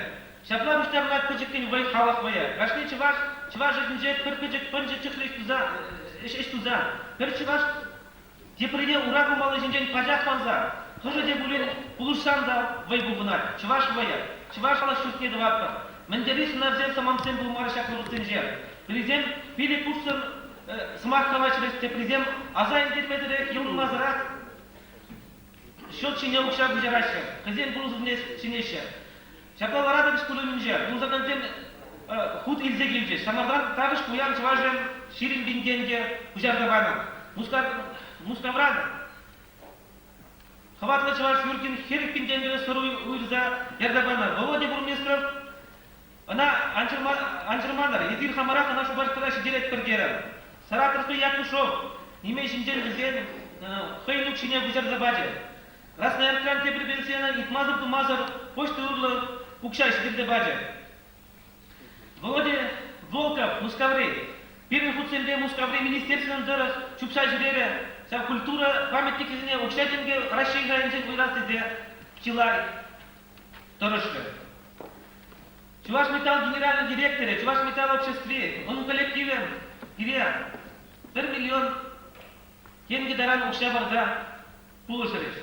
Шапла бұштарын атпыжықкен вай халық вая. Кашни чываш жүзінже кірпіжік пынжы чықлыш туза. Иш туза. Бір чываш Теприне урагу малы жинжен пажак манза, хожа де булен улушсан да вай бубунар, чываш вая, чываш ала шутне дваппа. Мендерис навзем самамсен булмары шакурутын жер. Президент пили пушсын смарт хавачресте президент азайн дермедере елмазырак. Счет чине укша гужарашер, хазен булузывне чинешер. Шапаларада бишкулы жер, булзагантен худ илзе гилже. Самардан тагыш куян чыважен ширин бинденге гужардабана. Мускаврада. Хватлы Чуваш Юркин херик пинденге сыру уйрза ярдабана. Володя бурмистров она анжырмандар. Едир хамарак она шубашкара шиделет пергера. Саратовский Якушов неме шинжен бізен хыйлук шине гузар забаджи. Красный аркан те прибенсена итмазыр тумазыр почты урлы пукша шиделде баджи. Володя Волков, Мускаврей. Первый худсенде Мускаврей министерственным дырах чупша жюрере. Вся культура памятник изне учтятинге расширяется вырасти де пчелар торышка. Чуваш металл генеральный директор, Чуваш металл обществе, он коллективен, ире 1 миллион тенге даран укша барда пулышырыш.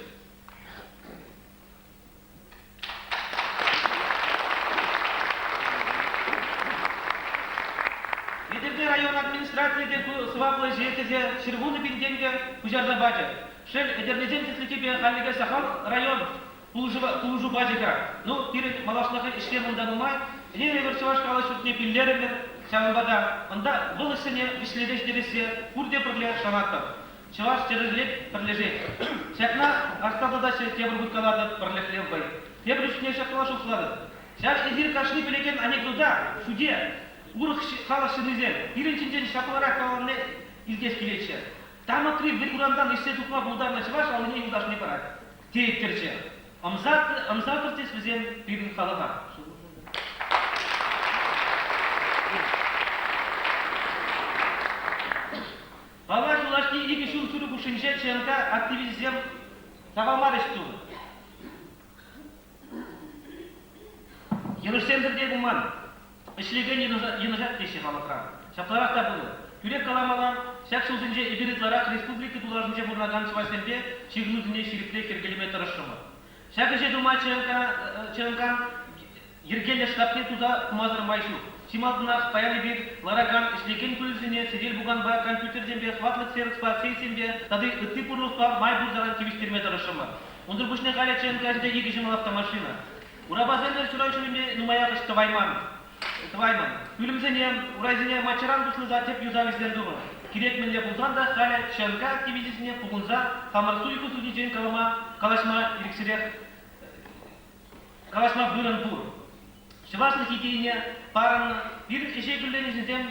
Лидерде район администрации де сваплы жетезе шырвуны бинденге кужарда баджа. Шел эдернезен тесликебе халлиге сахал район пулужу баджага. Ну, перед малашнахы иштен мындан умай, не реверсиваш калы шутне пиллерімер шамбада. Онда бұл ішіне вишледеш дересе курде пірлер шаматтыр. Чаваш терезлеп пірлежет. Шакна асталдадаши тебір бұткалады пірлеклер бай. Тебір үшіне шақыла шуқлады. Шак эзир кашни білеген анекдода, шуде, урық халық шынызен, иренчинжен шапылара каланны илдеш келетші. Тамықри бір ұрандан ішсе тұқма бұлдарына шываш, алыне ұлдаш не барады. Тейіптерші. Амзатыр тес бізен бірін қалыға. Бала жулашки игі шул сүрі күшінше ченка активизем тағалмар ішту. Енішсендір де бұман. Ішлеген енажат деші халықра. Шапларақта бұлы. күрек каламалам, шак шылдынже иберитларак республика тулажынже бурнаган чывашсембе чигнудыне ширипле кергелеме тырышымы. Шакыже дума чыгынкан ергеле штабне туда кумазыр майшу. Чималдынах паяны бир лараган ишлеген күлізіне седел буганба компьютерденбе хватлык сервиспа сейсенбе тады ытты пурлықпа май бурдаран кивиштерме тырышымы. Онdur бушне каля чыгынкажында еги жымыл автомашина. Урабазендер чурайшулембе нумаягыш тывайман. Күлімзене, урайзене мачаран бұшлы затеп юзавізден дұры. Керек менде бұлдан да қаля чанка активизисіне пұғынза қамырсу үйкі судничен калашма ерексірек, калашма бұрын бұр. Шывашлық идейіне параны бір еше күлденізінден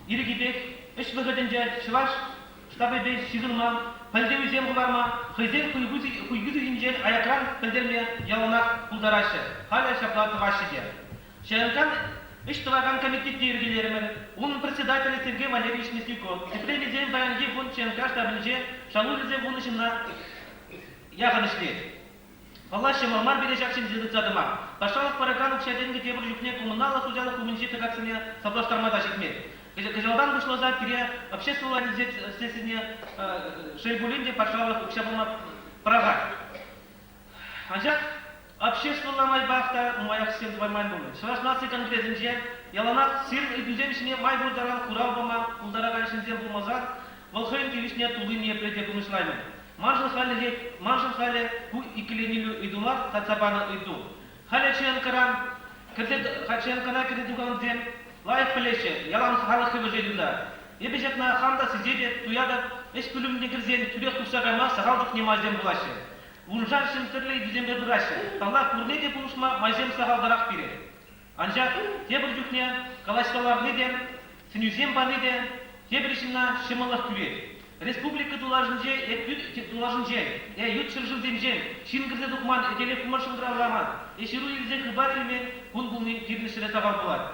ерігебек, үш бұғыдынже шываш штабы бей шизылма, пілдеу зем ғыларма, хызен құйгызы инжен аякран пілдерме ялынақ бұлдарашы, қаля шаплаты ғашы де. Шанкан Иштваган комитет диригелермен, он председатель Сергей Валерьевич Мясников, теперь день военги фонд ЧНК штабнже, шалулизе вунышина яханышле. Палаши мамар бережакшин зидыцадыма. Пашалов параган укшаденге тебр юкне коммунала сужалых умынчи тагаксыне саплаштарма дашикмет. Кажалдан вышло за пере общественного организации Шейбулинде Пашалов укшабыма прага. Анжак общественного майбахта моя всем твайман думаю. Шваш нации конкретнее, яланак сир и дюземшине майбурдаран куралбама улдараган шинзем булмазак, волхойн кивишне тулыне предепумышлаймен. Манжын хале ку икиленилю идумар тацабана иду. Хале ченкана кредуган зем лайф плеше, ялан халах хыбыжелюда. Ебежетна ханда сидеде туяда эш пүлümне кирзен түрек кусагама сахалдык немазем булашы. Улжан шымтырлы дүзембе дұрашы. Талла күрнеге бұлышма майзем сағалдарақ бере. Анжақ тебір жүкне калашкалар неден, сінюзем ба неден, тебір ішімна шымылық күре. Республика дулажынже, ют шыржылден шингірзе дұқман, әтеле күмір шыңдыраламан, ешіру елзе қыбар елмен күн бұлмен кернішірі тағар болады.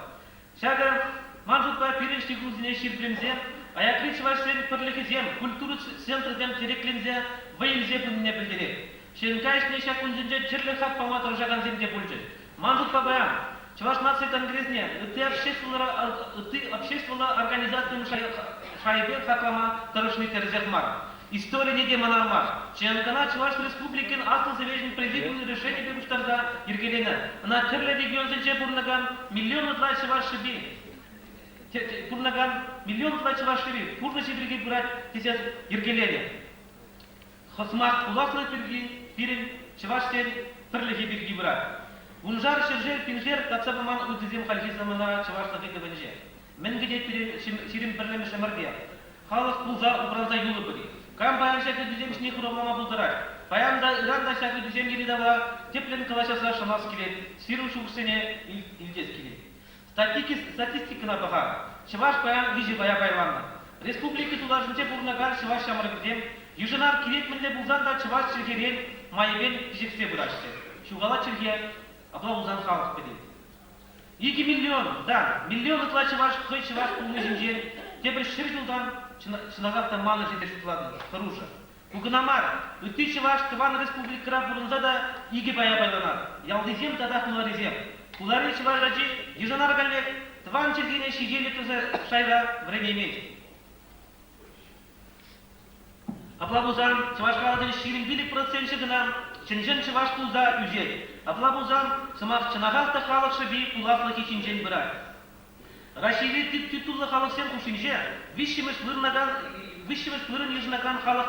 Шағыр, манжутпа переншті күнзіне ширплемзе, аякли чывашсен пірлігі культуры центрден тереклензе, вайылзе күніне білдерек. Шенкайшне шакунзинже черле хат памат ржаган земде бульджет. Манжут пабаян. Чуваш нации конгрессне, ты общественного организацию шайбе хаклама тарышный терзехмар. История не демонармар. Ченкана Чуваш республикин асыл завежный президиум решение бебуштарда Иргелена. На терле регион зенче бурнаган миллионы тлай Чуваш шиби. Бурнаган миллион тлай Чуваш шиби. Пурна шибриги брать тесет Иргелене. Хосмах куласлы пирин Чеваштен пірлігі біргі бірат. Унжар шержер пинжер тацабыман үдізем халхизамына Чеваштағы көвінже. Мінгіде ширим бірлемі шамырге. Халық бұлза ұпранза юлы бірі. Кам баян шәкі дүзем шіне құрамлама бұлдырай. Баянда Иранда шәкі дүзем еридава теплен калашаса шамас келет. Сиру шуғысыне илдес келет. Статистикына баға. Чеваш баян вижи бая байланна. Республика тулажынче бурнаган Чеваш шамыргідем Южинар керек мінде бұлзан да Чеваш чергерен майыбен жексе бұрашты. Шуғала черге абла бұлзан халық беді. 2 миллион, да, миллион ұтла Чеваш, қой Чеваш пұлны жінжен, тебір шыр жылдан шынағақта маны жете шутладың, қыружа. Угынамар, үтті Чеваш Тыван республикара бұрынза да иге бая байланар. Ялдызем тада куларизем. Кулари Чеваш жачи, Южинар гале Тыван чергене шигелі тұзы шайра время иметь. Аплабузан Чевашқалардың 21% гына Чынжен Чеваш пулза үзет. Аплабузан сымақ чынағақта халық шыби пулғақлығы чинжен бірай. Рашиви титулы халық сен кушинже, вишіміш лырын ежінаган халық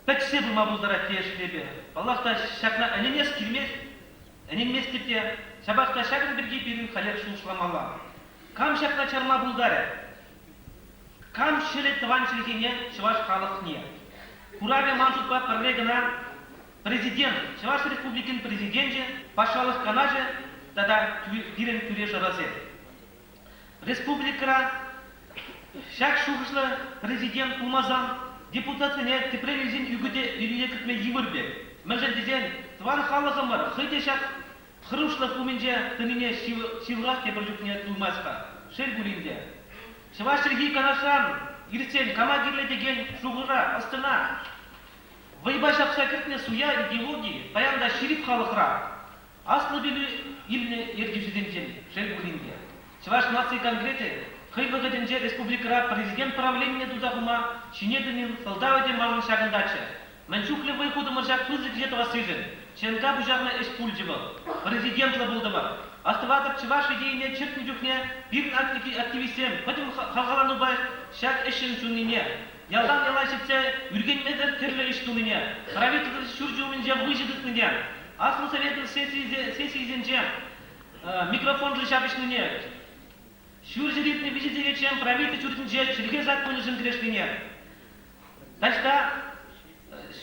пәтші бұлма бұлдара тиешлебе. Аллахта шақна әнемес келмес, әнемес тепте, шабақта шағын бірге берін қалер шуышламала. Кам шақна чарма бұлдары. Кам шелет тыванчылгене Чеваш халық не. Кураве маншутпа пірлегіна президент, Чеваш республикин президенте, пашалық канаже, тада дирен күре жаразе. Республикара шак шуғышлы президент Умазан, депутатыне тепрелізін үгіде күтме емірбек. Мәжін дезен, тван халығымыр, хыйде шак қырышлық үменже тынине шилғақ тепір жүкіне туймасқа. Шел бұлінде. Чеваш Сергей Канашан, ирсен, кама кирле деген шуғыра, астына. Вайба шапса кіртіне суя идеологии, паянда ширип халықра. Аслы білі иліне ердеушіден жен, шел бұлінде. Чеваш нации конкреты, Хыйбагадинже республикара президент правления тузахума шинединин солдаваде малын шагындачы. Манчухле выходу мыржак пызык жетова сыжын. Ченка бужарна эш пульдживал. Президентла булдымар. Астыватып чываш идейне чертни жүхне бир активистем. Потом халгалану бай шак эшин чунине. Ялдан ялайшыпсе үрген медер терле иш тунине. Правительство шуржуменже выжидысныне. Асыл советтин сессиизенже микрофон жишабишныне. Шуржиритни визитегечем правительство чуртинже чирге законы жинтирештине. Дашта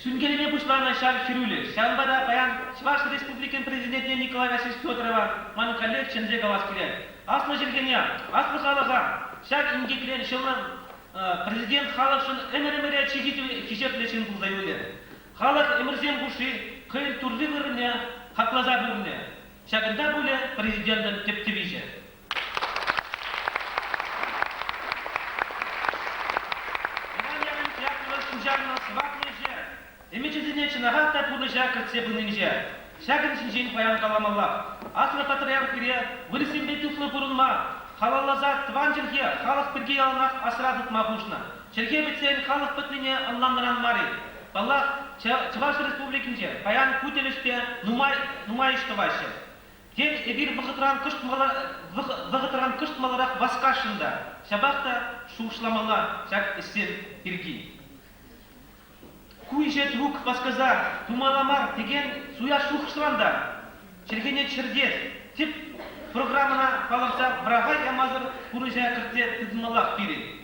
Süngeliме бушлана шар хирюли. Шамбада паян Чуваш республикан президентне Николай Васильевич Федорова, ман коллег Чензе Галаскилен. Аслы жиргене, аслы халага, шак ингеклен шылын президент халықшын эмір-эмірі кешеплешін бұлдайылы. Халық эмірзен бұшы, қайыл түрлі біріне, хақлаза біріне. Шакында бұлі президенттің тепті-бейші. Эмечединечина хатта пурныша кыртсе бынынже. Шагын шинжен паян каламалла. Аслы патриарх кире вылысембе туфлы бурынма. Халаллаза тван жерге халық бірге ялынақ асырадық мағушна. Жерге бітсен халық бітіне анламныран мари. Баллах Чуваш республикинже паян кутелешпе нумай иштывашы. Тек егер вғытыран кышт маларақ васкашында. Шабақта шуышламалла шак істен бірги. Куйже тук басказа, тумаламар деген суя шухшранда. Чергене чердес. Тип программана паламса брагай амазыр курыжа кырте тыдмалах пири.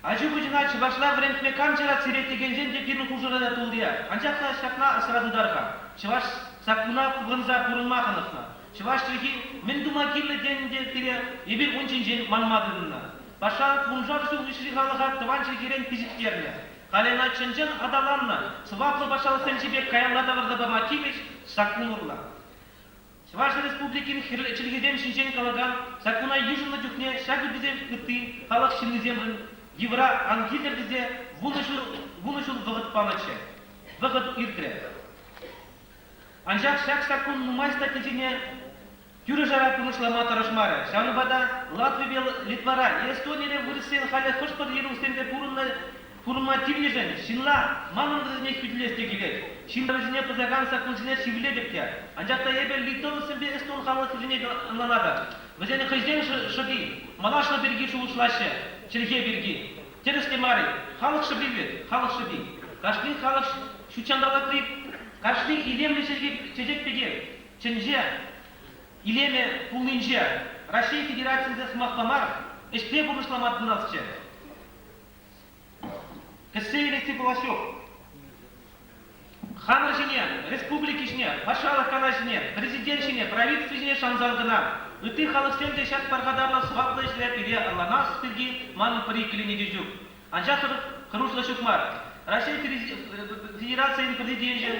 Ажу бужина чывашла времтме канчара цирет деген женде пирну хужурада тулдия. Анчакта шакна асрадударга. Чываш сакуна вынза пурынмахановна. Чываш черги мен дума килле денде пире ебир ончинжен манмадынна. Паша вунжар су вишрихалага таван чергерен физиктерне. Калена ченчен адаланна, сваплы башал сенчебек каяллада вардабама кимеш сакунурла. Чуваш республикин чергедем шинчен калаган, сакуна южына жүхне шаги бізем кытты, халық шиннеземрін, евра ангидер бізе вунышыл вғыт паначе, вғыт иртре. Анжак шак сакун нумайста течене тюры жара пынышлама тарашмары. Шаныбада Латвия, Литвара, Эстония вырысен халі хошпар ерустенде Пурма тивнежен, шинла, манын дызне күтілесте келет. Шинла жіне пызаган сакун жіне шивіле депте. Анжақта ебел литон сымбе эстон халық жіне анланады. Візені қызден шыги, малашла берги шуышлашы, черге берги. Тересте мари, халық шыбилет, халық шыби. Кашли халық шучандала крип, кашли илемлі чежек пеге, ченже, илеме пулнинже, Россия Федерациясы смақпамар, эшпе бұрышламады насче. Кесейлесте Балашок. Ханр жіне, республики жіне, пашалық кана жіне, президент жіне, правительство жіне шанзалғына. Үті халық сенде шат барғадарла сұғаплы жіне пире аллана сұстырги маны парикіліне дежук. Анжақыр қырушлы шукмар. Россия Федерацияның президенті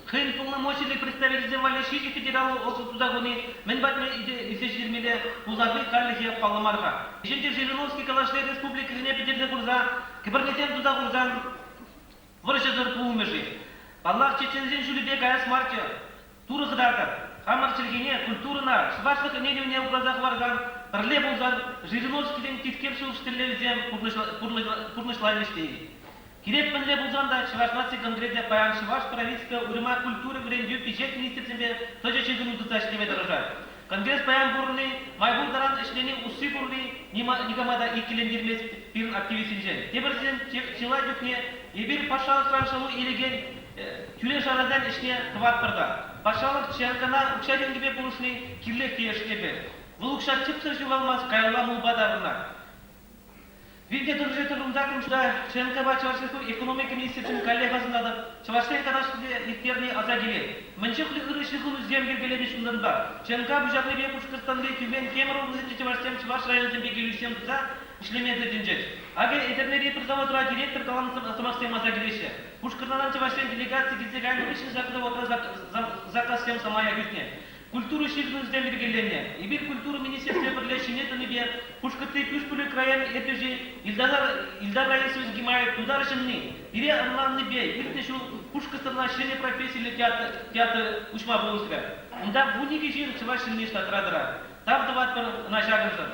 Хын полномоченный представитель Валешики федералы округ Тузагуни, мен батме изештермеде Узады Каллихе Паламарха. Жинте Жириновский Калашной Республики Зине Петербург Курза, Кибернетен Тузагурзан, Воршезор Пумежи. Аллах Чечензин Жулибе Гаяс Марча, Турыздарда, Хамар Чергине, культурна, Швашлык Энедевне в глазах Варган, Парле Бузан, Жириновский Ден Тискевшил Штерлевзем, Пурнышлавиштей. Киреп пенле булзанда Чуваш нации конкретно паян Чуваш правительство урма культуры врендю печать министерстве тоже чезуну туташкеве дорожат. Конгресс паян бурны, майбур даран ишлени усы бурны, никамада и килендирмес пирн активистинжен. Теберсен чила дюкне, ебир пашал сраншалу илеген тюре шарадан ишне квад парда. Пашалык чанкана укшаден гибе полушны кирлек тиештебе. Вулукша чипсыр жувалмас кайла мулбадарына. Видите, друзья, румзаком что членкова Чувашского экономики министерством коллегасында Чувашская канашкыде иктерни азагиле. Менчехли ырышлыгын земгергеледи шунда. Членка бужаклы бе Пушкарстанды Тюмень Кемерово вызыти Чувашстем Чуваш районында бегелисем за ишлемеде денжет. Аге этернери предзаводра директор талан самастем азагилеше. Пушкарстандан Чувашстен делегация гизеган вышли закрывотра заказ самая гютне. Культуру ширну земгергелене. Ибир культуру министерства подлещине тонебе Пушкарты пюшпулы краян этежи Илдар Раисович Гимаев туда решенны. Ире анланны бе, иртешу Пушкарстана шене профессии или театр учма булыска. Да буники жир Чувашин ништа традра. Там давать нашагырзан.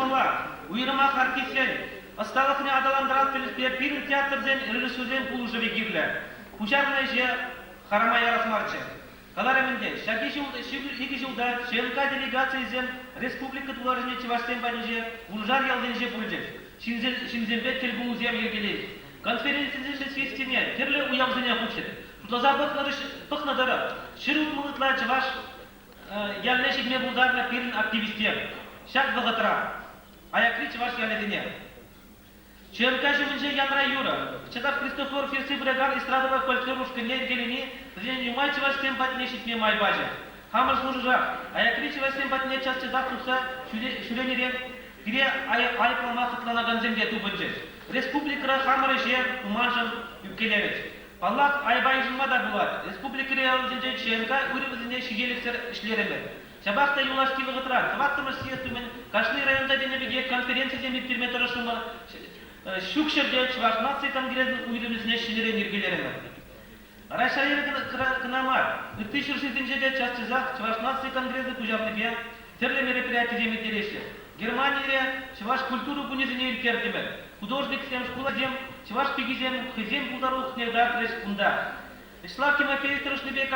кушмала, уйрыма харкисен, осталықны адаландырат пелеспе, пирин театрден, режиссерден пулужеве гирле. Пушарная же харама ярасмарчы. Калараминде, шаги жылда, ЧНК делегациясен, республика туларыне Чеваштен баниже, Улжар ялденже пульдет. Шинзембет телбуузем ергелейд. Конференциясен свестене, терле уявзене хучет. Тутлаза пыхнадара, ширут мылытла Чеваш ялнешигме булдарна пирин активистер. Шак вагатра, аякри Чеваш яледене. ЧНК живенже Янра Юра, Чедав Кристофор Ферси Брегар эстрадова фольклорушка не гелени, зрение мальчева с тем поднешить мне май баже. Хамар служа, а я кричева с тем подне час Чедав Туса, Шуренере, где ай палмахатла на ганземде тубанже. Республика Хамар же уманжан юкелерец. Аллах айбайжын мада була, республика реализенже ЧНК уревзине шигелексер ишлереме. Шабахта юлашки вагатра, тваттамаш съездумен, Кашны районда денебеге конференция землетерме тарашума, Шукшерде Чуваш нации конгресс уйдемизне шинерен ергелерема. Рашайыр кынамар, 2006 частызах Чуваш нации конгрессы кужавныбе терле мероприятия земетереши. Германия Чуваш культуру кунезине иркертеме. Художник сем школа зем, Чуваш пигизем, хызем пулдарух недар треш кунда. Ислав Тимофей Страшныбе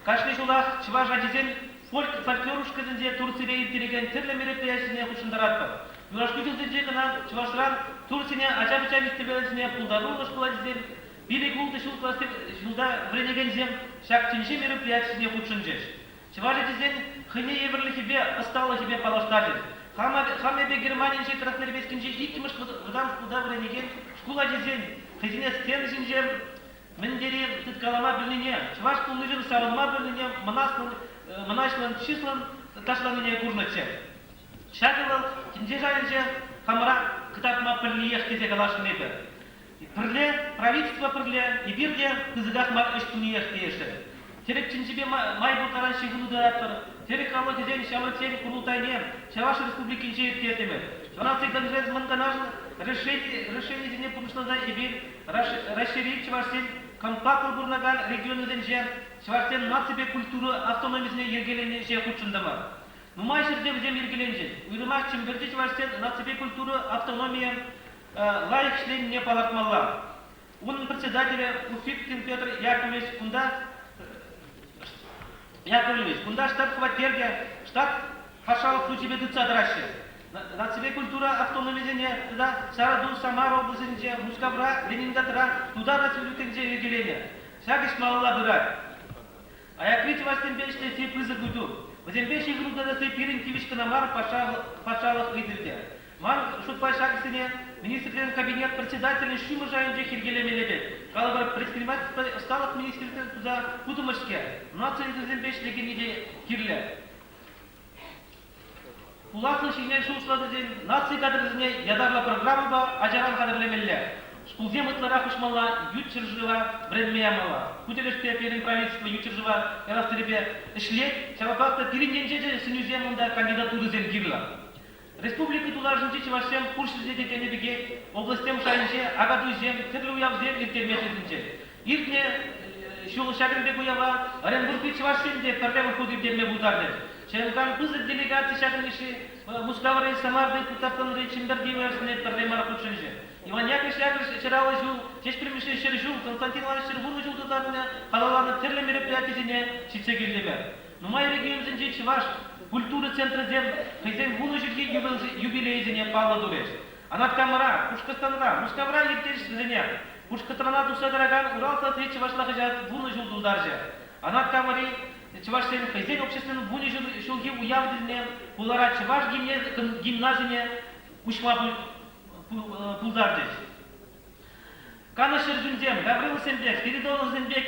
кашни шулах Чуваш адизен фольклорушкаденде Турцияе иртереген терле мероприятиясіне хушындаратпа. Юрашкутилденде кына Чувашран Турцияне ача-бача мистебелесіне пулдарух школадизен, Билигулды жылда вренегензем шактинши мероприятиясіне хушынжеш. Чувашадизен хыне еврлихибе осталыхибе палаштаден. Хамебе Германияже Красноармейскинже икимыш выдан куда вренеген школадизен хызине стенжинже мендери тыткалама билине, Чуваш пулныжын савынма билине мынашлан числан ташланыне курныче. Шагылыл кинже жайынже хамыра кытапма пірлиех кесе калашынебе. Пірле, правительство пірле, и бирде кызыгатма эштуниех тиеші. Терек чинчебе май бұлтаран шигылуды аттыр. Терек калы кезен шамыртсен курултайне Чаваш республики жертетеме. Чванасы конгресс мынганажын решение дене пуншнада и бир расширить Чавашсен компактл бурнаган регионуден же Чавашсен нацибе культуру автономизне ергелене же хучындама. Нумай жердем зем ергеленже. Уйрымак чимберде Чавашсен нацибе культуру автономия лайк членіне палатмалла. Оның председателя Уфиткин Петр Яковлевич, кунда штат хватерге, штат Хашалов ключебе дыца дращи. Нацибе культура автономизне, туда Сараду, Самара областинже, Мускавра, Ленинградра, туда нацибе ергелене. Шагиш малла бырат. А я кричу вас тембеште все пызы гуду. В тембеше груда да ты пирин кивишка на мар пашалах выдерде. Ман шутпай шагисине, министр кабинет председателя шума жайынже хиргелемелебе. Калабар предпринимательство сталых министрлер туда кутумышке. Нация тембеш легенеде кирле. Уласын шинен шушлады ден нация кадрызне ядарла программа ба ажаран кадрлемелле. Шкулзем ытлара хушмалла, ютчержива, бредмеямала. Кутелешпе перин правительство ютчержива, эрастеребе ишлет, чавапакта пириненжеже сынюзем онда кандидатуры зен кирла. Республика туларжынче Чувашем куршизеде кенебеге, областем шайынче, агадузем, терлі уявзем иртермешедінче. Иртне шулы шагрынбек уява, Оренбургы Чувашемде перле выходы берме бударден. Ченкан пызык делегации шагрыныши, Мускавры, Самарды, Кутаптанры, Чемберди уявзіне перле марапучынже. Иван Яковлевич чыралы жул, чеш примешешер жул, Константин Иванович Червуны жул тутарына, қалаланы терле мероприятизіне читсегелдеме. Нумай регионзінже Чуваш, культура центра зем, хызен вуны жүрге юбилейзіне палы дуреш. Анат камара, Пушкастанра, Мускавра ертешізіне, Пушкатрана дусадараган Уралса ты Чувашлахы жат вуны жул дулдарже. Анат камари, Чувашсен хызен общественный вуны жулге уявдізіне, пулара Чуваш гимназине ушма пулдардеш. Канашыр жүнзем, Гаврил Сенбек, Спиридонов Зенбек,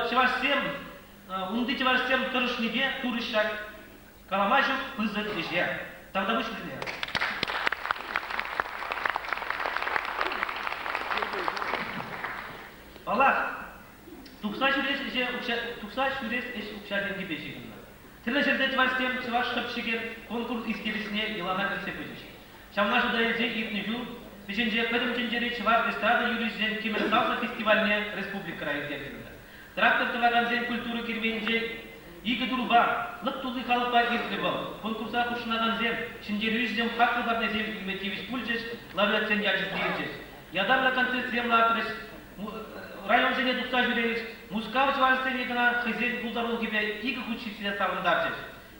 Чувашсем, унды Чувашсем тұрышныбе турышак. Каламажук пызык еже. Тогда вышли. Аллах, тухса шурес эш укшаденги бешигинна. Тиле жерде Чувашсем Чуваш шыпшиген конкурс искелесіне елана кірсе көзеш. Шамна жудаезе итнежу, бешенже кыдымченжери Чуваш эстрада юризен Кемерсалса фестивальне республика районда. Трактор тылаганзен культуру кирвенже Игі дұрба, лык тулы халыпа иртли был. Конкурса кушнаган зем, шиндерюш зем, хакы барне зем, Илметьевич Пульчеш, лауреат сен яджис Лирчеш. Ядарла концерт зем латреш, район зене дукта жюревич, мускавыч вальсене гана хызен кулдарул гибе игі хучителя савындарчеш.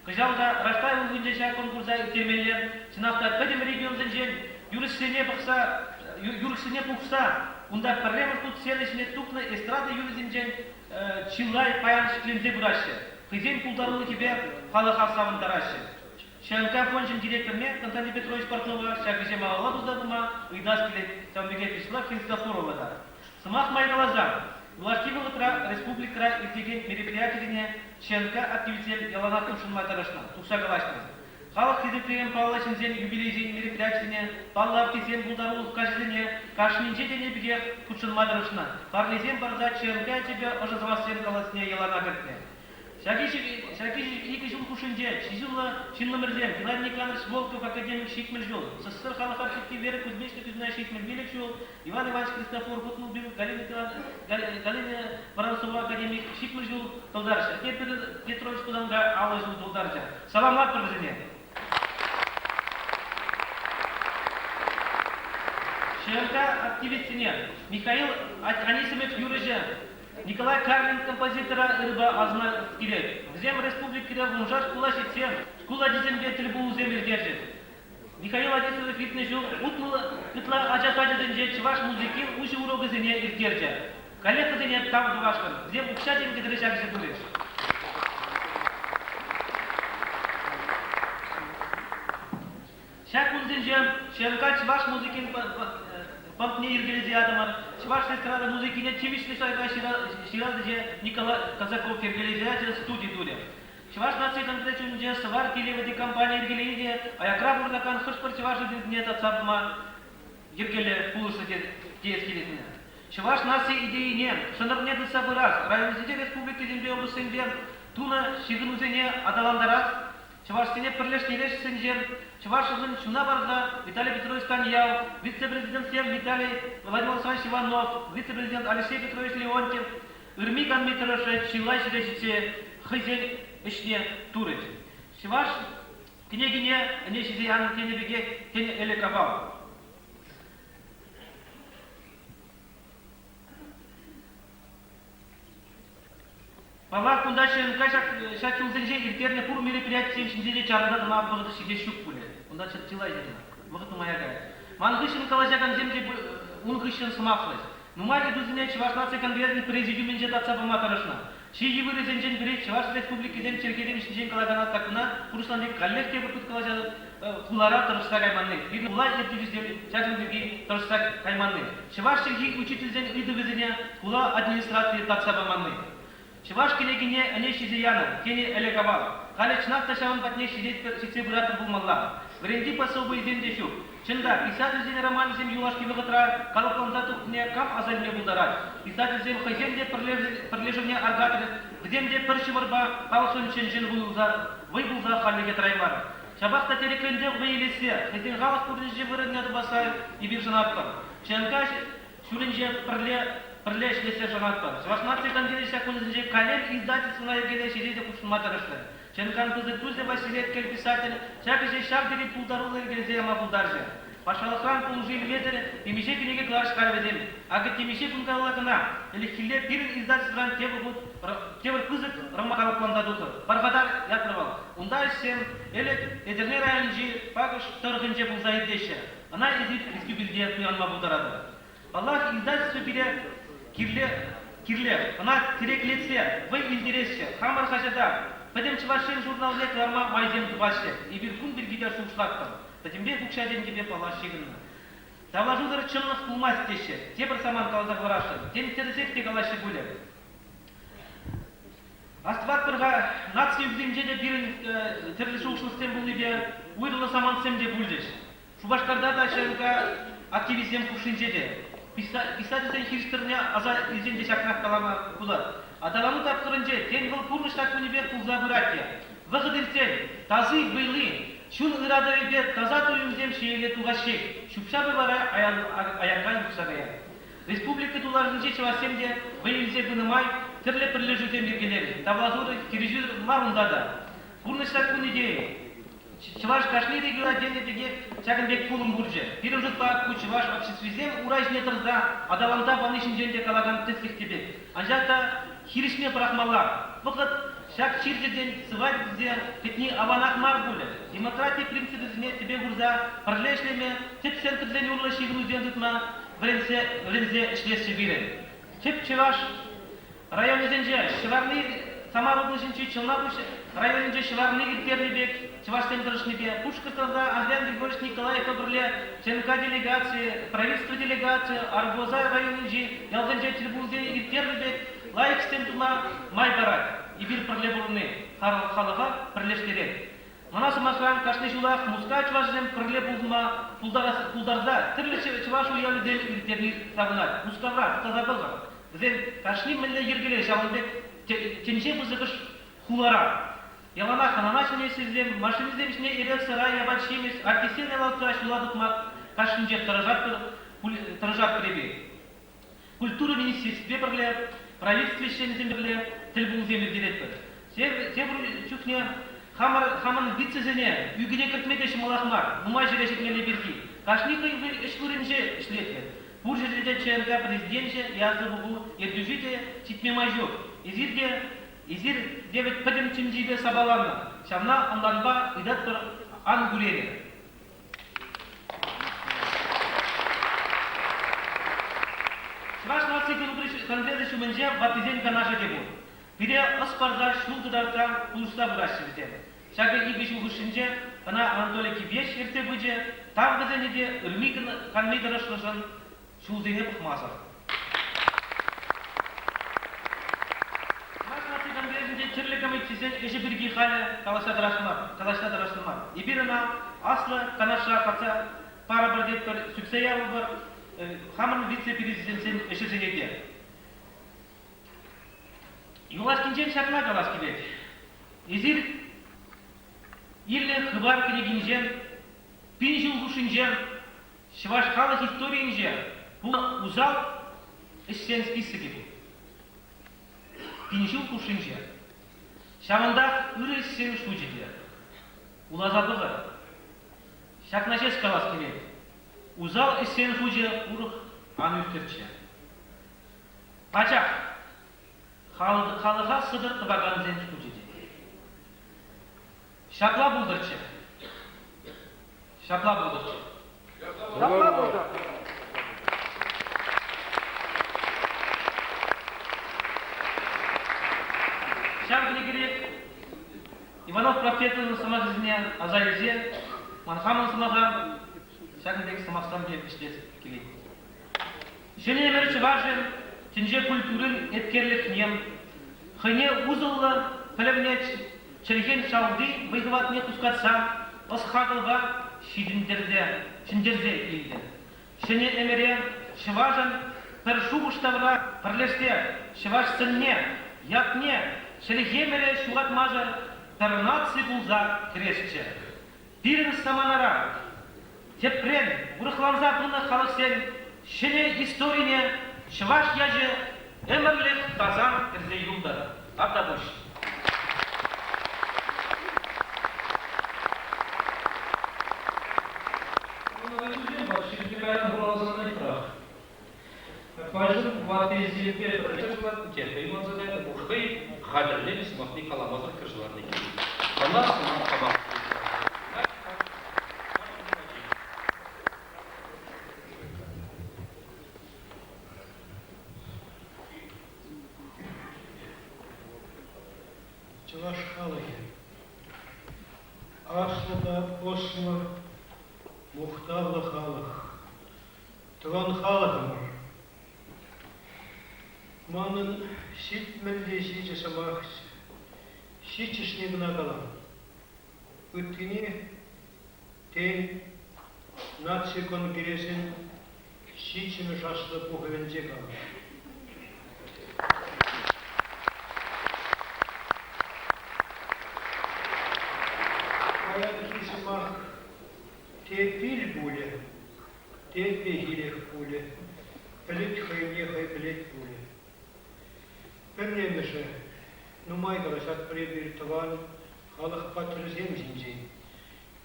Кыжалда Раштаев вынжеша конкурса иртемелер, сынақта кадем регион зенжен, юрисене пухса, унда проблема тут селешне тупна эстрада юризенжен, чилай паян шиклензе бураще. Хызен кулдарул гибе халыха савындараще. ШНК фонжин директорне Константин Петрович Портнова, шагиже мағала дұздабыма, ұйдас келет, сәумбеге пришла Хинстафурова да. Сымақ майгалазан, Властивого республика издеген мероприятиене ШНК активитет яланатын шунмайтарышна, тукшагалашна. Халық хизептеген паллашын зен юбилейзен мероприятиене, паллав кесен булдарулық каждене, кашнинже дене бігер кучынмайтарышна. Парлезен барза ШНК тебе ожазвасен каласне ялана кертне. Шакиш iki жыл кушинже, шинлымырзем, Геннадий Николаевич Волков, академик Шикмель жол, СССР халыха шикки Вера Кузьмична, Кузьмина Шикмель Велик жол, Иван Иванович Христофор Путнубил, Галина Воронцова, академик Шикмель жол, Толдарыш, Акет Петрович Кузанга, Алла жол, Толдарыша. Саламат президент. ШНК активистине, Михаил Анисимов Юрыжа, Николай Карлин, композитора Рыба Азна Скирек. Зем республики Мужар школа шитсем, школа диземге трибу земель держит. Михаил Одессов фитнесу утнула кытла ажатаджа денже чваш музыкин уши уроги зене ирдерджа. Коллега зене там дувашкан, зем укша денге дрешагише дуреш. Шакун зенжем, шенка чваш музыкин Пампне Иргелези Адамар, Чваш эстрада музыкине Чевичный шайга Ширазыже Николай Казаков Иргелези студии дуре. Чваш нации конкретно Савар Килеводи компания Иргелези, а я краб урнакан хышпар Чваш нет отцапма Иргеле Пулуша Тескелетне. Чваш нации идеи не, шанар нет на собой раз, район республики земле областенде, Туна Шигнузене Адаландарас, Чувашстине Перлешнелеш Сенжен, Чувашин Чунабарза, Виталий Петрович Таньяв, вице-президент Сем Виталий Владимир Александрович Иванов, вице-президент Алексей Петрович Леонтьев, Ирмикан Митроша, Чилай Шидешице, Хызен Ишне Турыч. Чуваш княгине Нешизиян Тенебеге Тене Элекабал. Палак кундашен шакил зенже иртерне пур мероприятие шинжеде чарада дма бгыды шиде шук пуле. Кунда чатчилай жена. Бгыты мая гай. Мангышын калажаган земже унгышын смахлыс. Нумаги дузине Чуваш нации конгрессный президиум инже татса бама тарышна. Ши жибыры зенжен бире Чуваш республики зем черкеден шинжен калагана такына курсандек коллектив бут калажады кулара тарышса кайманны. Бири улай активистер чатындыги тарышса кайманны. Чуваш черки учитель зен иды везене кула администрации татса баманны. Чуваш княгине Анешизе Яна, Кене Элекабал. Халечнах ташаван патне шице буратыр булмалла. Вренди пособы изенде шук. Чында, писатель зен роман зем юлашки вегатра, калоконзату не кам азальне булдарат. Писатель зем хаземде прилежевне аргатыр, гдемде першиварба, палсон ченжен выбулза халлеге траймара. Чабахта терекенде вейлесе, хазен галах курнеже вырыгнят басай и биржанатпар. Ченкаш шуренже Прилеш лесе жанатпар. Чуваш нации конгресса кунзенже коллег издательство на Евгения Ширеде Кушматарышты. Ченкан кузы Тузе Василет кель писатель, чакиже шагдери пулдарулы Евгения Мабулдарже. Пашалахан пулжили ветер, темише книги клаш карведем. Ага темише кункалакана, или хилле пирин издательстван тевр кузык рамакалак пландадухы. Барбадар ятрывал. Унда сен, элек эдерне районжи, пагыш торгынже пулзаиддеше. Она изит республикизде туян Мабулдарады. Аллах издательство бире Кирле, она тереклетсе, вы интересе, хамар хажада, пойдем чувашин журнале кларма майзем туваше, и биркун биргидер шушлаттан, татимбе кукшаден тебе палашигынна. Тавлажудар чынлых кулмас теше, тебір саман калзак варашын, тем тересек те калаши буле. Астват бірға нацию вземжеде бирін терліші ұшылыстен бұл небе, уйдылы саман семде бүлдеш. Шубашкарда да шенка активизм кушинжеде. Писатель христерне аза изенде шакнак калама кулат. Адалану тапкырынже, тен был пурныштак унибер кулза быратья. Выгодыртен, тазы были, шун ырадове бер таза туюмзем шееле тугашек, шупша бывара аякан юксагая. Республика туларынже чевасемде, выйлзе бынымай, тірле пірле жүзем бергелері, тавлазуры, кирижүр марындада. Курныштак күн идеи. Чуваш кашни региона денеге чагын бек пулым бурже. Бирим жутпаат ку чуваш обществизем уражне тырда адаланта банышын женде калаган тыцлик тебе. Анжакта хиришме прахмалар. Вакыт шак чирден сывать где кетни аванах мар буле. Демократия принципы зне тебе гурза парлешлеме тип центр для ула шигну дендутма врензе ишлесе бире. Тип чуваш районы зенже шварны Самар областинчи Челнабуш районинче шварны гиттернибек Чувашстан дырышнибе Пушкартанда Андрей Григорьевич Николаев Абрле ЧНК делегация, правительство делегация, Аргоза районинчи Ялденче Тирбулде гиттернибек лайк стемтума майбарак и бир проблемны халага прлештере. Манасы масран кашны шулах муска чувашзем проблемулма пулдарда тирле чуваш уялы дел гиттерни табынат. Мускавра тазабылга. Зен кашны милле ергеле шавылбек Тенче бузыкыш хулара. Ялана ханана шунесизем, машинизем шне ирек сарай ябачимис, артисен ялалка шуладыкмак, кашынже тырыжак преби. Культура министерстве бірле, правительстве шенізем бірле, тіл бұлземір деретпір. Себір чухне хамын вице-зене, үгіне кіртмеде шымалахмар, нумай жерешетмеле берги. Кашны кайвы ішкурінже ішлетер. Бұл жерде ЧНК президентше, язды бұғу, ердюжите читме майжук. Изир девять педем чинжибе сабаланна. Шавна анланба идаттыр ан гулере. Шваш нации конвенция шуменже ватизен канаша дебу. Биде аспарда шултыдарта улуста бурашчы. Шага иби шулгушинже ана Анатолий Кибеш ерте быже там газенеде ырмикын канмейдырышлышын шулзене пухмаса. Чирле комитетсен эше бирги халі калашта И бирина аслы канаша паца пара бір деп бір сүксеявы бір хамын вице-президентсен эше зенеде. Юлашкинжен шатына калаш кебек. Изир ирле хыбар кенегинжен, пин жылгушинжен, шваш халық историинжен, бұл узал эштен списоги бұл. Пин жылгушинжен. Шамында үрі сен шучеде. Улазабығы. Шакнаше скалас келеді. Узал сен шуче ұрық аны үстерче. Пачақ. Халыға сыдыр қыбаған зен шучеде. Шапла бұлдырче. Шапла бұлдырче. Шапла бұлдыр. Шаргли керек, Иванов профессорның самағызіне азайызе, манхамын самаға, шагындегі самақстан беп іштес келеді. Және емерші важен, тінже культурын еткерлік нем, хыне узылы пілімне чірген шалды выйгыватне тұскатса, осхағылға шиндерзе елді. Және емере шыважын пір шубыштавға пірлесте, шываж сынне, ятне, Шелихемере шугат мажа 13 булза крешче. Пирин саманара. Тепрен, урыхланза бұны халық сен, шене историне, шваш яжы, әмірлік тазан кірзе юлдары. Артабыш. Пажын ваты зелпе протежлар кеты мазадан ухай хадрлен смахни каламазар кыржларны ки. Ана сына кабак. Чуваш халыгы. Аслыда ослы мухтарлы халық. Туан халыгымыр. Манын шит мөлде шиче самахс, шичешне гына калам. Үткіне тен нация конгрессен шичені жашлы пуховенде калам. Аяты самах тепил буле, тепегилех буле, плет хайне хай плет буле. Пемнемеше, нумай гарашат пребир таван, халық патризем жинжей.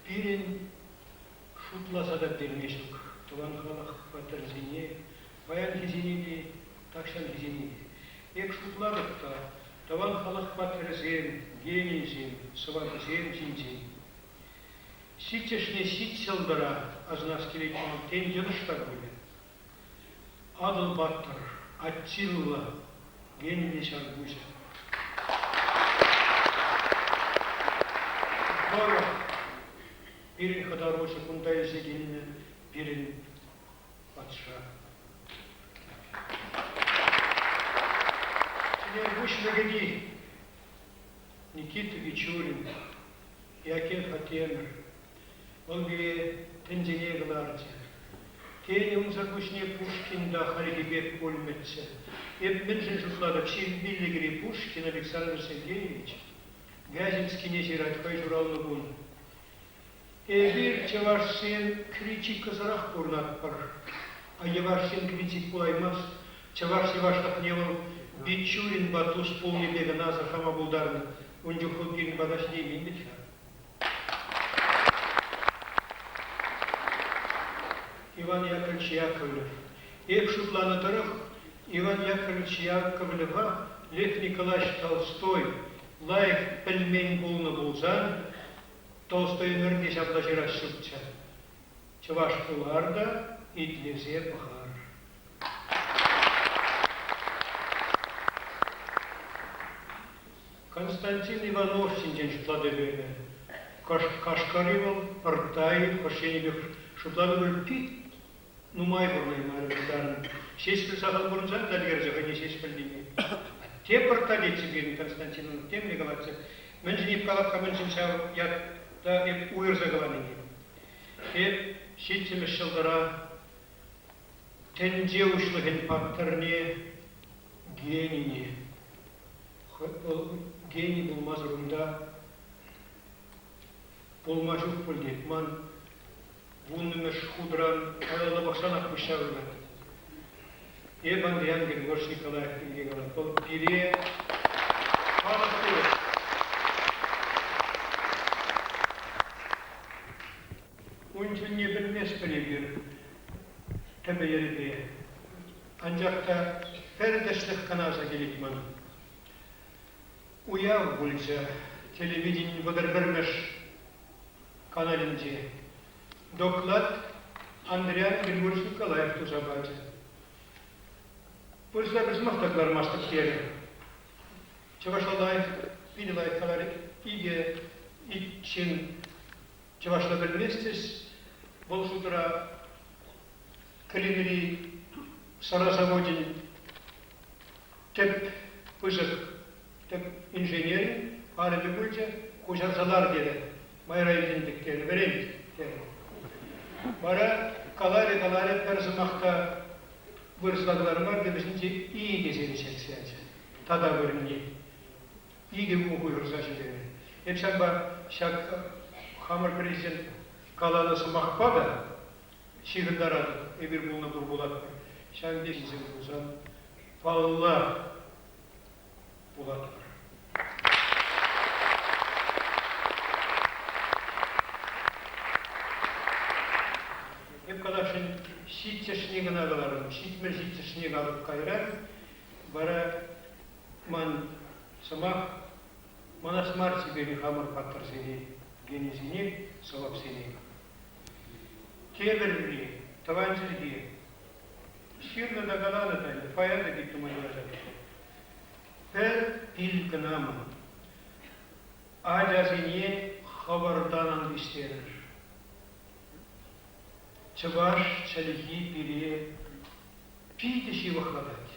Пирин шутласа да бермешік. Туған халық патризене, баян хизенеде, такшан хизенеде. Ек шутладықта, таван халық патризем, генинжем, сыватызем жинжей. Ситешне сит сылдыра, азнас келетен тен жыныштар бөлі. Адыл баттыр, атсилла, геніне шарбуза. Бора, бірін қадаросы күндай зегеніне, бірін патша. Сенен бұшлығыди Никита Вечурин, Якев Атемір, ол бе тінжене ғыларцы. Кейнем загушне Пушкин да Харигибек Пульметце. Еп менжен жутладып Билигри Пушкин Александр Сергеевич, Вяземский незиратхай журалны бун. Эбир чавашсен критик кызарах курнат пар. А евашсен критик булаймас. Чаваш еваштах невал Бичурин батус полный бега назар хама булдарны. Унжуху гирин бадашни миндича. Иван Яковлевич Яковлев. Ек шутланы дырых Иван Яковлевич Яковлева Лев Николаевич Толстой лайық пілмен болны болзан Толстой өмірінде жаблажыра шүпча. Чаваш бұларда итлезе бұхар. Константин Иванов синжен шутлады бөйді. Кашкаривал, Партай, Хошенебек шутлады бөліп пит. Нумай бұрнай мары бұдарын. Шешкіл сағал бұрынсан, дәлгер жағыне шешкіл дейме. Те порталет сіберін Константинов, тем не қалатсы. Мен жинеп қалапқа мен жинсау ятта еп уйыр зағаланы дейм. Еп шетсіміз шылдыра тенже ұшлығын паттырне генине. Гений болмаз ұрында болмажук бұл деп. Ман Буннымеш худран, айлы бақсанақ бұшағылы. Ебан диян Григорий Николаев келге қалады. Бұл бире халық көрі. Ончын не білмес білегер. Тәмі ербе. Анжақта фәрдешлік қаназа келек маны. Уяв бұлжа, телевидение бұдыр-бірмеш каналінде. Доклад Андриан Григорьевич Николаев тузабады. Пульсда біз мақтаклар мастық кері. Чавашалаев, Пинилаев қалары иге итчин Чавашла білместес, бұл жұтыра калинери саразаводин теп пызық, теп инженерин, арабы бүлде кужарзалар деді. Майра елдендіктері беремді. Бара каларе перзымақта вырысладылары бар, дебісінде ие кезені шәксәді. Тада көрінне. Иге ұғыр зашыдері. Епсен ба шак хамыр президент каланы сымақпада, шиғындарады, әбір бұлына бұр болады. Шан бесізім бұлзан, балла болады. Калашын шитчешнеген ағаларым, шитмер шитчешнег алып қайрар, бара ман самақ, манас марси бері хамыр паттыр сене, генезіне, салап сене. Тебірли, таванчылге, ширны да қаланы дәлі, фаяда кетті майуажады. Пәр пил гынамы, ажазіне хабарданан бістерір. Чаваш, чалихи, пире, пите шивахладать.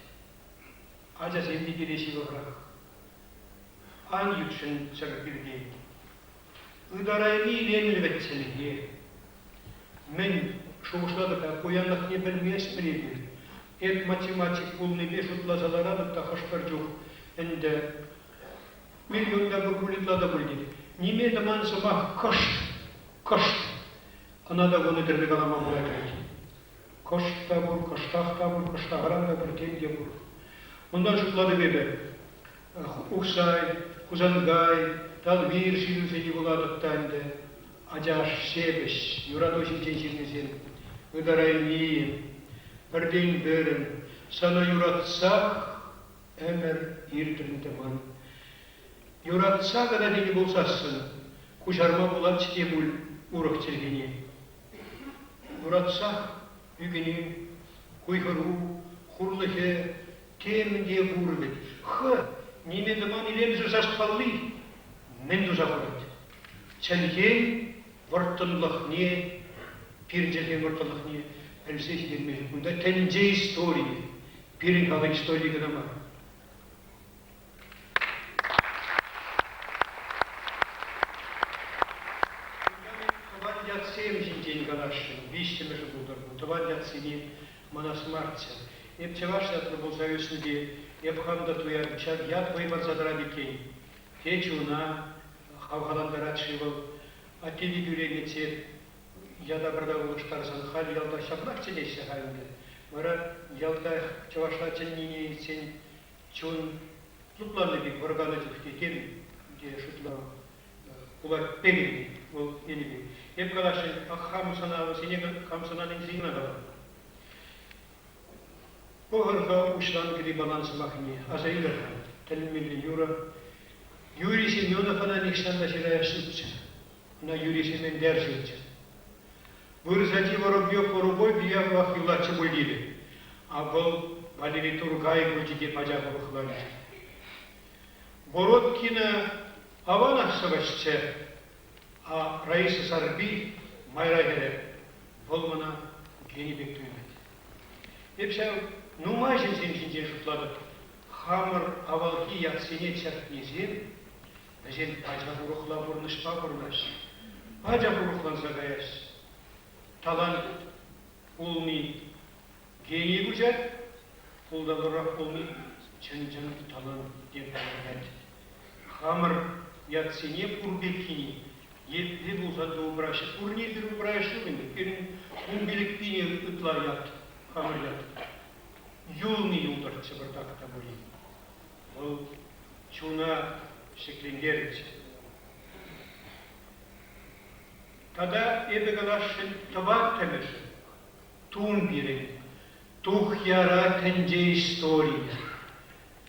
Аджа земли пире шивахрах. Ан ютшин чагапирге. Ударайми ленлевет чалихи. Мен шоушладыка коянлық не білмес біледі. Эп математик полный бешут лазаларады тахашпар жоқ. Энде миллионда бұргулетлада бұрдеді. Неме даман сама кашт. Анада оны дірлік алама бұлайды. Кошта бұр, коштақта бұр, коштағыранда бұр, тенге бұр. Ондан жұтлады беді. Ұқсай, Кузангай, Dal bir şiirse yıvıladıktandı. Acar şebeş, yuraduşun çeşirmizin. Ödarayım birden birin. Sana yuratsak, emer irdirinde man. Yuratsak da dini bulsasın. Kuşarma bulan çiğ bul uğrak çirgini. Yuratsak, yügünü, kuyhuru, hurlığı, temin diye vurulur. Nime zaman ilerimizi saçpallı, men duzakulat. Çelken, vartınlık niye, pirince'den vartınlık niye, elbise edilmeli. Bunda tence istoriyi, pirin kalan istoriyi kadar var. Taban yatsıyım şimdi kalaşın, biçtimiz budur. Taban yatsıyım, manas martsa. Hep çavaşlatlı bolsa üstünde, hep hamda tuyar, çak yat koymak zadara dikey. Geç ona, havhalandara çıvıl, ateli güre geçer, ya da burada oluştarsan, hal yalda şaplak çeleyse halinde. Mara yalda çavaşlatçın nini için, çun tutlarlı bir organacık diken, diye şutla, kulak pegini, ol yeni bir. Hep kalaşın, ham sana, seni ham sananın zihna kalar. Bu hırka uçlan gibi balansı makini, azayla telimili yura. Yurisi yona falan ikşanda şiraya sütçe. Na yurisi men derşitçe. Vırzacı vorobyo poroboy biya vah yulaçı bolili. Abol valili turgay bulcigi paca voruklanı. Borotkina avana savaşçe. A Raisi Sarbi mayra gere. Volmana geni bektüymet. Hepsi numajin sen şutladı. Hamır avalki yatsini çertnizin, Jen paca vurukla vurnışpa vurnaş. Paca vuruklansa gayas. Talan ulmi geni gucat, ulda vurak ulmi çencan talan diye kalırlar. Hamır yatsini purbekini, yetli bulsa doğubraşı, purni bir ubraşı mıydı? Benim umbilikliğini ıtlar yat, hamır yat. Yulni yulдар çabırtakta boyu. O çuna şeklingerci. Tada ebe galaşın tabat temir. Tun biri. Tuh yara tence istoriya.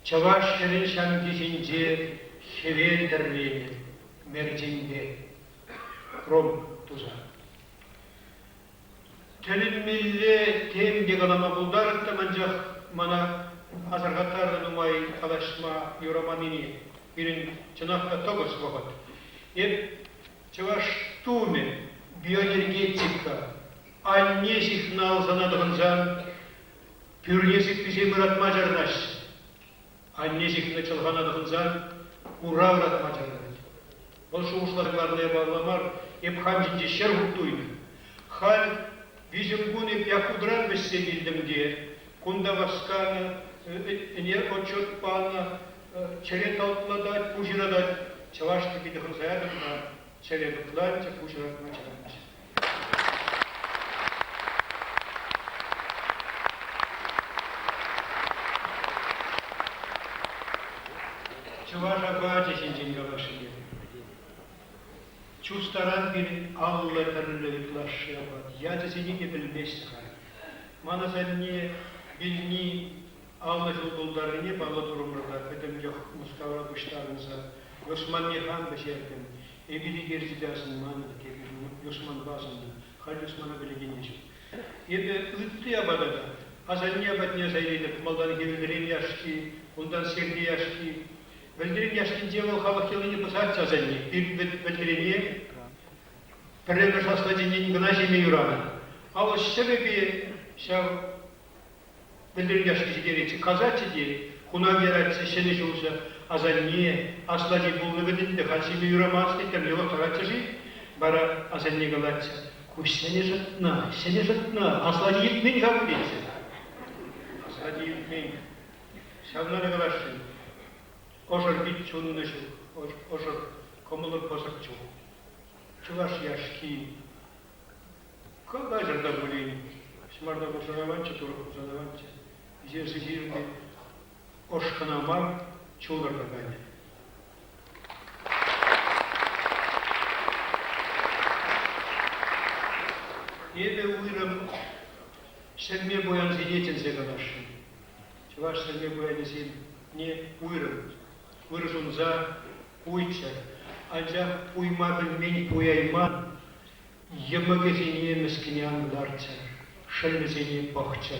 Çavaşların şamgizince hevel derleyeni. Mercinde. Rom tuza. Telinmilli temde kalama buldarık da ancak mana azargatlar numay kalaşma yoramanini birin çınakta togos vakat. Hep çavaş tuğme biyoenergetika annesik nalzanadığınca pürnesik bize murat macarnaş. Annesik ne çılganadığınca uravrat macarnaş. Ol şu uçlarlarına bağlamar hep hamcince şer huttuydu. Hal bizim bunu yakudran besse bildim diye, kunda vaskana, ener oçot bana, çeret altla da, kujira da, çavaştaki de hızayatım da, çeret kılanca kujira maçalanmış. Çavaşa bağcı şincin gavaşıya. Çustaran bir Allah'tırlıklar yapar. Ya seni de bilmezsin. Mana sen niye bilni Allah'ın buldarını bağlı durumlarda benim yok Mustafa kuşlarınıza Osman Nirhan beşerken ebili gerçidasın manada ki Osman bazında Halil Osman'a bile genişim. Ebe ıttı yabada da Hasan yabat niye sayılır maldan geldirin yaşki ondan sevdi yaşki Beldirin yaşkince o halk yılını pısat çazanı bir beldiriniye Peremler haslacının gınajimi yurana. Ama sebebi şav beldirin yaşkisi gerekçe kazatçı diye kuna veratçı şeniş olsa azan niye aslacı bulunu bedinde halsimi yuramaz dedim yola karatçı bara azan niye galatçı kuş seni jatna aslacı yitmeyin kabul etse aslacı yitmeyin şavlara galatçı Oşor bit çununu şu, oşor komulur posak çu. Çuvaş yaşki. Когда же это были? Шмарда бушараванча, турку задаванча. Здесь сидели ошканамар, чудо какая. Ebe uyrım şemme boyan ziyeten zegalaşın. Çavaş şemme boyan zin ne uyrım. Uyruzunza uyça. Ancak uyma bilmeni uyayman. Yemegezini meskinyan bularçar. Şelmezini bahçar.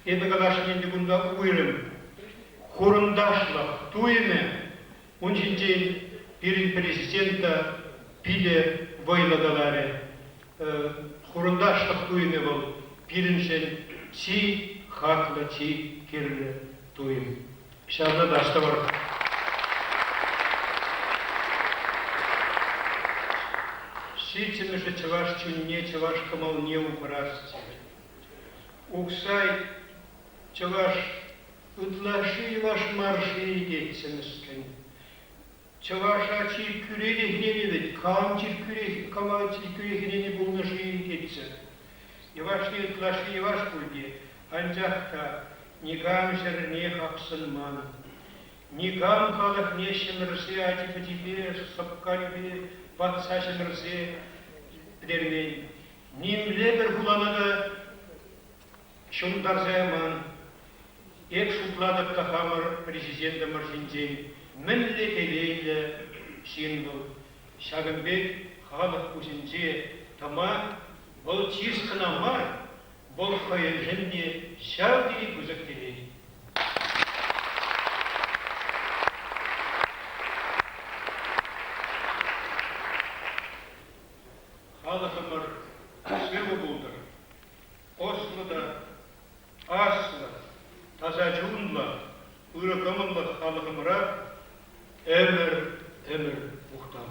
Ebe galaşın indi bunda uyrım. Kurundaşlıq duyme. Onun için bir prezidenta bile vayladalari. Kurundaşlıq duyme bol. Birinci çi haklı çi kirli duyme. İnşallah daşta var. Şiçimişi çavaş çünne çavaş kamal ne uğraştı. Uksay çavaş Utlaşı vaş marşı geçsinizken. Çavaşa çir küreği hnenevet, kam çir küreği, kama çir küreği bulnaşı geçsin. Yavaş değil, utlaşı yavaş buldu. Ancak da nikam şer ne haksın man. Nikam kalık ne şemirse, acifetibe, sapkalibe, batsa şemirse dermeyin. Nimle bir kullanıda şundar zaman. Ek şutladık da hamar prezidenta marşince minle eleyle şiinbol. Şagınbek halık kuzince tamam bol çiz kınamar, bol hayırjende şavdi güzekteli. Halıkımır sırrı buldur. Oslu'da, Aslı, Tazacunla, ırkımınla halkımıra emir muhtam.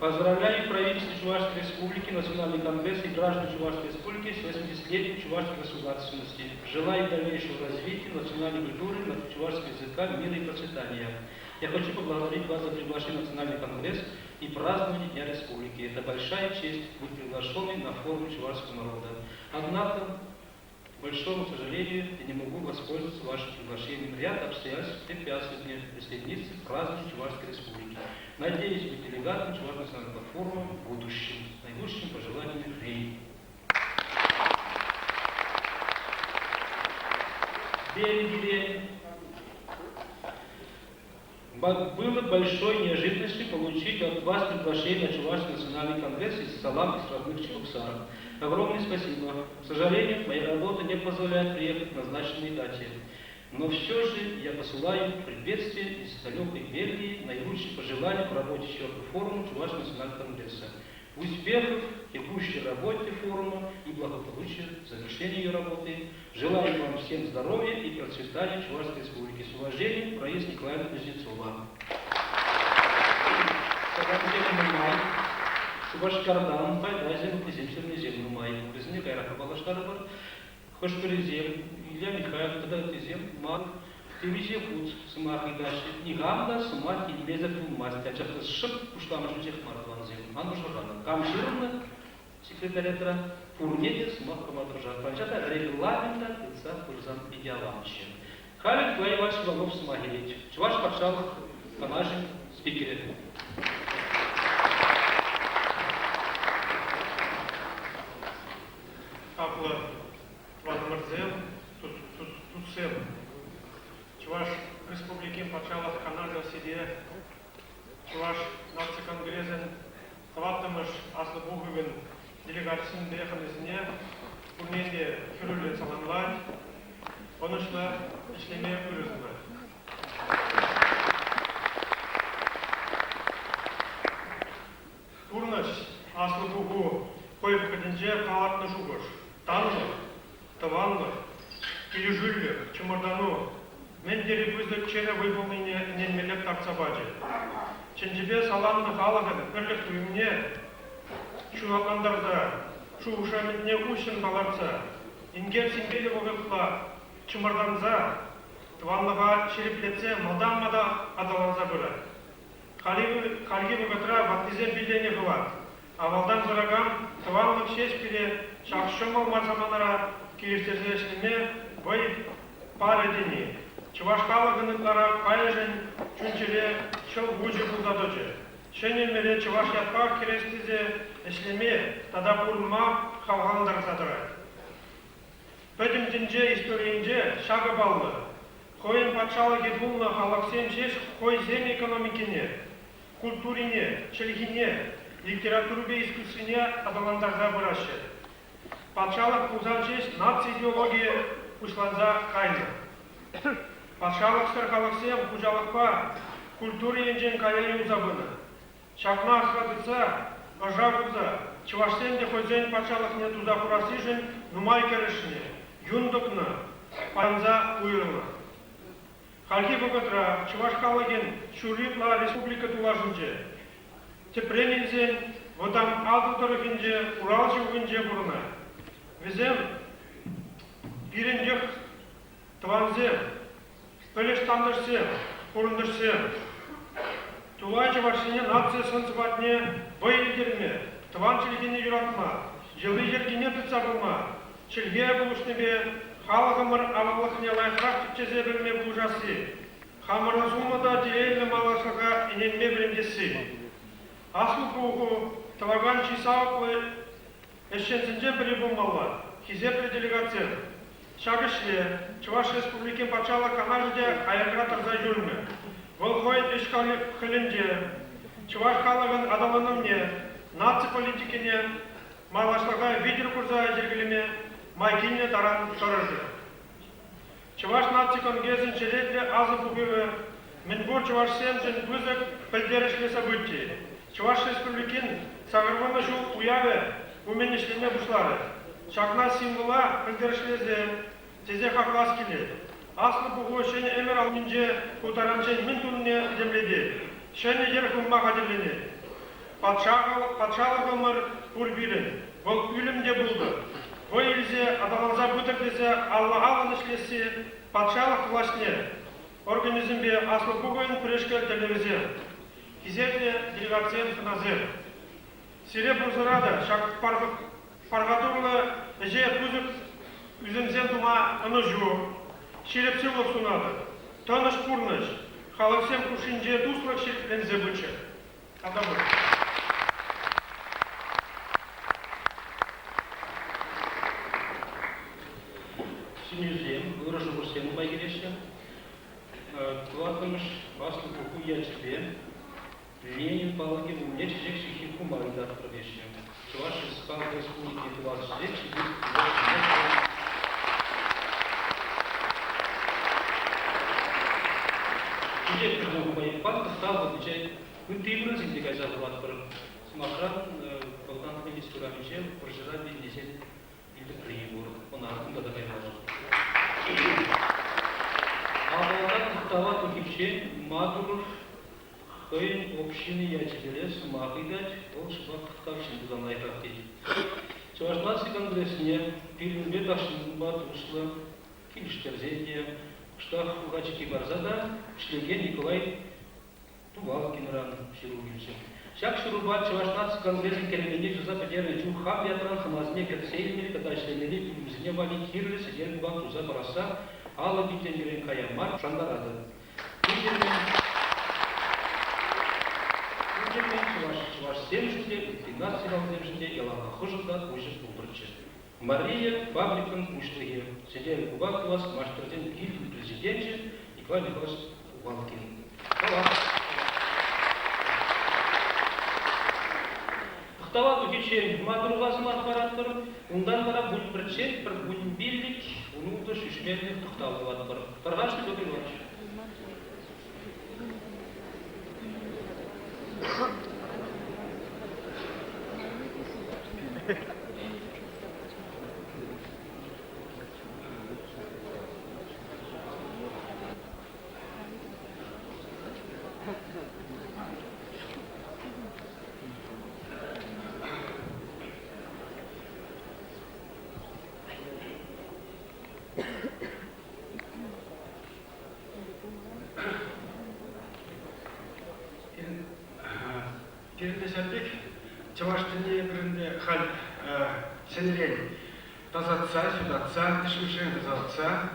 Поздравляю правительство Чувашской Республики, Национальный конгресс и граждан Чувашской Республики с 80-летием чувашской государственности. Желаю дальнейшего развития национальной культуры, чувашского языка, мира и процветания. Я хочу поблагодарить вас за приглашение в Национальный конгресс и празднование Дня Республики. Это большая честь быть приглашенной на форум чувашского народа. Однако, к большому сожалению, я не могу воспользоваться вашим приглашением. Ряд обстоятельств препятствует мне присоединиться к празднованию Чувашской Республики. Надеюсь быть делегатом Чувашского национального форума в будущем. С наилучшими пожеланиями Рей. Бельгия. Было большой неожиданностью получить от вас приглашение на Чувашский национальный конгресс из Салам из родных Чебоксаров. Огромное спасибо. К сожалению, моя работа не позволяет приехать к назначенной дате. Но все же я посылаю приветствие из далекой Бельгии, наилучшие пожелания по работе 4-го форума Чувашского национального конгресса. Успехов в текущей работе форума и благополучия в завершении ее работы. Желаю вам всем здоровья и процветания Чувашской республики. С уважением, Раиса Николаевна Кузнецова. Чувашкардан, Байдазин, Кузимсерный землю май. Резни Кайраха Балаштарбар, Хошперезем, Илья Михайлов, Тадатизем, Мак, Тевизе Куц, Самахи Даши, Нигамда, Самахи, Лезак Масти, а часто шип, Пуштама Жутех Маратванзем, Анну Журана, Камширна, секретаря, Пурнедец, Махамадружан, Панчата, регламента, лица Курзан Идеаламчи. Халик, твои ваши вагов Самахилить, Чуваш Пакшалах, по нашим спикере. Апла Вадмарзел, Туцем, Чуваш Республики Пачалах, Канада, Сидия, Чуваш Нации Конгрессен, Таваттамыш, Аслабуговин, делегацияның деханезіне, Пурненде Фюрюлен Саланлай, Онышла Ишлеме Үрізімі. Турнаш Аслабугу Койып Каденже Калатны Жугош, Танлы, Таванлы, Килижүллі, Чымырдану, мен деребізді чері выполнение ненмелеп тарцабаджы. Ченжібе саламны халығын бірлік үйімне чуақандарды, шу ушаментне ушын баларца, ингер симбелі оғықла чымырданза, тванлыға шереплетсе мада адаланза бұры. Қалги бұғытра ваттизе билдені бұлат. Авалдан зырагам тванлық шеш біле шақшымыл марзаманара кейірсезешіме бай пар едені. Чуваш халығынықлара қайыжын чүнчеле шыл бұжы бұлдадычы. Шенемеле чуваш ятпақ керестізе ішлеме тада бұрылма қалғандар задырай. Пөдімдінже историинже шағы баллы. Қойын патшалы гедбулны халықсен шеш қой зем экономикине, культурине, чілгине, литературбе искусствине адаландарда бұрашы. Патшалық ұзан шеш нация идеология ұшланза қайны. Патшалық сыр халықсен құжалықпа культури енжен каяй ұзабыны. Шақна асқадыца, ажар ұза, чывашсен де қойзен патшалық не туза құрасы жын нумай керішіне, юндықны, панза ұйырылы. Халки бұғытра, чываш халығын шүріпла республика тулашынже, тепремензен, водан алдылдырығынже, Урал жылғынже бұрына. Візем, біріндік тванзем, пөлештандырсем, құрындырсем, Тулай чывашыне нация сынсыбатне бай лидерме, тван чілгені юратма, жылы ергене тұтса бұлма, чілге бұлышнебе, халығымыр алылықне лайқырақ түпчезе білме бұлжасы, хамырын сумада дейлі малашыға иненме білімдесі. Асыл бұғы тываган чисауқлы әшшенсінже білі бұлмалар, хизеплі делегация, шағышле, Чуваш республикен патшалы канажыде аяқыра тұрза жүрмі. Бұл қойын үшқалы қылынде, Чуваш халығын адалынымне, нация политикіне, малашыға видер құрза жергіліме, майкине таран тұрырды. Чуваш нация конгресін шеретлі азы бұғығы, мен бұр Чуваш сенжін бұзық білдерішлі событий. Чуваш республикен сағырғаны жол уявы умен ішлеме бұшлары. Шақна символа білдерішлезе тезе хақлас келеді. Аслы бұғы шені әмір алминже ұтараншен мен түніне демледі. Шені ер құмма қадірлене. Патшалық өмір бұр білін. Бұл үлімде болды. Бұл елзе адаланза бұтырдезе аллағалын ішлесе патшалық құлашне. Организмбе аслы бұғын күрешкел телевизе. Хизетле делегациен қыназыр. Сире бұзырады шақып парғатурлы әже бұзып үзімзен тума ұны жу. Шерепселов сунады. Таныш курныш. Халықсен күшінже дуслық шереплензе бұчы. Адамыр. Синюзем, выражу бурсену байгерешем. Кулатымыш баслы куку ячебе. Ленин палаги в мне чек шихи кумарында пробешем. Чуваш искал республики 20 лет, Чужек придумал мои панты, стал отвечать, ты брызги дикай захват про смахран, полтан министра Мичел, прожирать беднесет или прибор, он аркунда такая важна. А вот тава тухивче, матур, Кöyün общины ячебелес махидать, ол шыбақ қытқақшын бұдан лайқақ дейді. Чувашнасы конгрессіне пилінбе тақшынба тұғышлы келіштерзенде, Штах Угачики Барзада, шлеген Николай Тувалкинран Ширулгиншин. Шак Шурубат Чувашнасы конгрессын келеменде туза петерный чух хам ятран хамазне кетсейлмели, когда членели пилімзіне вали кирлі сиден бак туза бараса, алы битендерен каямар шандарады. Чуваш 70, 13 земжінде, яланға құжылда ұйжып ұлдырчы. Мария Павликан Уштыге, сидели Кубак вас, Маштерден Гильд, президенте Николай Михайлович Валкин. Қықтава көкечен мадруғасын ақпараттыр, ондан қара бұл бірчет, бір бұл билік, оның ұлды шүшмелік қықталы ватыр. Тарғашты көкел ватыр. сәлбек, чаваш тіліне бірінде хал сенерен тазатса, судатса, ішмішен тазатса,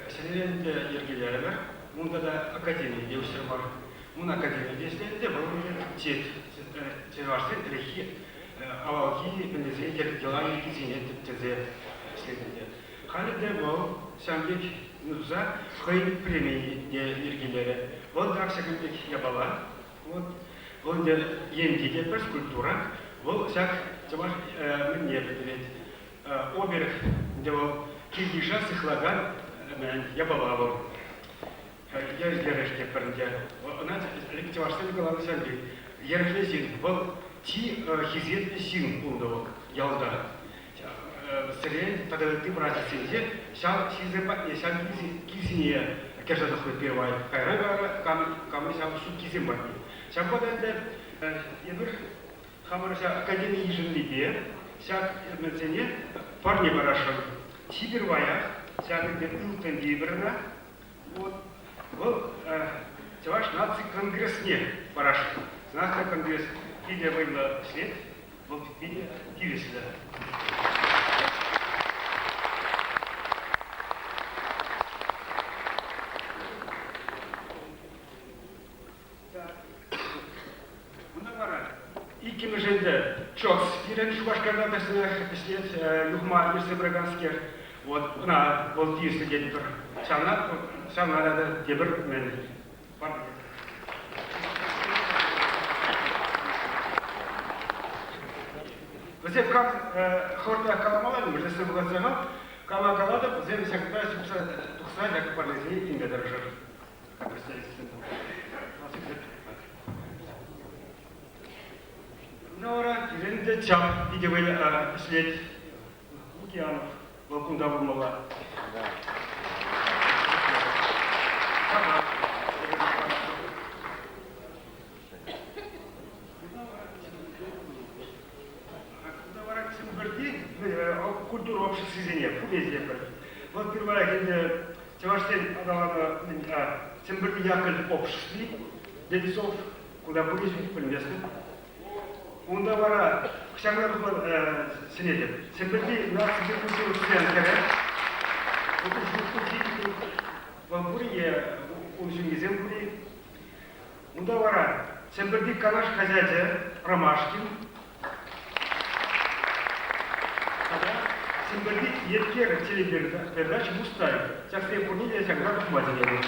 сенеренде ергелері бар. Мұнда да академия деушілер бар. Мұн академия деушілерінде бұл тет, чаваштен тілехи, авалги, біндезе, дела екізіне тіптезе следінде. Халide бұл сәмбек нұза қойын премии ергелері. Бұл да ақсакындек ябала. Бұл да емдеде бір скульптура. Бұл сәк чаваш мінне білдіреді. Оберг, де бұл килгиша сықлаған ябала бұл. Ергереш кепірінде. Она чаваштан қаланы сәмбек. Ергелесін бұл ти хизетті син ұлды ялда. Сырен, тогда ты братья сенде, сам сизепатне, сам кизине, кежа доходит первая, кайрагара, камы сам суд кизимбатне. Сам подойдет, ебер, хамарша академии еженлибе, сяк мецене, парни барашам, сибирвая, сяк где илтен диберна, вот, чаваш наци конгрессне барашам, знак конгресс, видя война след, вот видя тивисля. Кимеженде чокс, ирен шубашкарда тесне след юхма ирсе браганскер, вот на волтийский дедбер, сам надо дебер мен. Возьми как хорта каламала, мы же с ним говорим, каламала, возьми всегда тухса, как парнези, инга дорожер. Нора, иренде чап, видевый след океанов, волкунда вымыла. Культура общества сидения, везде. Вот первое, где Чеваштен отдала Цимберти яколь обществе, для весов, куда были полезны. Онда бара, кшаңдар сенеді. Цимберти на культуру центре, вот культуру вампурие, он жеңгезем були. Онда бара, Цимберти канаш хозяйте Ромашкин. Цимберти еткер телепередача Мустай. Сейчас я понял, я когда хватит.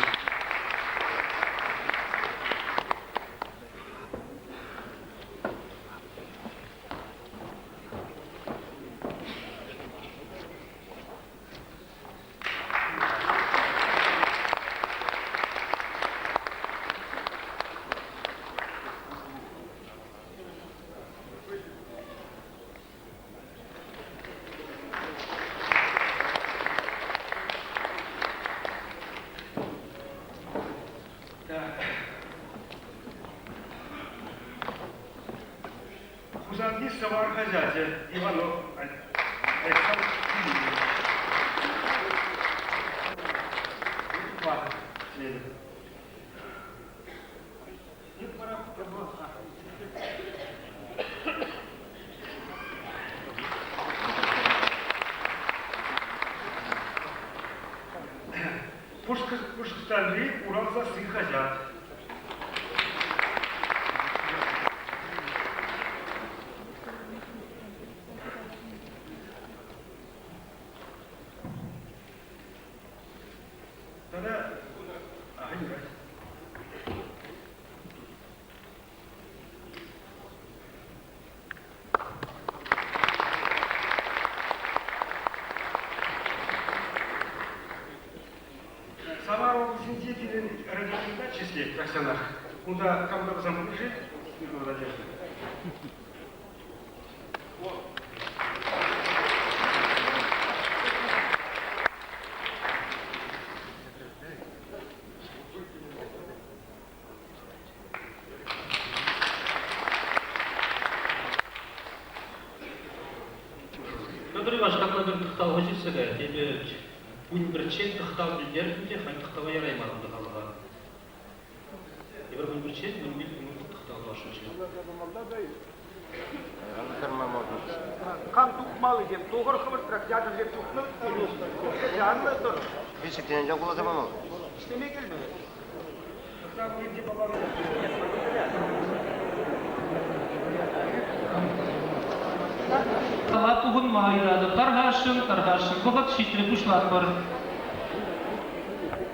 Узанди савар хозяйте Иванов Александр Филиппович. Пушкастандри Уралза сын хозят. Сама синтетин радиода числе профессионал. Куда кому-то замужит, не надо делать. Петр Иванович, как надо тахтал хочется говорить, тебе пунь бричет тахтал бильдерфинте, хань тахтала ярай марам тахалага. И вер пунь бричет, мы бил тахтал вашу член. Kan tukmalı diyeyim. Doğru kıvırttırak yardım edip tukmalı. Canlı dur. Beşikten önce kullanamam mı? İşte ne gelmiyor? Tuğun mağiradı, tarhaşın, bıgıt şitri kuşlar var.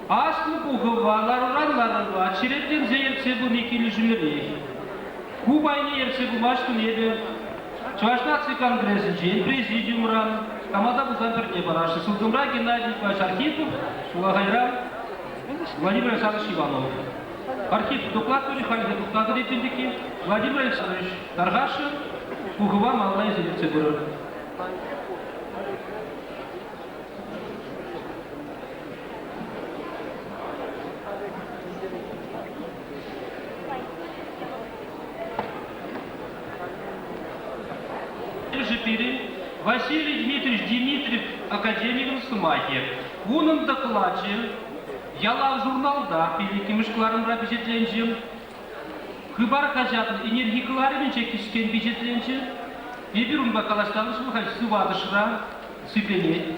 Aslı buğu var, oranlar var, çiretlen zeyirse bu nikili jüleri. Kubayni yerse bu maçtın yedi. Çavaşnatsı Kongresinci, Президиумран, Камада Бузамперне Бараши, Султумра Геннадий Николаевич Архипов, Шулагайрам, Владимир Александрович Иванов. Архипов доклад Михаил доклад рейтинги, Владимир Александрович Таргашин, Кугова Малая Зелецебур. Василий Дмитриевич Дмитриев, академик Сумахи. В уном докладе яла в журналда великим школарым впечатленчим. Хыбар кажатын энергикаларымен чекишкен впечатленчи. Ебирун бакалашталыш выхай сывадышра, сыпене.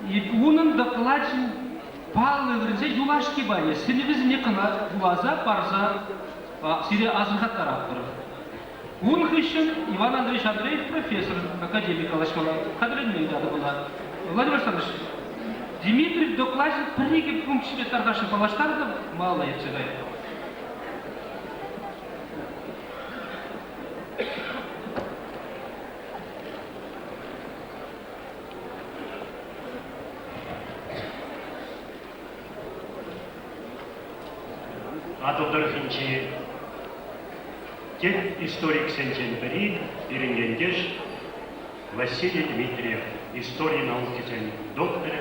И в уном докладе палы врензе юлашки бане. Сеневизне кына юлаза, парза, сире азыха тараптыр. Он хищен Иван Андреевич Андреев, профессор, академик Алашмана, кадренный дада была. Владимир Александрович, Дмитрий в докладе пригиб пункт себе торгаши палаштарда мало я цегай. Атодырхинчи тек историк сентенбери Ирингендеш Василий Дмитриев, история науки доктор,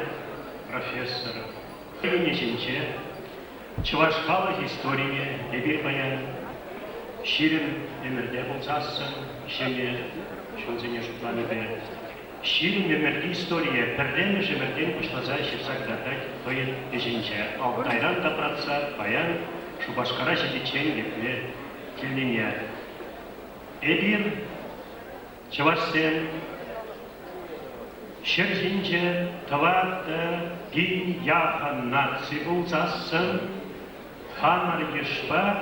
профессор. Ирингендеше Чувашхалық история дебир баян Ширин эмерде болсасын, шене шонзене шутланы бе. Ширин эмерде история пірден жемерден кушлаза шерсак датать тойын еженче. Алтайран да пратса баян Шубашкара жедичен лепне келнене. Эдир Чавашсен Шержинче таварда гин яхан наци болсасын, ханар ешпа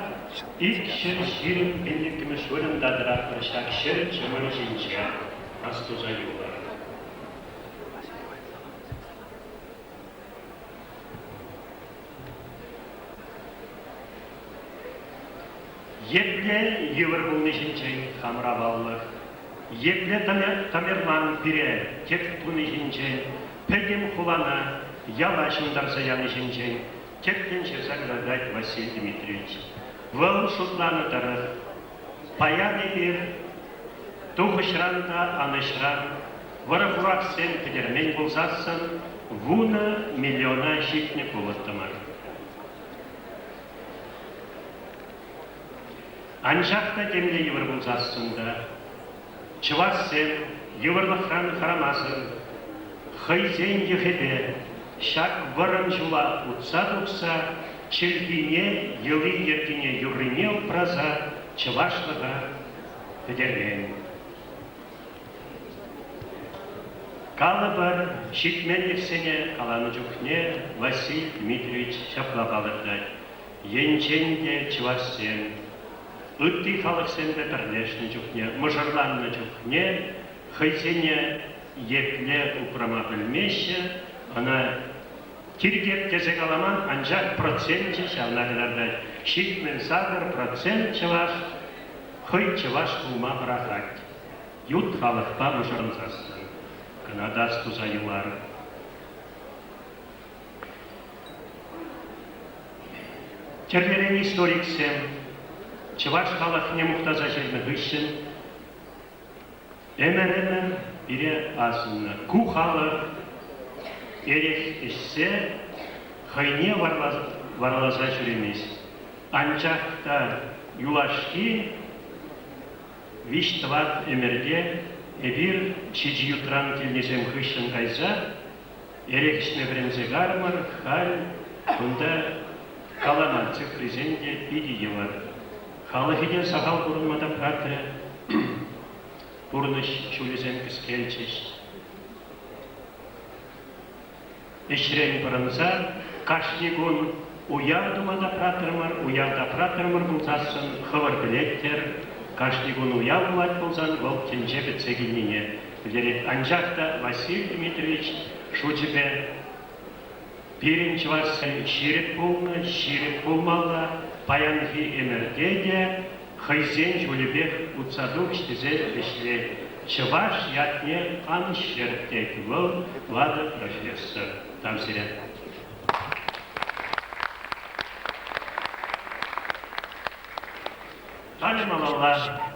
икшер жирим бенліктімі шөлім дадырақ біршак шер чымыр жинче астуза юлар. Епле евр бұл нешінчен хамраваллық. Епле тамерлан бире тек туны жинчен, пегем хулана ялашындар заяны жинчен, тектенше заградать Василий Дмитриевич. Выл шутланы тарых, паяны бир, тухышранда анышран, варахурак сен кедермен болзасын, вуна миллиона житне болыттымар. Анжақта демле евр болзасында, Чыварсен, еврлықран харамасын, хайзен ехеде, шак варан жула утса-тукса, челгине, елы ертине юрыне праза, чывашлыға педерген. Калы бар, шитмен ексене, каланы жүхне, Василий Дмитриевич чаплағалырдай. Енченде Чыварсен, Үтті халық сенде бірлешні жүхне, мұжырланны жүхне, хайзене епле ұпрама білмеші, ана тиргеп кезек аламан, анжақ процентче шалнағылардай. Шитмен сағыр процент чываш, хой чываш ұлма бірақрakt. Ют халықпа мұжырынсасын, кынадас тұзайылар. Терлерен историк сен, Чываш халық не мұқтаза жерні ғышын, әмір бире азынны. Ку халық ерек ішсе, хайне варлаза жүремес. Анчақта юлашки, виштват әмірде, әбір чиджи ютран келнезем ғышын қайза, ерек ішіне бірінзе гармар, хал, күнда қаланан цифризенде биді елар. Халыхиден сағал бұрынмада пратыры, Бурныш чулизен кискелчиш. Ишрен пырынса, кашнигун уярдумада пратырмар, уярда пратырмар булсасын, хывыр билеттер, кашнигун уявлать булсан, вол тенже бетсегильнине. Билерет анжакта Василий Дмитриевич шучепе пиринч вас ширет пулмалла, паянги эмергеде, хайзен жулебек уцадук штизе бешле. Чываш ятне ан шерттек выл, влада профессор. Там сирен. Тали малалла.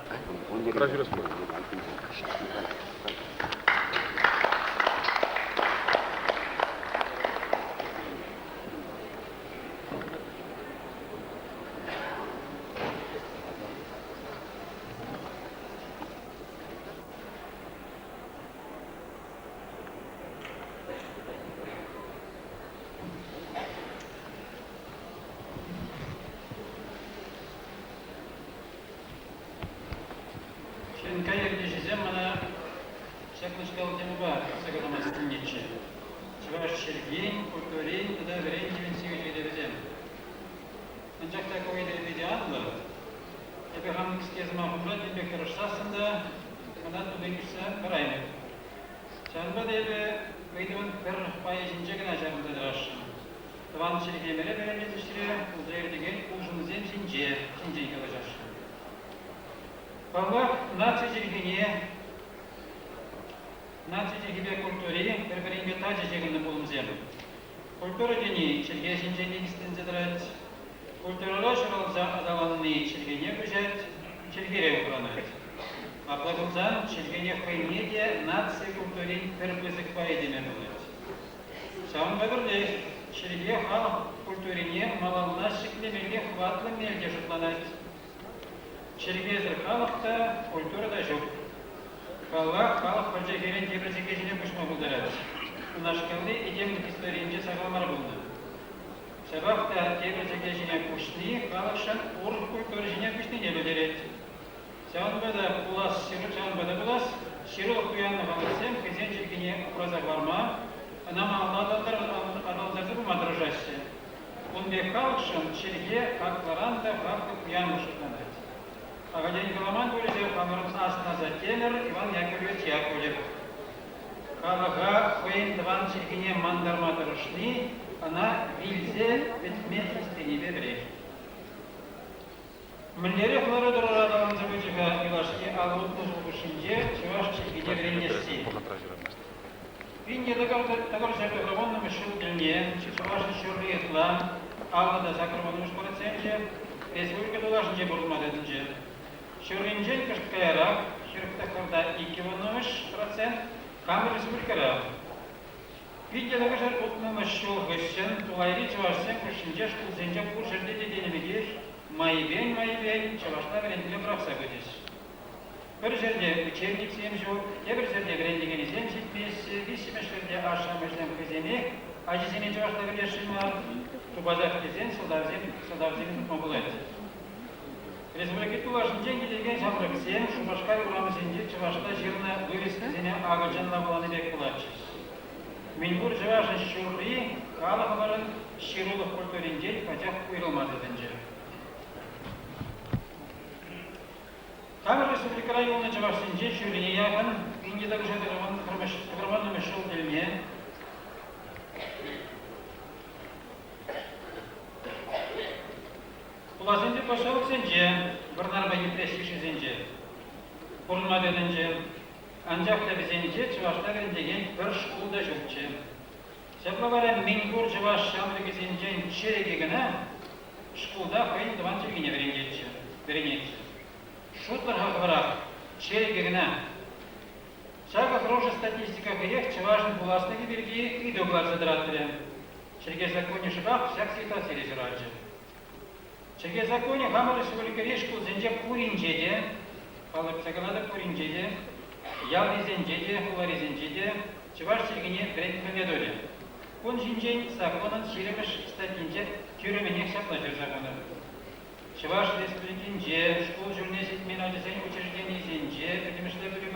Чуваш республикинже, школ журналистик мен учреждений зенже, предимшле были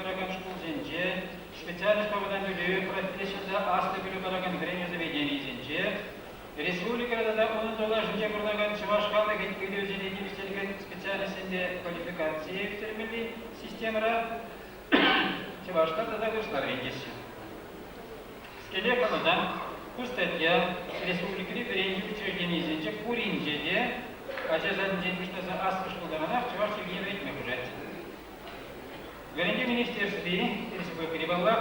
профессияда асты білі бараған время заведений зенче, республикада да 19-жынче құрнаған Чуваш халық өйді өзіне немістелген специалистінде квалификация ектермелі системара Чуваштарда да вырслар енгесі. Скеле қаладан bu статья республикада біренгі учреждений зенче Куринжеде Ачазадың жетміштасы аспыш қолдананақ Чуваш сегіне брейтмек ұжайды. Веренде министерстве Республика Перебаллах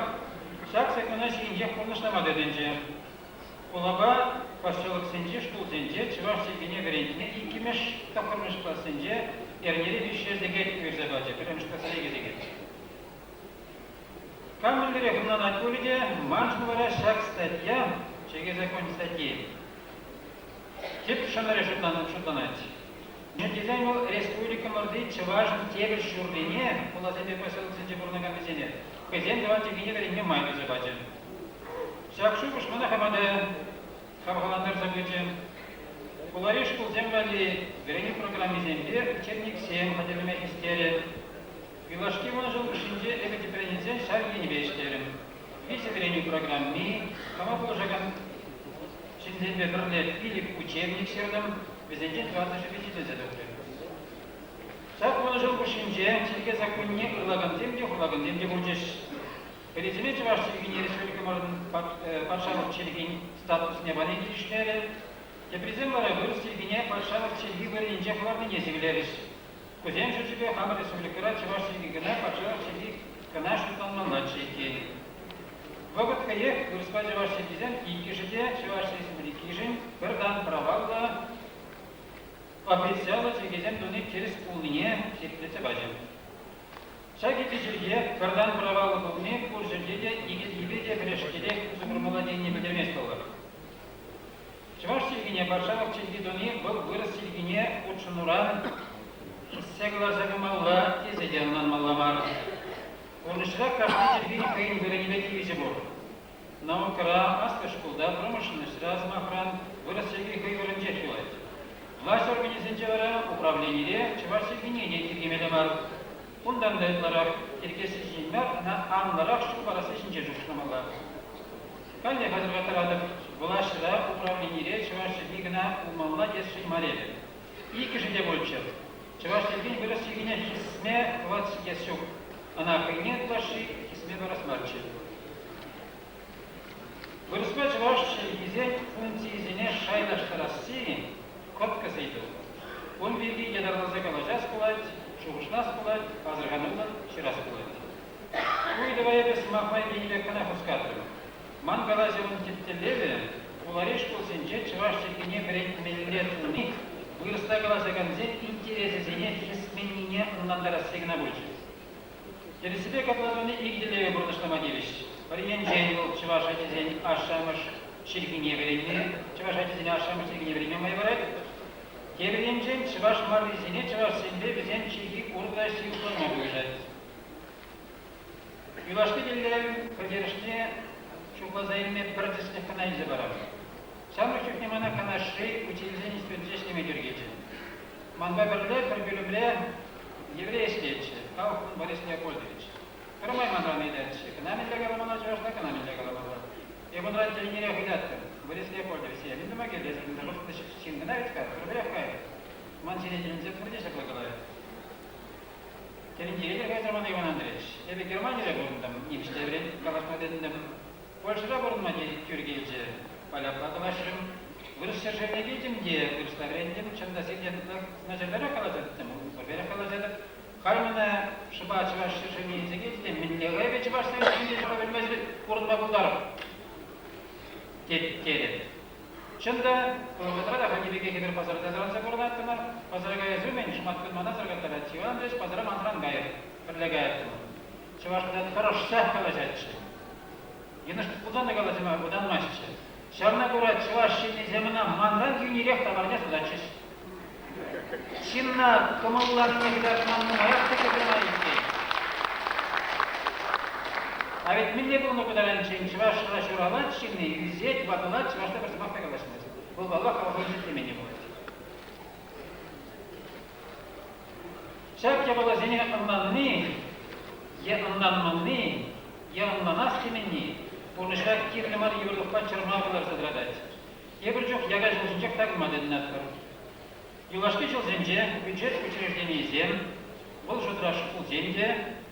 шақ сәкмана шейінже қолнышлама деденже. Улаба поселок сенже, школ сенже, Чуваш сегіне верендіне икемеш тоқырмыш класс сенже, әрнері бешшездегет өрзабаджы, пірімішқа сәлегедегет. Камерлері ғымнан көліде маншмылара шақ статья, шеге закон статьи. Теп шанаре шутланать. Дизайн был республика Морды, Чувашин, Тебель, Шурбине, Улаземе поселок сенже бурнаган безене. Казен давайте гене веренме майду забаджы. Шақшу бұшмана хамады қабғаландар забыджы. Бұлари школ землали верені программе зембе, учебник 7, қадерліме истері. Вилашки мұны жыл үшінде экотипренезен шар енебе іштерім. Весе верені программе, қама бұлжаған шинзенбе бірлет илік учебник сердім, безенден 20 репетиция доктрин. Шақ мұны жыл үшінде телге законне ұрлаған земде бұлжыш. Переземе Чуваш Чилгине Республика Мордын патшалық Чилгин статус небаны келішнері, теприземлары вырыс Чилгине патшалық Чилги варенже қыларны несігілеріш. Кузен жүзіге Хамар Республикара Чуваш Чилгигіна патшалық Чилги кына шутанман младший екен. Вогытқа ек вырыспа Чуваш Чилгизен икішіде Чуваш Республикижін бірдан правалла определяла Чилгизен дуны керіс пулныне септіліці бажын. Шаги тежерге, кардан правалы бұлме, бұл жерде де егізгебеде бірешкеде зұмырмаладенне білдермес болар. Чуваш Чилгине Баршавық Чилгидоны бұл вырыс Чилгине ұтшынуран хиссеғылар жағымалла тезеденнан малламар. Онышыра қашты Чилгине қайын бірінебе кевесі бұл. Наукара асты школда промышленность размахран вырыс Чилгине қай вырынже шулайды. Власть организенчевара управлениеде Чуваш Чилгине не тергемелі бар. Bundan da etlarak, ilkesiz jinler, anlarak şu parası işince cuşlamalar. Kalli hazırgatlar adıp, bulaşıra, upravlenire, Çuvaşçılgına umalla geçşi mareli. İyi kişide bolçer. Çuvaşçılgın biraz çilgine hisme kıvat geçşi yok. Ana kıyne etlaşı, hisme biraz marçı. Vırısma Çuvaşçılgizin funksiyizine şaylaştırası, kotka saydı. Он bilgi yadarlazı kalacağız kılat, Шуғышнас бұлай, азырғанымда ширас бұлай. Уйдывая бес мақмай бейнебе кана хускатырым. Ман галазиялын теттелеве, улареш болсенже Чуваш Чилгине бірентмелілер тұны, бұйырыста галазиганзен интересізіне хисменіне ұннандара сегіна бөлші. Тересібе капладуны игделеве бұрнышлама девіш. Бариен жен бол Чуваш Атизен ашамыш Чилгине береме, Чуваш Атизен ашамыш Чилгине береме май барай. Керенжен Чуваш Марвизине Чуваш Сенде bizden Чилги урда силукларма бөлжайды. Юлашты делдерін көдерішіне шуғлазайынме бірдісіне қанайзы барам. Самыр чүкнемана қанашрей утилизен истөндешнеме дергечі. Манба бірле, бір бөлімле еврей істетші, Кауфман Борис Леопольдович. Кырмай манраны едетші, қанамелле қаламана Чувашна қанамелле қаламана. Ебунран телінере құйдаттым. Борис Леопольдович, я видимо, келдесін, дұрысты шыңғына өтка, бірбірек қайыр. Ман сенетелінзе тұрдеші қылғылай. Теліндерелер қайтырман Иван Андреевич. Эбе Германияда бұрындым, неміште бірен қалашма дедіндім. Польшыда бұрынма тюргелжі, поляпла қалашырым. Вырыс шаршарына келдім де, вырысла бірендім, чында сегденді нажарлары қалазадым, бірбері қалазадым. Қаймына шыба чываш шаршарына езі келді, мінлеғай бе чываш сәйшінде жыға білмезді, бұрынма бұлдарым. Теді. Чында, отырада ханебеге кебір пазарда заранса көрінаттымар, пазарға езумен шымат күнмана зарғаттар Иван Андреевич пазара мантран ғайыр, бірлігі айттым. Чывашқыдан хорош сәх қалажатшы. Енішті құлданды қалажыма ұданмашчы. Шарна көра Чываш шеліне земіна манран юнерек табарне судачыш. Шинна кымылларыне кедашманның аяқты кедірма еттей. А ведь мне было напударен чин Чуваш шуралат чинный, везеть, баталат, Чувашта просто махта галашмать. Был баллах, а выходит для меня будет. Шак я была зене аннанны, я аннанманны, я аннанас хименни, Онышак кирлемар юрлыкка чырмагылар сыдырадать. Ебір жоқ, яға жылжынчак тагылмады динаттыр. Юлашки жылзенже бюджет учреждений зем, бұл жұдыраш бұл земде,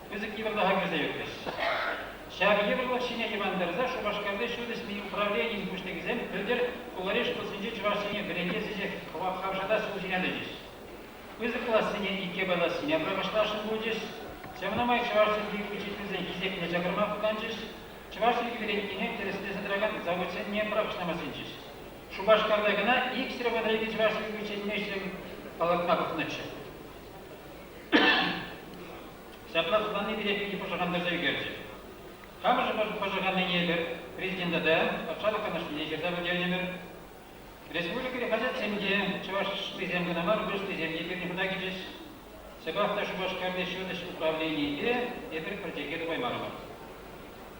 өзі кибірліға көзде өкпес. Шағы ебірлік шине евандарза, шубашкарды шудысми управлением күштегі зем, білдер кулареш құлсынже чывашсене біренге зеже қавшада сыл жинады жеш. Өзі классыне ике баласыне промышлашын бұл жеш, Семнамай чывашсызги учительзен хизекне жагырма құдан жеш, чывашсызги біренкене тересте сыдыраган заводсен не прапышнамасын жеш. Шубашкардагына иксірі бадайги чывашсызги учетмешрем палатма құтынычы. Сапла құтанны бірекене пожағандарда үгерді. Камыжы пожағанны ебір президента да, патшалық қанашыне жерді бөдернемір. Республикари хазет семде чывашты земгінамар бөсті земде бірні құда кечес. Себақта Шубашкарды шөдіш управлениеге ебір протекеді баймарымар.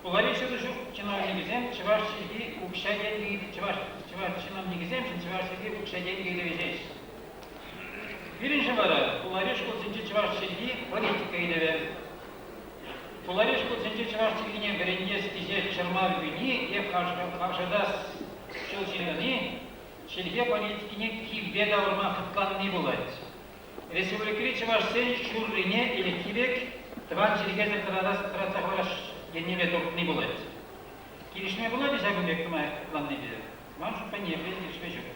Бұлары шөдіш чиновнигізем чывашсызги укша деньги, чиновнигізем чывашсызги укша деньги елевежейс. Бірінші бары, бұлары школсынчы чывашсызги политика елеве. Бұлары школсынчы чывашсызгіне бірінде стизе чырмар бүні, ев қавшадас шылшылыны, шелге политикіне кибе дауырма қытқанны болады. Республикари чывашсен шуррине или кибек, тван шелгезен тратахваш еннеме тоқтны болады. Киришме болады жагынбек тұмай планны беді. Маншу панефе киришме жүр.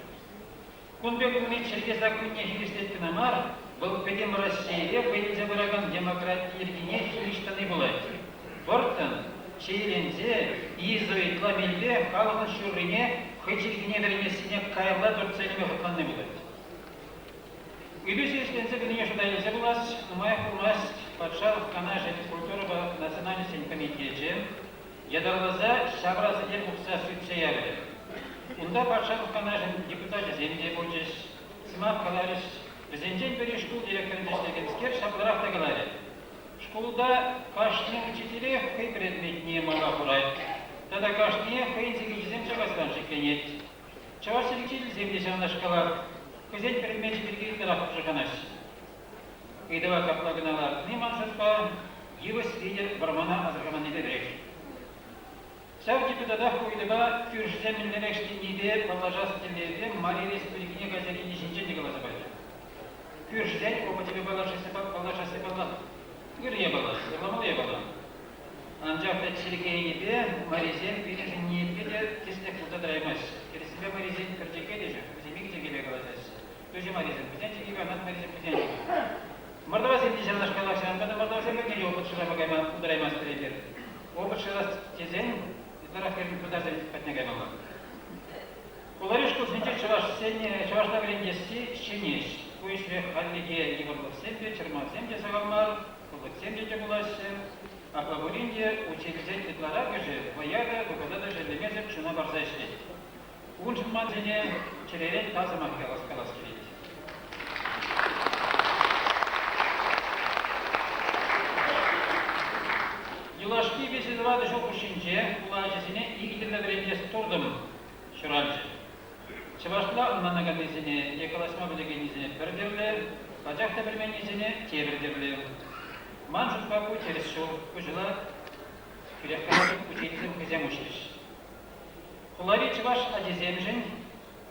Кунбек үмет шелге законне хилистеттін амар, бұл педем Россияле бәйдезе бұраган демократ ергене хилиштаны болады. Бұрттан, шейлензе, изоитла мелбе, халығын шуррине, хычелгіне бірмесіне қайырла дұртселеме құтқанны болады. Үйді сөйістенсе күніне шудайлызе бұлас, ұмай құрмас патшалық қана және культура национальный сен комитеті, ядарлаза шабрасы дер бұқса сүтсе ябілі. Онда патшалық қана және депутаты земде бұлчыз, сымақ қаларыз, бізденжен бірі школ директорын дештеген скер шабларақ та қалары. Школда қашны учителі қай предметіне мала құрайды. Тада қашны қайын сегізем жағасынан шекленет. Чаваш селекчитель земде жаңна шкалар. Көзен предметі біргейді тарақ жығанаш. Қайдава каплагыналар неман шатқа евы свидер бармана азырғаман еді бірек. Сәу депутатах қойдыға күршізе мінлерекшті неде палажасы тілдерде Мария Республикіне газетіне жинчен дегаласы байды. Күршізен опа тебе палажасы балақ. Үрне балақ, үрламалы балақ. Анжақта чилікейіне бе Маризен бірежін ниетке де кестек ұлтадыраймас. Кересібе Маризен кіртеке де жүр, өземек тегеле қаласыз. Өзі Маризен, бізден тегеге анат Маризен бізден жүр. Мардава земде жарлашқалақ шағанбады, мардава земде не опыт шыға ұлтадыраймас бірегер. Опыт шыға тезен, Тарахтерин кудазен патнягаймала. Куларишку сенче чавашна врендести щенеш. Куишве халлиге еврлық сембе, чермак сембе сағалмар, кулык сембе жабуласы, а плавуринде училизен деклара гыжы, ваяга, выпадада жерлемезем шына барза ишлет. Уншын манзене черерен тазымақ қалас келет. Юлашки бесідівады жоқ үшінже, бұл ажесіне игідірлі бірендес тұрдым шыралжы. Чывашла ұнманаған езіне, екаласма білеген езіне бірдерлі, қачақта білмен езіне тебірдерлі. Ман жұтқа көй теріс шоу, көжіла, күрекқанатын күчелізім кезем үшіріш. Құлари чываш ажезем жын,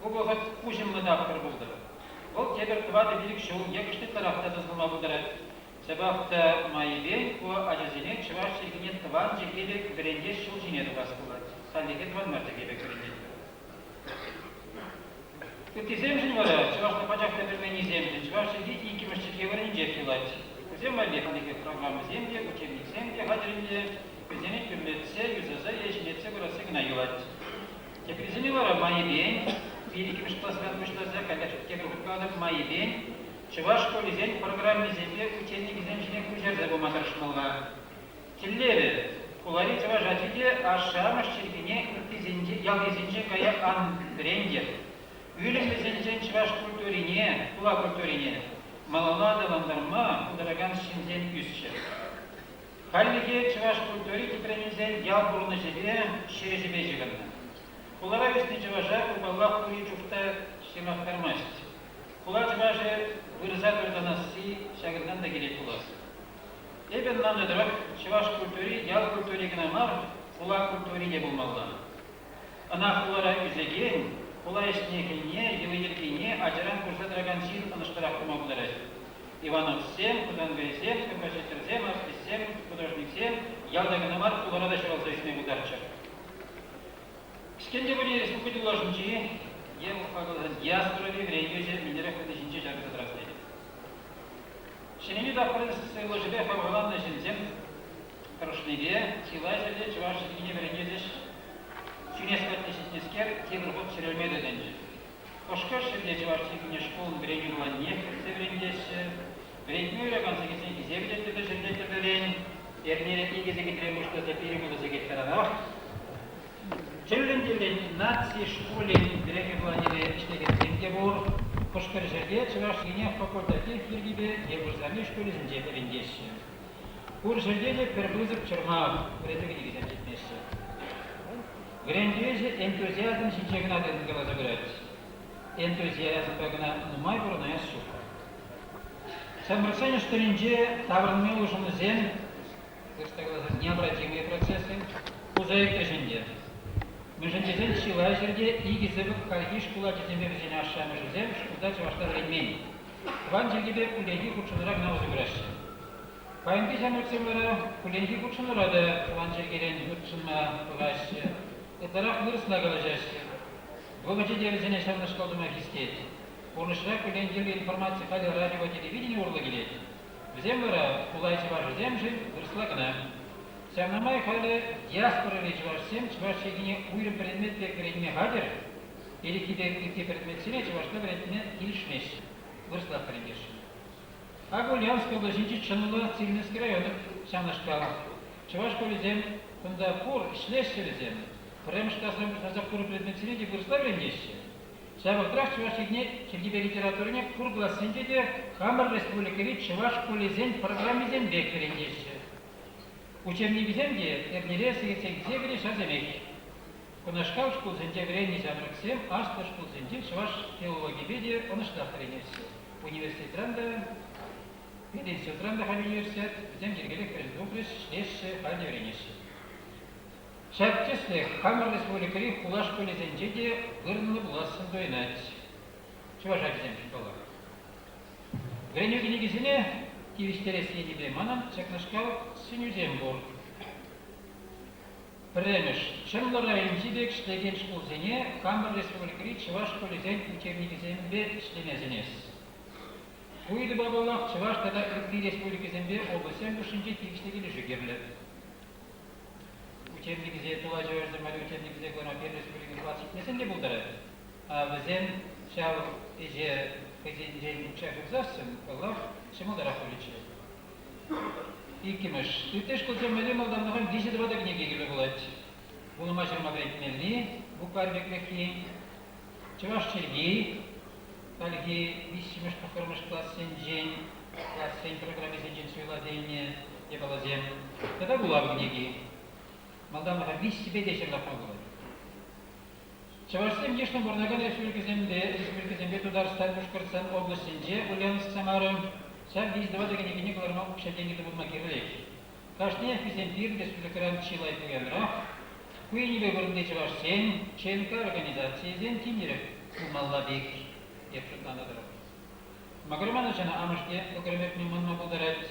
көбіғыт күжімлі дақтыр бұлды. Бұл тебір тұвады білік шоу, екішті тарafta дызғылма бұлдырады. Себапта майбен ко ажазине чываш шегіне тван жекелек бірендес шыл жинеді басқылады. Салдеке тван мәртегебе көріндеді. Күттізем жын бара, чывашты пачақта бірмені земді, чываш шеге икімішчіке варен жекелады. Күзем бәлде қанеке программы земде, учебник земде, қадірінде, күзені түрлетсе, юзаза, ешінетсе бұрасы гына юлады. Текризіне бара майбен, икіміш классыран күштазы, кәләшікке күргадып майбен, Чываш колизен программе земле учебник земчине күжерді бұл матаршымалға. Тіллері, кулари чываш атиде ашамыш чергене ялгезенче кая ан брендер. Үйлім безенчен чываш культурине, кула культурине, малала даландарма кулдараган шинзен үсші. Халлиге чываш культури кипренезен ял бұрны жебе, шере жебе жығынды. Кулара весні чыважа кубаллах кури чуқта шемақтармашты. Кула чыважы вырза көрданасы шағырдан да керек боласы. Эбен наны дұрық, чываш культури, ял культуригіна мар, Хула культурине булмалдан. Ана хулара үзеген, хула ишнекине, елыйыркине, ажаран курсадраган сил аныштарак кумагулары. Иванов всем, Кудангайсем, композитор-зем, артист-зем, художник-зем, ялдагынамар хуларада шыралса исме бударчак. Кішкенде были республикады ложнчи, ем қағылған диаспорали вренюзе минерах өтешінче жарғы траслайды. Шенеми дақпырын сыйлы жібе қағылған нәжінзем, Крушневе, Силайзеле, Чувашевине вренюзеш, Сюнескат несетнескер, Тегрхот Черемеда денжи. Ошкаш шевде Чувашевине школын вреню глан нефтце вренюзеші, вреню раган сегесен кизевдетті де жердетті дөлен, эрнере игезе кетремушта запиримуды загеттеранақ, Челленделен нации школе береги планере иштегенде бор, кошкар жерде Чувашевине факультатив биргибе евурзами школе зинже берендеші. Ур жерде пербызып Чермав, вредігі дегізем жетмеші. Грандиозе энтузиазм жинчегін адын ғылазы көрәді. Энтузиазм бағына нумай бұрынaya шуқ. Самырсан үштірінже таврынмел ұжымызен, необратимые процессы, узайық тәжінде. Мүжіндезен шила жерде игізібік қалхи шкула тезембе бізен аша мүжізем, шкулда чываштар реймен. Ван жерге кулегі құтшынырак наузы көрәші. Пайынды жәмірцемлері кулегі құтшынырады, ван жергерен құтшынма бұғашы. Этарақ нырысына қалажашы. Бұл жерде бізен ашарны шкалдыма хискет. Орнышырақ кулендегі информация қали радио телевидение орлы келеді. Бізен бара кулайчы бар жызем жын дұрысылағына. Сәмнамай халі диаспоралы чывашсем, чывашшегіне уйрым предметті кереніне хадыр, или киде предметсіне чывашты предметіне келішмеш, вырслақ керенгеш. Ақ Ульяновская облажынчы чынылы Цивильнский районы сәмнашқалы. Чываш колезем, күнда пор ішлешшілізем, премшқасым жазақуры предметсіне де вырслақ керенгеші. Сәбіқтірақ чывашшегіне келгебе литературыне кургласынде де Хамар Республикари чываш колезен программизен бек керенгеші. Учебнигізем де әрнере сігетсегізе біле шаземек. Конашқал школ зенде вренне жамрықсем, ашты школ зенде шваш филологии де оныштақ тренерсі. Университетранда, педенсиотранда хали университет, бізден жергелек президуғрыш, шлешші, хали вренеші. Шәптеслі Хамар Республикари хула школе зенде де ғырнылы бұласын дойнать. Чуваш әбізем школа. Вреню генегізіне Тивиштерес едибе манам чакнашкал синюзем бор. Премеш. Чымлара интибек штеген школзене Хамар Республикари чываш школезен учебнигізембе штемезенес. Уйды бабалақ чываш тада Крымби Республикизембе облысен бушынче тивиштегелі жүгерлі. Учебнигізе тула жауырзым әлі учебнигізе Гонопер Республикасы классикнесінде бұлдары. Бізен шау еже Кызенжен учебнигізасын, Аллах Шымылдара құлычы. Икіміш. Үттеш құлсен мәлем алданлығын деші дұрада кінеге келі болады. Бұны машырма бәйтмелі, бұқар беклеки, чываш чергей, калги вишіміш құқырмыш классен жен, классен программесен жен сөйладейне, ебалазем. Тада бұлабы кінеге. Малданлыға виші бейдешер лақма болады. Чавашсем ешнің Борнаган Республикасембе Тударстан Башқұртстан областінде Ульяновск Самары сәл виздава деген екіне қаларма ұқшатенгеті болма керілек. Кашне Физемпир Республикаран Чилай Пугенрақ, Куенебе бұрынды Чавашсен, ЧНК организацияден тимерек ұлмалла бек епшіттанды дұрып. Мағырманы жана амышке өкірмек меманма бұлдарат.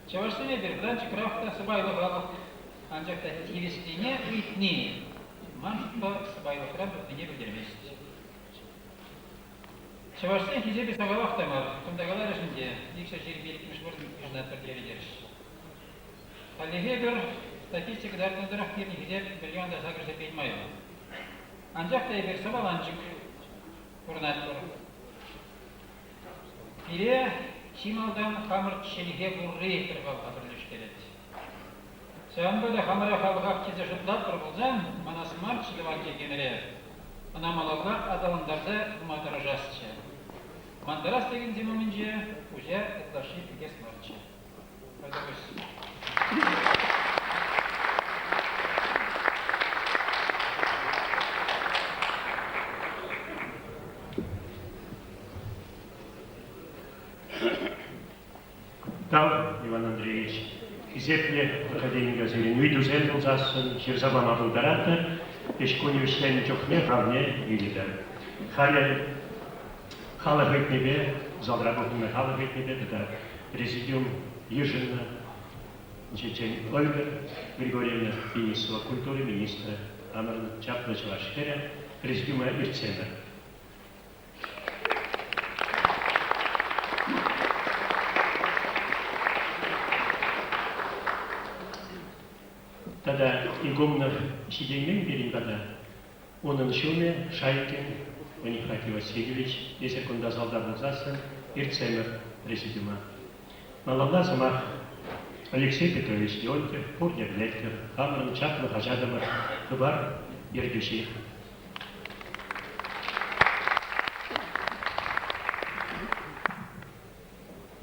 Чавашсене бір бранчы крафта сыбайлы ғалық, анжақта тивестене үйтне. Маншықпа сыбайлықран өтіне білдерместі. Чавашсен кезебе сағалақтамар, күндағалар ішінде екші жер белікміш бұрын жүжнат бірлері деріш. Қалеге бір статистика дартындырақ керні кезеп миллионда сағыршы беймайлы. Анжақта ебір сабаланчық құрнат бұр. Пире Чималдан қамыр кішеліге бұрры тұрғалға бірліш келеді. Сәнбөді қамыра қалғақ кезі жұтлап бір болзан, манасы марчы дұван кекенірі. Ана малалар адалындарды ұматыры жасчы. Мандарас деген земімінже уже әтлаши пекес марчы. Қойдағыз. Там, Иван Андреевич, зепле академия зелен үйдүзел болжасын, жирзабан абылдараты, ешкөне үшлен жоқне ғавне үйледі. Халық етнебе, залдрабовны халық етнебе, это президиум ежина, Чечен Ольга Григорьевна, министра культуры, министра Амарна Чаплачевашкера, президиума Ирцена. Тогда игумна сиденьмен берингада, onun şume Шайкин Ванихатий Васильевич, если кунда залда болзасын, Ирцемер президиума. Малавна замах Алексей Петрович Леонтьев, Пурня Блеттер, Амран Чаплы Хажадамар, Хыбар Ергюши.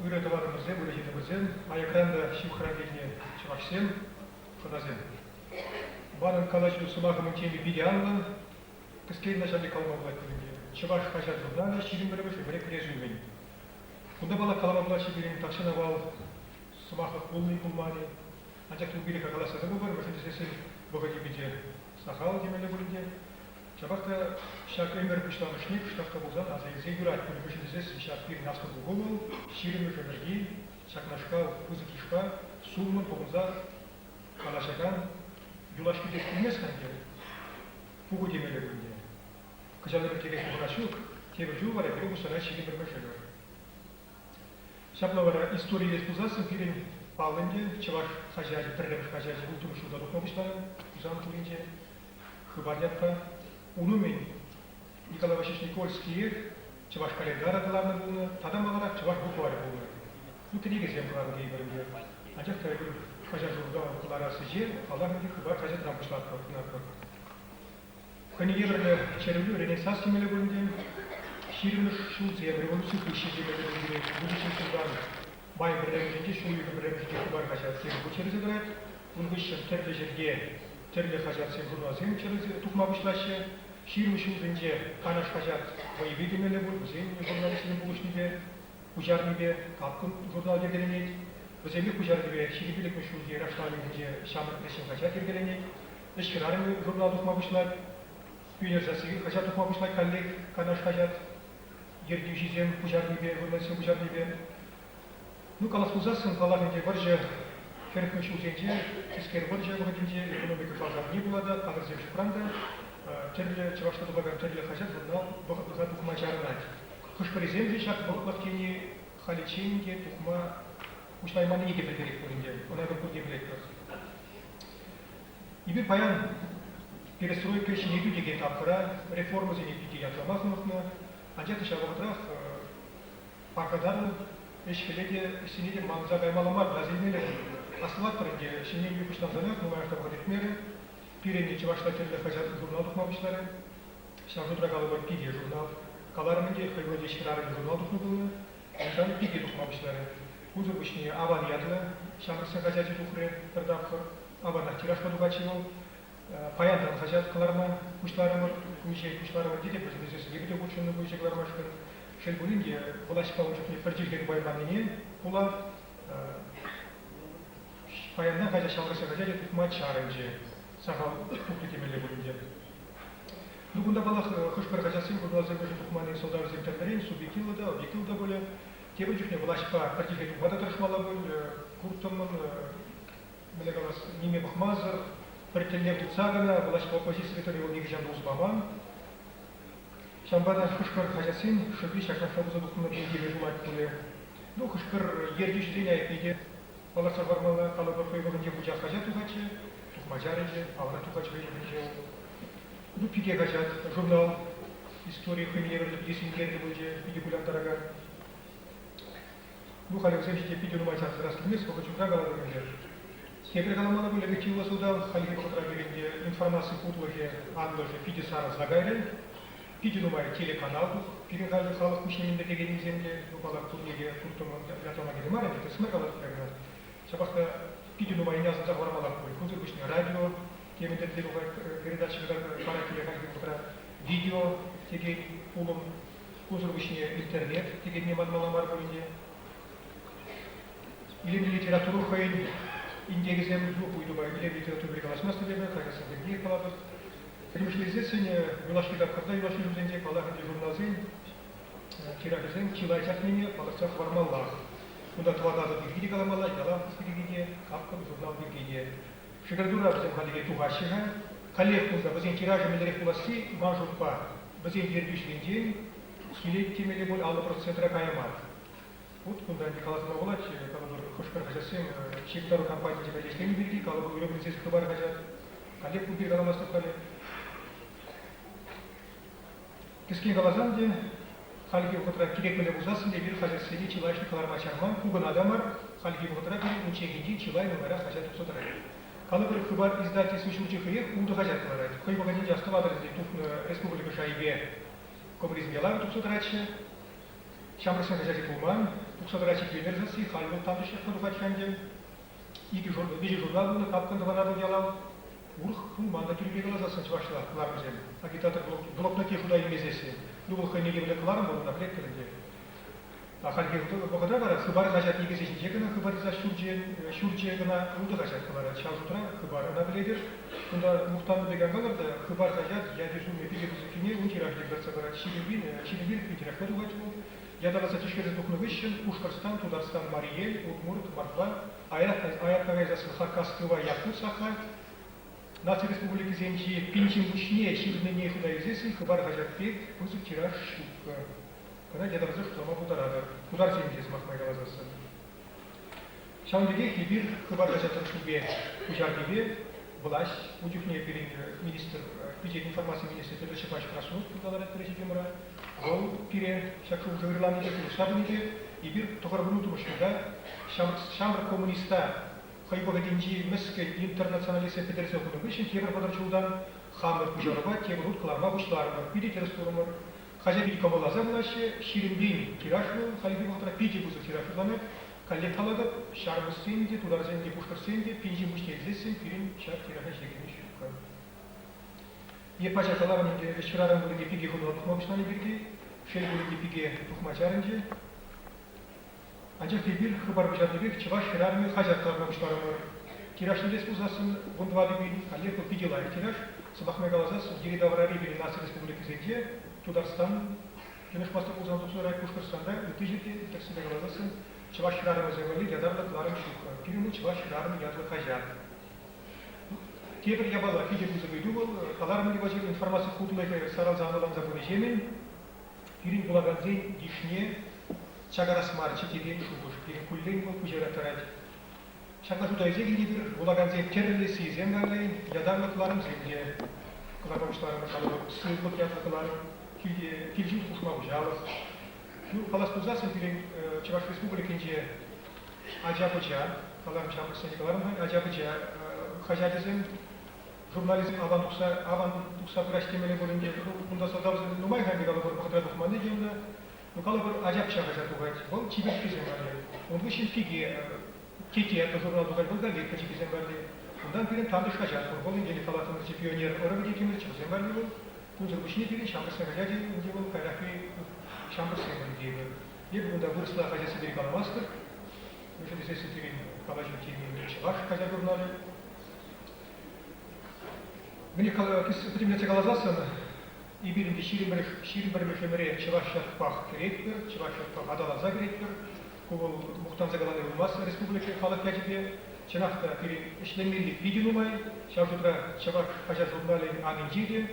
Үйретіватымызды, үйрететімізден, айықранда шивхранбекне чываксен, қыдазен. Барын калачу сумағымын теми бидианлы, кіскейін начальник калмабылай көрінге. Чываш хажат журналы, ширин бірі бірі презюмен. Бұнда бала калмабылай шиберін тақшына бал, сумақық болмай болмады. Анчақ түгірек ағаласады бұл бір, мүшіндесесін бұғыды біде сақал демелі бөлінде. Чабақта шақ өмір күшламышны, күштақта болзан, азайызай үрат көрі мүшіндесесін шақ бірін асқыз бұғыл, ширин мүшіндерге, шақнашқа, күзікішқа, суымын бұғынза қалашадан юлашки дестілмес қанге, бұғы демелі бөлінде. Кыжалы бір керек бұғырашук, тебір жу бар, әбірі бұсана ширин бір мүшілер. Шаплавара история спузасын пирен палынде, чываш хажари, піррем хажари, ұлтым шуда дұқмабышларын, ұзан туринде, хыбарятпа, унумен Николай Васильевич Никольский, чываш календар адыларны болны, тадам аларак чываш буквары болны. Ну, книги зем бұларын кейбірінде. Анчақ тәйбір хажар жұрда құларасы жер, аларынды хыбар хажат рампышлар көрінарқы. Көнеге бірлі червлю ренессанс кемелі бөлінде, Ширин Шулзе, революция ищите будущим создан. Бай бірдемжінде, шулығы бірдемжінде құбар қажат сен көчері зедірет, ұнғышын тәрлі жерге, тәрлі қажат сен журналзен чәрізі тұқмабышлашы, Ширин Шулзенде қанаш қажат бойы демелі бұл, бұзен журналистінің бұлышныбе, құжарныбе, қапқын журнал ергеленет, бұземі құжарныбе, Ширибелік мүшілге рашланыңде шамыр пәсін қажат ергеленет, ішкірарың журнал тұқмабышлар, Университет қажат тұқмабышлар коллег, қанаш қажат, Ердеу жезем пужарныбе, вырнасен пужарныбе. Ну, калас пузасын, паларнынде бар же, керекмеш узенде, кескер бар же бұғынде, экономика фазар не болады, қазір зем шықранда, терлі, чывашта дұбаган терлі қажат, журнал бұға тұқма жарынады. Қышпырезем де шақ бұғытлақтені халиченге тұқма ұшлайманы еке бір керек көрінде, ona бір көде білектір. Ибір паян перестройка ішіне ду деген тапқыра, реформа зене биде ятламақынықны, Анчаты шабығыдырақ парқадарын ешкеледе сенеде маңыза қаймаламар бразилмелер. Асылат бірінде шенен үйкіштан занақ мұңайықта бұғыд етмері, пиренде чывашта терлі қажатын журнал тұқмабышлары, шағыдырақ алыбар пиде журнал, қаларымынде қойгөде ешкерарын журнал тұқмабылы, әнжаны пиде тұқмабышлары. Ұзыр бұшне аван ядлы, шамырсын қажаты тұқыры, бірдаққыр, аванақ тирашқа дұғачывыл, Паяндан хажат каларма кушларымыр, күйшей кушларымыр дейді, біздесі ебіде көтшіні күйшей калармашқын. Шел бөлінде, бұлашпа ұншықны бір жердегі байғанымен, бұла паяндан хажат шалғысы хажат тұқма чарынже, сағал тұқты темелі бөлінде. Бүгінді балақ қышпыр хажасын күрназы көші тұқманың солдар земтерлерін субъективлы да, объективлы да бөлі. Тебір жүхне бұлашпа бір жердегі бада тұршмалы бөл, күрттымын, неме бұқмазыр, Претендент Цагана, власть оппозиции, который его нигде не узбаман. Шамбана Хушкар Хажасин, Шабиш, Акафабуза документами желать пуле. Ну, Хушкар ердиш день, иде. Паласа Вармала, Алабарфой Ваганде Буджа Хажат Угаче, Тухмаджариджи, Авра Тухач Вейджи. Ну, Пиге Хажат, журнал истории Хемиевер, Десингерни Буджи, Пиге Гулян Тараган. Ну, Халевземщите Пиге Нумачат Раскимес, Хохачука Галагамер. Кепре каламана были вективла суда, халиги покотрагиринде информации путлаге, анлаже, пиде сара загайрен, пиде нумай телеканалду, перегали халах кушнеминде тегенин земле, нупалар турнеге, туртуман, ятамаге демарен, это смекалат прегна. Шабахта пиде нумай нязан загвармалар кой, кузыр кушне радио, кеминде делугай передачи паракиле халиги покотра, видео, tegen улым, кузыр кушне интернет, tegen неман маламар бөлінде. Илимде литературу хайын, индегизем зуб уйдубай биле литература галасмасты бебе кайрасан бирге калабыз. Примешлизесин юлашки тапкарда юлашки жүзенде калагынде журналзен тирагизен чилайчак мени палакса формалла. Бунда туадады бирге каламалла, ялам бирге, капкан журнал бирге. Шигардура біздің халиге туғашыға, коллективға біздің тиражы мелерек боласы мажурпа, біздің ердюшленден келек темеле бол 6%-ра кайымар. Вот бұнда Николасына болады, қалыбыр көшкір қажасың, шектару компания бәлештен берді, қалыбыр өребінсіз қыбар қажат, коллект бұл бір қаламастық қале. Кескен қалазан де, халиге ұқытыра керек біле бұзасын де бір қажасыне чилайшны қаларма чарман, күгін адамар, халиге ұқытыра бір ұнчегенде чилай нөмірі қажат ұқсатырайды. Қалыбыр қыбар издательство шучықыйық ұнды қажат қаларайды. Қойбағаден жасты вадырызды тұфны республика шайбе коммунизмелар тұқсатырайшы, шамырсын қажаты болман, тұқсатырайшы күйенерзасы, қалыбыр тандышы қадуғачқанды, бежі журнал бұны қапқанды ванады ұялау, ұрық құлманда түрбе қалазасын чывашылар қыларымыз ем. Агитатор блокна ке құдай емезесі, бұл қойнеге біле қыларым болуына білек тілінде. Ақалге бұғыда бара, қыбар қажат егесешін жегіна, қыбарыза шүрчегіна ұлды қажат қылары, шалжутыра қыбарына біледір. Бұнда мұқтанды деген қаларда, қыбар қажат, ядезу мепеге бұзыкіне ұн тираждек бірці барат, шилебір петерақта дуғач бол. Ядаласа тишкерді тұқны вишін, Ушқырстан, Тударстан, Мариел, Удмурт, Марва, Аят Кагайзасын Харкастыва, Якут Саха, Нация Республики Зенчи, Пинчин Бушне, Шилдене Худайзесын, қыбар қажат пек, бұзық тираж шук. Когда дедовзы штома бударады, удар землес махмай галазасы. Шамдеге хибир хыбар гажатын шубе ужаргебе власть удюхне перед министр бюджет информации министр Федорович Красунов кудалар эттеречи кемра ол пире шакшу уже регламенте штабнике и бир тохарбуну тумшуда шамр коммуниста хайбогадинжи меске интернационалисты федерация кудубишин кемра подарчулдан хамыр кужарба кемрут кларма бушларма бидите растурмар Хажа бит кабалаза булашы, ширинбин тирашны, халиби бахтара пити бузы тирашны, коллекталады, шарбысынде, тударзенде, пушкарсенде, пинжи муштезесен, пирин шар тирашны жегені шука. Епача таларынде, шыраран булыге пиге хуну тухмабышнаны берге, шел булыге пиге тухмачарынде, анчак тебир хыбар бижардыбек, чыва шырарны хажаттарына бышларымыр. Тирашны дес бузасын, гундвады бин, коллекту пиделайы тираш, сабахмай галазасын, гиридаврари бин Нация Республики Зенде, Тударстан, Кенешмастық ұлзан тұқсырай Пушкарстанда, үтежеті тәксіде қалазасын, чыва шырарымы зәмәлі, ядарлы тұларым шуқы. Керімі чыва шырарымы ядлы қажат. Кебір ябала, фиде күзі көйді бол, аларымы дебажыр информация құтылайғы сарал заңылан забыны жемен, керім бұлағанзен дишне, чагарасмар чекеден шуғыш, керім күлден бол күжераттарад. Шақла жудайзе келдебір, бұлағанзен террелесі земгалы, ядарлы тұларым земде. Кыларымышларымы қалып, сылбық ятлы қыларым, Килжин кушмау жалов. Ну, паласпузасын перед Чуваш Республикинде Аджабыджа, калам чамырсын каларым, Аджабыджа, хажадизм, журнализм аван тухса прачтемеле болынде, бунда садавзы нумай ханди калабыр бахтра тухманы жемді, ну калабыр Аджабча хажатугать, бол чибиркизм барды. Он вышин фиги, кети это журнал тугать, был газетка чибизм барды. Ondan birin tanış hacat, bu ingeli kalatımızı piyoniyer orada dikimir çıkıyor. Zember bu, bunca kuşni birin şambırsın hacacı, bunca bu kaynaklı şambırsın diye. Bir bunda bu ıslah hacası bir kalamazdır. Önce de sesi birin kalacı kimliğinde çıvar haca jurnalı. Beni kıtımlete kalazasın, и birinde şirin bir müşemere çıvar şartpaq gerektir, çıvar şartpaq adalaza gerektir. Bu muhtan zagalanı olmaz Respublika halk yacıbı. Çanakta bir işlemlilik videonumay, şarjudra çabak haca jurnalin anıncıydı,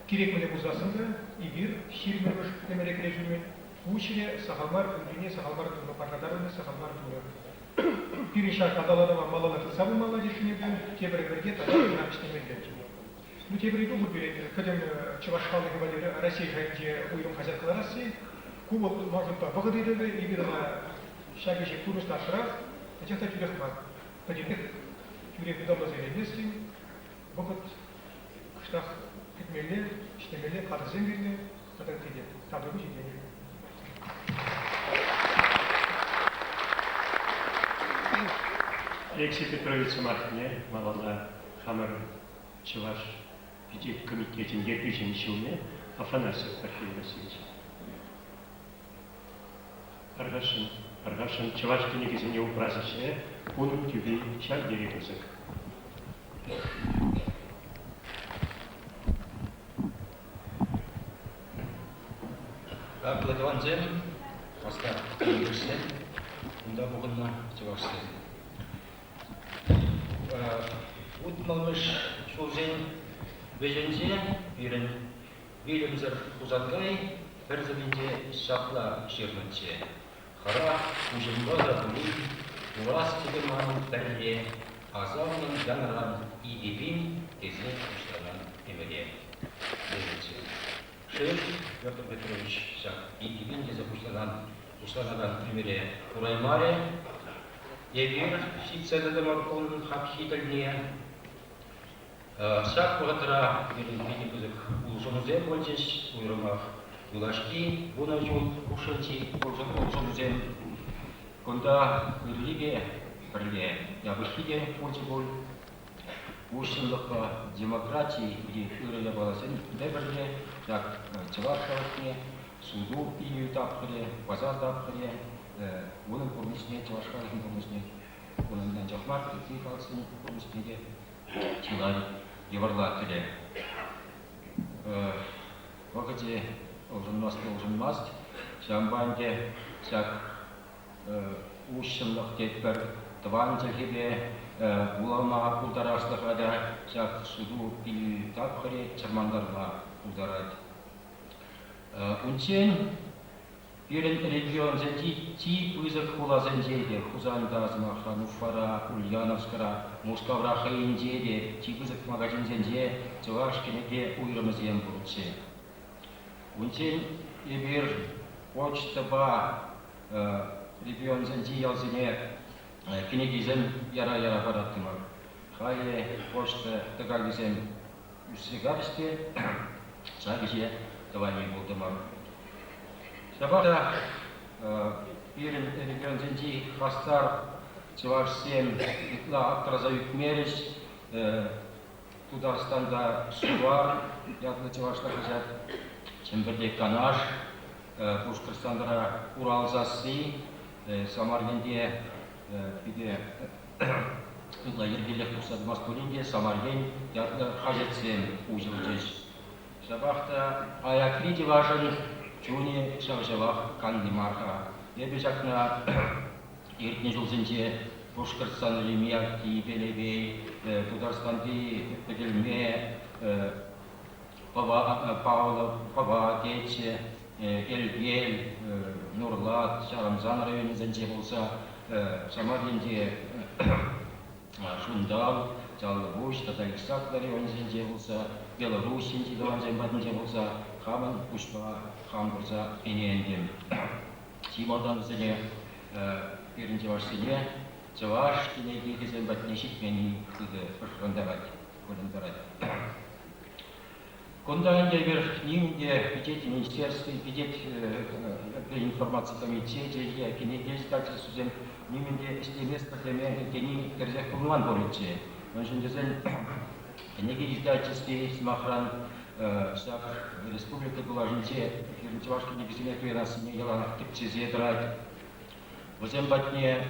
gerekmeli buzasında, bir şirmirmiş demerek rejimi, bu işine sahalmar, ünlüne sahalmar tuğla, parladarını sahalmar tuğla. Bir inşaat adalada ve malalatı savunmalı düşünüyordu, tebrik verge tadı günah işlemelidir. Bu tebrik olur bir, kadın Çavaşkalı gibi Rusya jayınca uyum hacatlar arası, Kuba mazlumda bağıdıydı ve bir şagıcı turist asraf, hacata tüyek var. Подібних тюрек відомо зайнялися, богат кыштах кетмелі, іштемелі, қатырзен берді, қатыр кейде, табығы жедені. Алексей Петрович Мартине, Малала, Хамар, Чуваш, Пяти комитетин Ерпичин Шилне, Афанасьев Архилий Васильевич. Аргашин, Чуваш, книги за него праздничные, onun tübü şer gerek olacak. Платванзем, Остап Киргизстан, Унда Бугунна, Чувашстан. Утмалмыш Шулзен, Вежензе, Вирен, Вильямзер Узангай, Перзавинде Шапла Ширнанче. Хара, Ужимбада Були, Урас Тигеман Перье, Азавнан Ганаран и Ивин, Тезе Уштанан Эмере. Шеф Петр Петрович и Ивинде запущенном примере Ураймаре, Евир, Сицеда Маркон, Хапхитальне, Сак Пугатра, Вилинпидик, Улжонузе Больчич, Уйромах, Улашки, Бунажу, Ушанчи, Улжонузе, Конда, Урлиге, Прле, Ябыхиде, Футиболь, Ушинлыка демократии, где Юрия Баласен, Деберге, так Чавашкалке, Суду и Тапхре, Базар Тапхре, Улан Курничне, Чавашкалке Курничне, Улан Нанджахмар, Тихалсен Курничне, Чилай, Еварлателе. Вакати Олжанмаст, Шамбанде, Сак Ушинлык Тетбер, Тванджахибе, Улама Култараслахада, Сак Суду и Тапхре, Чармандарма ударать. Унчен Пирен регион Зенди, Ти, Пызак Хула Зендеде, Хузанда, Змахануфара, Ульяновскара, Мускавраха Индеде, Ти, Пызак магазин Зенде, Цевашкинеде, Уйрамазем Бурче. Унчен Ибир, Почтаба, регион Зенди, Ялзине, Кинегизен, Яра Баратымар. Хае, Почта, Тагагизен, Юсигарсте, Сагизе, Тавани Булдамар. Сабата Пирен регион Зенди, Хастар, Чевашсен, Итла, Актразаюк Мерич, Тударстанда Сувар, Ятла Чевашта Хазят, Чемберде Канаш, Пушкарстандара Урал Заси, Самарвенде, Биде Итла Ергелек Турсад Мастуринде, Самарвен, Ятла Хазятсен, Узилджеш. Сабахта Аякриди важен, Чуни Шавжавах Кандимарха. Ебежакна Иртни Жулзенде, Пушкарстан Лемьяки, Белебей, Тударстанди, Пегельме, Павла, Пава, Кетче, Эльгель, Нурлат, Шарамзан районе Зенде болса, Самарвенде Шундал, Жалбуш, Татарстан районе Зенде болса, Беларусь Зенде Зенде болса, Хаман, Пушпа, Хамбурза, Энендем. Тимодан Зене, Пиринде Вашсене, Чаваш, Кинеги, Хизембат, Нешитмени, Пашрандавать, Кудандарать. Кондаенде вер нимде пидет министерстве, пидет информации комитете, я Кинеги, также сузем, нимде стимес, проблеме, Кени, Керзех, Курман Бориче. Он же дизайн, Кинеги издательстве, Смахран, Сак, Республика была женте, Фирнчевашки негизине туй нас не ела типчизе драть. Возем батне